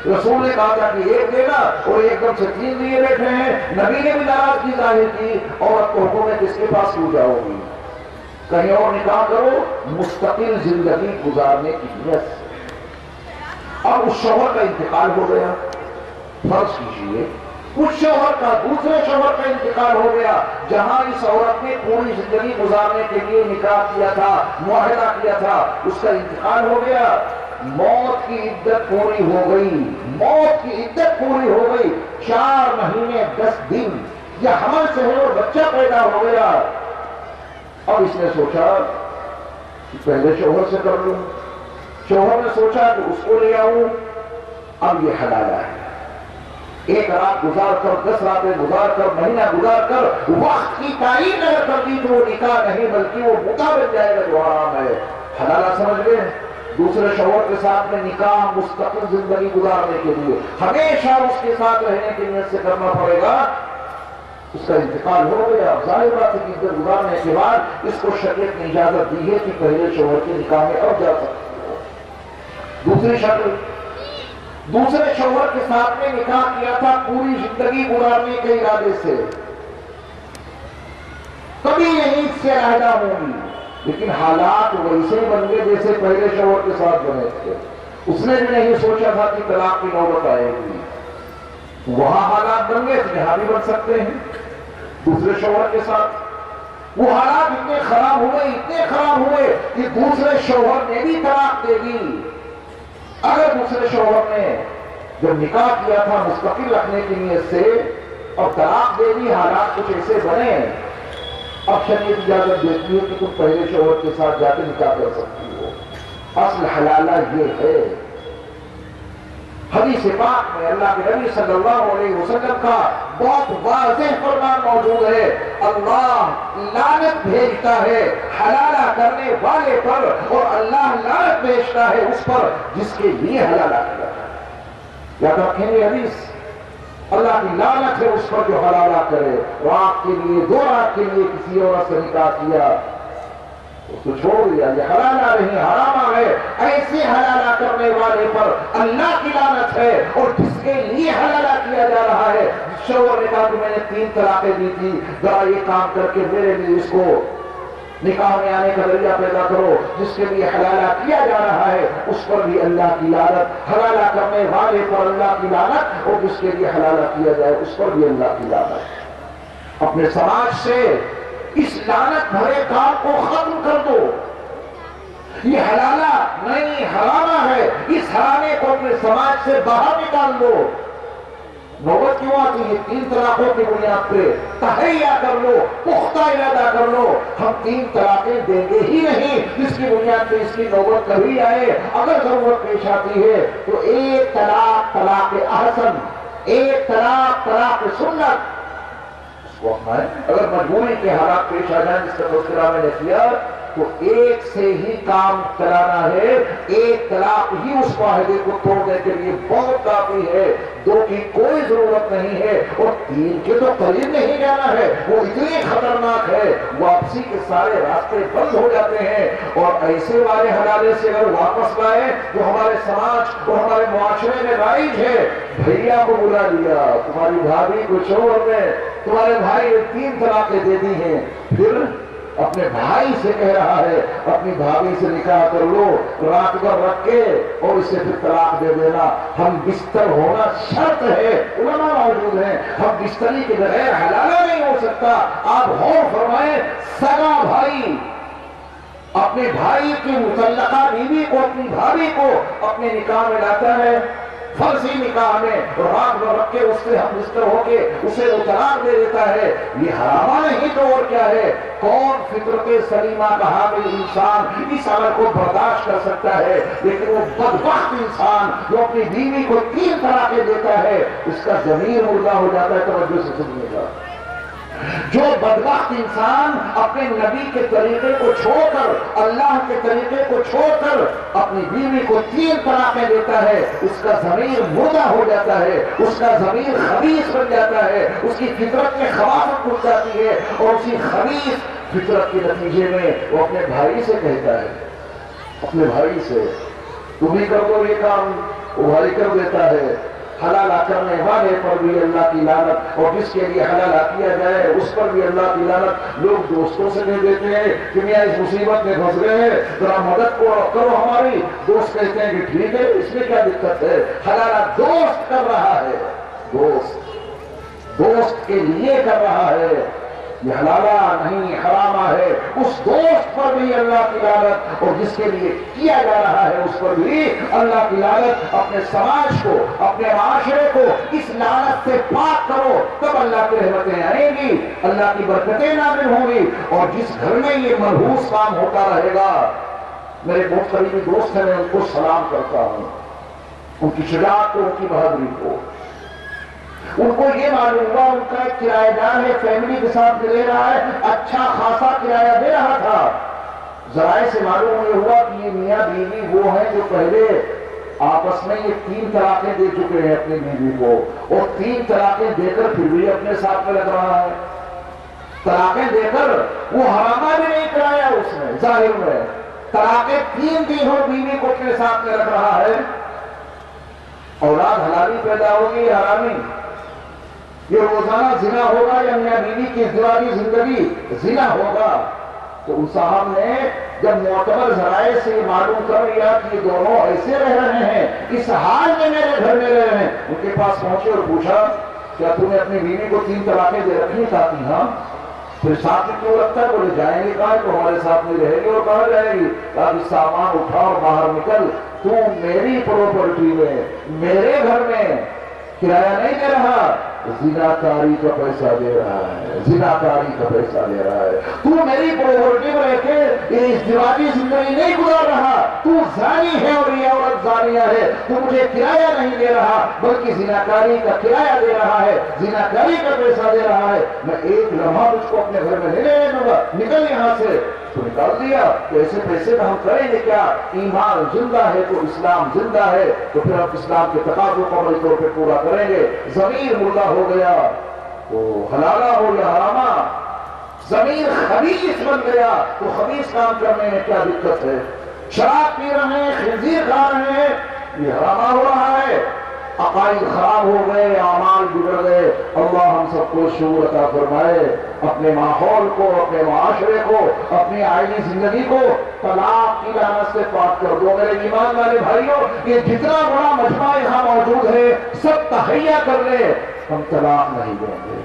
رسول نے کہا تھا کہ 1 دینا اور ایک دم سے 3 لیے بیٹھے ہیں۔ نبی نے بھی ناراضگی ظاہر کی، عورت کو حکم ہے کس کے پاس کیوں جاؤ گی، کہیں اور نکاح کرو، مستقل زندگی گزارنے کی نیت سے۔ اب اس شوہر کا انتقال ہو گیا، فرض کیجئے اس شوہر کا دوسرے شوہر کا انتقال ہو گیا، جہاں اس عورت نے پوری زندگی گزارنے کے لیے نکاح کیا تھا، معاہدہ کیا تھا، اس کا انتقال ہو گیا۔ موت کی عدت پوری ہو گئی، موت کی عدت پوری ہو گئی، 4 مہینے 10 دن یا حمل سے ہے اور بچہ پیدا ہو گیا۔ اب اس نے سوچا کہ پہلے شوہر سے کر لوں، شوہر نے سوچا کہ اس کو لے آؤں، اب یہ حلالہ ہے۔ 1 رات گزار کر، 10 راتیں گزار کر، مہینہ گزار کر وقت کی تعین اگر کر دی تو وہ نکاح نہیں بلکہ وہ متا بن جائے گا جو حرام ہے۔ حلالہ سمجھ لیں، دوسرے شوہر کے ساتھ میں نکاح مستقل زندگی گزارنے کے لیے ہمیشہ اس کے ساتھ رہنے کی نیت سے کرنا پڑے گا۔ اس کا انتقال ہو گیا، ظاہر بات ہے کہ عدت گزارنے کے بعد اس کو شریعت نے اجازت دی ہے کہ پہلے شوہر کے نکاح میں اب جا سکتی ہو۔ دوسری شکل، دوسرے شوہر کے ساتھ میں نکاح کیا تھا پوری زندگی گزارنے کے ارادے سے، کبھی نہیں اس سے علیحدہ ہوں گی، لیکن حالات ویسے بن گئے جیسے پہلے شوہر کے ساتھ بنے تھے۔ اس نے بھی نہیں سوچا تھا کہ طلاق کی نوبت آئے گی، وہاں حالات بن گئے تو یہاں بھی بن سکتے ہیں دوسرے شوہر کے ساتھ۔ وہ حالات اتنے خراب ہوئے کہ دوسرے شوہر نے بھی طلاق دے دی۔ اگر دوسرے شوہر نے جب نکاح کیا تھا مستقل رکھنے کی نیت سے اور طلاق دے دی، حالات کچھ ایسے بنے، اب شریعت اجازت دیتی ہے کہ تم پہلے شوہر کے ساتھ جا کے نکاح کر سکتی ہو۔ اصل حلالہ یہ ہے۔ حدیث پاک میں اللہ کے نبی صلی اللہ علیہ وسلم کا بہت واضح فرمان موجود ہے، اللہ لعنت بھیجتا ہے حلالہ کرنے والے پر، اور اللہ لعنت بھیجتا ہے اس پر جس کے لیے حلالہ کیا۔ یاد رکھیں گے حدیث، اللہ کی لعنت ہے اس پر جو حلالہ کرے۔ رات کے لیے، 2 رات کے لیے کسی عورت سے نکاح کیا، اس کو چھوڑ دیا، یہ حلالہ نہیں حرامہ ہے، ایسے حلالہ کرنے والے پر اللہ کی لعنت ہے۔ اور جس کے لیے حلالہ کیا جا رہا ہے، شوہر نے کہا کہ میں نے 3 طلاقیں دی تھی، ذرا یہ کام کر کے میرے لیے اس کو نکاح میں آنے کا ذریعہ پیدا کرو، جس کے لیے حلالہ کیا جا رہا ہے اس پر بھی اللہ کی لعنت، حلالہ کرنے والے پر اللہ کی لعنت، اور جس کے لیے حلالہ کیا جائے اس پر بھی اللہ کی لعنت۔ اپنے سماج سے اس لعنت بھرے کام کو ختم کر دو۔ یہ حلالہ نہیں حرامہ ہے، اس حرامے کو اپنے سماج سے باہر نکال دو۔ نوبت کیوں آتی ہے؟ 3 طلاقوں کی بنیاد پہ تہیہ کر لو، پختہ ارادہ کر لو، ہم 3 طلاقیں دیں گے ہی نہیں جس کی بنیاد پہ اس کی نوبت کبھی آئے، اگر ضرورت پیش آتی ہے تو 1 طلاق طلاق احسن، 1 طلاق طلاق سنت اس کو اپنائیں۔ اگر مجبوری کے حالات پیش آ جائیں جس کا تذکرہ میں نے کیا، تو 1 سے ہی کام چلانا ہے، 1 طلاق ہی اس معاہدے کو توڑنے کے لیے بہت کافی ہے، 2 کی کوئی ضرورت نہیں ہے، اور 3 کے تو قریب نہیں جانا ہے، وہ اتنی خطرناک ہے، واپسی کے سارے راستے بند ہو جاتے ہیں۔ اور ایسے والے حلالے سے اگر واپس لائے جو ہمارے سماج اور ہمارے معاشرے میں رائج ہے، بھیا کو بلا لیا، تمہاری بھابھی کو شوہر نے تمہارے بھائی نے 3 طلاقیں دے دی ہیں، پھر اپنے بھائی سے کہہ رہا ہے اپنی بھابھی سے نکاح کر لو، رات بھر رکھ کے اور اسے پھر طلاق دے دینا۔ ہم بستر ہونا شرط ہے، علماء موجود ہیں، ہم بستری کے بغیر حلالہ نہیں ہو سکتا۔ آپ غور فرمائیں، سگا بھائی اپنے بھائی کی مطلقہ بیوی کو، اپنی بھابھی کو اپنے نکاح میں لاتا ہے، فرضی نکاح میں، اور رات بھر رکھ کے اس سے ہم بستر ہو کے اسے وہ طلاق دے دیتا ہے۔ یہ حرامہ نہیں تو اور کیا ہے؟ کون فطرت سلیمہ کا حامل انسان اس عمل کو برداشت کر سکتا ہے؟ لیکن وہ بدبخت انسان جو اپنی بیوی کو 3 طلاقیں دیتا ہے، اس کا ضمیر مردہ ہو جاتا ہے۔ توجہ سے سنیے گا، جو بدبخت انسان اپنے نبی کے طریقے کو چھوڑ کر، اللہ کے طریقے کو چھوڑ کر اپنی بیوی کو 3 طلاقیں دیتا ہے، اس کا ضمیر مردہ ہو جاتا ہے، اس کا ضمیر خبیث بن جاتا ہے، اس کی فطرت میں خباثت گھس جاتی ہے، اور اسی خبیث فطرت کے نتیجے میں وہ اپنے بھائی سے کہتا ہے، اپنے بھائی سے تم ہی کر دو یہ کام، وہ بھائی کر دیتا ہے۔ حلالہ کرنے والے پر بھی اللہ کی لعنت، اور جس کے لیے حلالہ کیا جائے اس پر بھی اللہ کی لعنت۔ لوگ دوستوں سے نہیں دیتے ہیں کہ میاں اس مصیبت میں پھنس گئے ہیں، ذرا مدد کو کرو ہماری، دوست کہتے ہیں کہ ٹھیک ہے، اس میں کیا دقت ہے؟ حلالہ دوست کر رہا ہے، دوست کے لیے کر رہا ہے، یہ حلالہ نہیں حرامہ ہے۔ اس دوست پر بھی اللہ کی لعنت، اور جس کے لیے کیا جا رہا ہے اس پر بھی اللہ کی لعنت۔ اپنے سماج کو، اپنے معاشرے کو اس لعنت سے پاک کرو، تب اللہ کی رحمتیں آئیں گی، اللہ کی برکتیں نازل ہوں گی۔ اور جس گھر میں یہ منحوس کام ہوتا رہے گا، میرے بہت قریبی دوست ہیں، میں ان کو سلام کرتا ہوں، ان کی شجاعت کو، ان کی بہادری کو۔ ان کو یہ معلوم ہوا ان کا ایک کرایہ دار ہے، فیملی کے ساتھ لے رہا ہے، اچھا خاصا کرایہ دے رہا تھا، ذرائع سے معلوم یہ ہوا کہ یہ میاں بیوی وہ ہیں جو پہلے آپس میں یہ 3 طلاقیں دے چکے ہیں اپنی بیوی کو، اور 3 طلاقیں دے کر پھر بھی اپنے ساتھ میں لگ رہا ہے۔ طلاقیں دے کر وہ حرامہ بھی نہیں کرایا اس نے ظاہر میں، طلاقیں 3 دی ہو بیوی کو اپنے ساتھ میں رکھ رہا ہے۔ اولاد حلالی پیدا ہوگی یا حرامی؟ یہ روزانہ زنا ہوگا یا میاں بیوی کی ازدواجی زندگی زنا ہوگا؟ تو اس صاحب نے جب معتبر ذرائع سے معلوم کر لیا کہ یہ دونوں ایسے رہ رہے ہیں، اس حال میں میرے گھر میں رہ رہے ہیں، ان کے پاس پہنچے اور پوچھا کیا تم نے اپنی بیوی کو 3 طلاقیں دے رکھنی چاہتی؟ ہاں۔ پھر ساتھ میں کیوں رکھتا ہے؟ بولے جائیں گے کہاں؟ تو ہمارے ساتھ میں رہے گی۔ اور کہاں جائے گی؟ اب سامان اٹھا اور باہر نکل، تو میری پراپرٹی میں میرے گھر میں کرایہ نہیں دے رہا، زناکاری کا پیسہ دے رہا ہے، زناکاری کا پیسہ دے رہا ہے۔ تو میری پراپرٹی میں رہ کے یہ ازدواجی زندگی نہیں گزار رہا، تو زانی ہے اور یہ عورت زانیہ ہے، تو مجھے کرایہ نہیں دے رہا بلکہ زناکاری کا کرایہ دے رہا ہے، زناکاری کا پیسہ دے رہا ہے۔ میں ایک لمحہ اس کو اپنے گھر میں نہیں رہنے دوں گا، نکل یہاں سے۔ تو نکال دیا۔ تو ایسے پیسے کا ہم کریں گے کیا؟ ایمان زندہ ہے تو اسلام زندہ ہے، تو پھر ہم اسلام کے تقاضوں کو عملی طور پہ پورا کریں گے۔ ضمیر مردہ ہو گیا تو حلالہ ہو یا حرامہ، ضمیر خبیث بن گیا تو خبیث کام کرنے میں کیا دقت ہے؟ شراب پی رہے ہیں، خنزیر کھا رہے ہیں، یہ حرامہ ہو رہا ہے۔ عقائد خراب ہو گئے، اعمال بگڑ گئے۔ اللہ ہم سب کو شعور عطا فرمائے، اپنے ماحول کو، اپنے معاشرے کو، اپنی آئلی زندگی کو طلاق کی لعنت سے پاک کر دو۔ میرے ایمان والے بھائیوں، یہ جتنا بڑا مجمع یہاں موجود ہے سب تہیہ کر لے، ہم طلاق نہیں دیں گے۔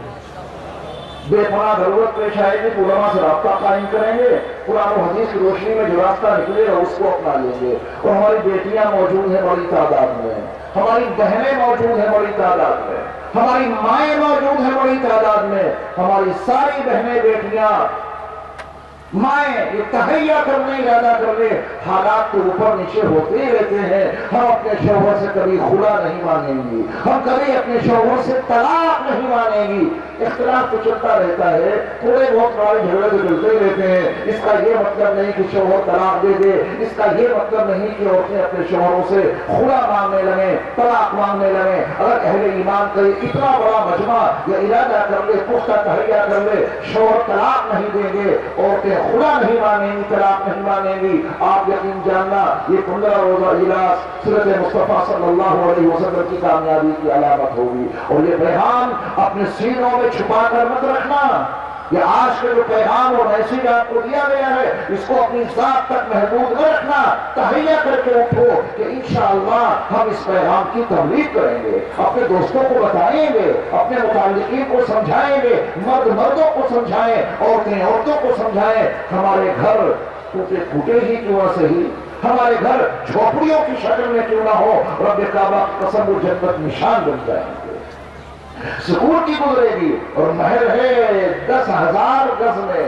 بے پناہ ضرورت پیش آئے گی تو علماء سے رابطہ قائم کریں گے، قرآن و حدیث کی روشنی میں جو راستہ نکلے گا اس کو اپنا لیں گے۔ اور ہماری بیٹیاں موجود ہیں بڑی تعداد میں، ہماری بہنیں موجود ہیں بڑی تعداد میں، ہماری مائیں موجود ہیں بڑی تعداد میں، ہماری ساری بہنیں بیٹیاں مائیں یہ تہیہ کرنے ارادہ کر لے، حالات تو اوپر نیچے ہوتے ہی رہتے ہیں۔ ہم اپنے شوہر سے کبھی خلا نہیں مانیں گی، ہم کبھی اپنے شوہر سے طلاق نہیں مانیں گی۔ اختلاف تو چلتا رہتا ہے، تھوڑے بہت بڑے جھگڑے تو چلتے ہی رہتے ہیں۔ اس کا یہ مطلب نہیں کہ شوہر طلاق دے دے، اس کا یہ مطلب نہیں کہ عورتیں اپنے شوہروں سے خلا مانگنے لگیں، طلاق مانگنے لگیں۔ اگر اہل ایمان کا اتنا بڑا مجمع یہ ارادہ کر لے، پختہ تہیہ کر لے، شوہر طلاق نہیں دیں گے، عورتیں خدا نہیں مانیں گی، طلاق نہیں مانیں گی، آپ یقین جاننا یہ 15 روزہ علاج سیرت مصطفیٰ صلی اللہ علیہ وسلم کی کامیابی کی علامت ہوگی۔ اور یہ پیغام اپنے سینوں میں چھپا کر مت رکھنا، یہ آج کے جو پیغام اور میسیج آپ کو دیا گیا ہے اس کو اپنی ذات تک محدود نہ رکھنا، تہیہ کر کے اٹھو کہ انشاءاللہ ہم اس پیغام کی تبلیغ کریں گے، اپنے دوستوں کو بتائیں گے، اپنے متعلقین کو سمجھائیں گے، مرد مردوں کو سمجھائیں، عورتیں عورتوں کو سمجھائیں۔ ہمارے گھر ٹوٹے پھوٹے ہی کیوں نہ صحیح، ہمارے گھر جھوپڑیوں کی شکل میں کیوں نہ ہو، رب کعبہ کی قسم وہ جنت نشان بن جائیں گے، سکون کی گزرے گی۔ اور محل ہے 10,000 گز میں،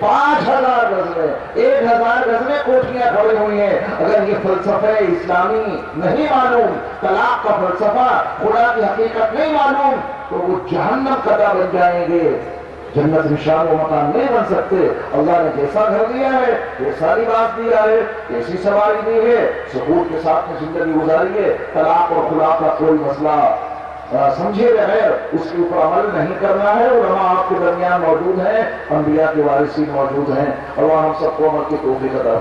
5,000 گز میں، 1,000 گز میں کوٹھیاں کھڑی ہوئی ہیں۔ اگر یہ فلسفہ اسلامی نہیں معلوم، طلاق کا فلسفہ، خدا کی حقیقت نہیں معلوم، تو وہ جہنم قدا بن جائیں گے، جنت نشان و مکان نہیں بن سکتے۔ اللہ نے جیسا گھر دیا ہے، جیسا لباس دیا ہے، ایسی سواری دی ہے، سکون کے ساتھ میں زندگی گزاریے۔ طلاق اور خلا کا کوئی مسئلہ سمجھے بغیر اس کے اوپر عمل نہیں کرنا ہے۔ علماء آپ کے درمیان موجود ہیں، انبیاء کے وارثین موجود ہیں، اللہ ہم سب کو عمل کی توفیق عطا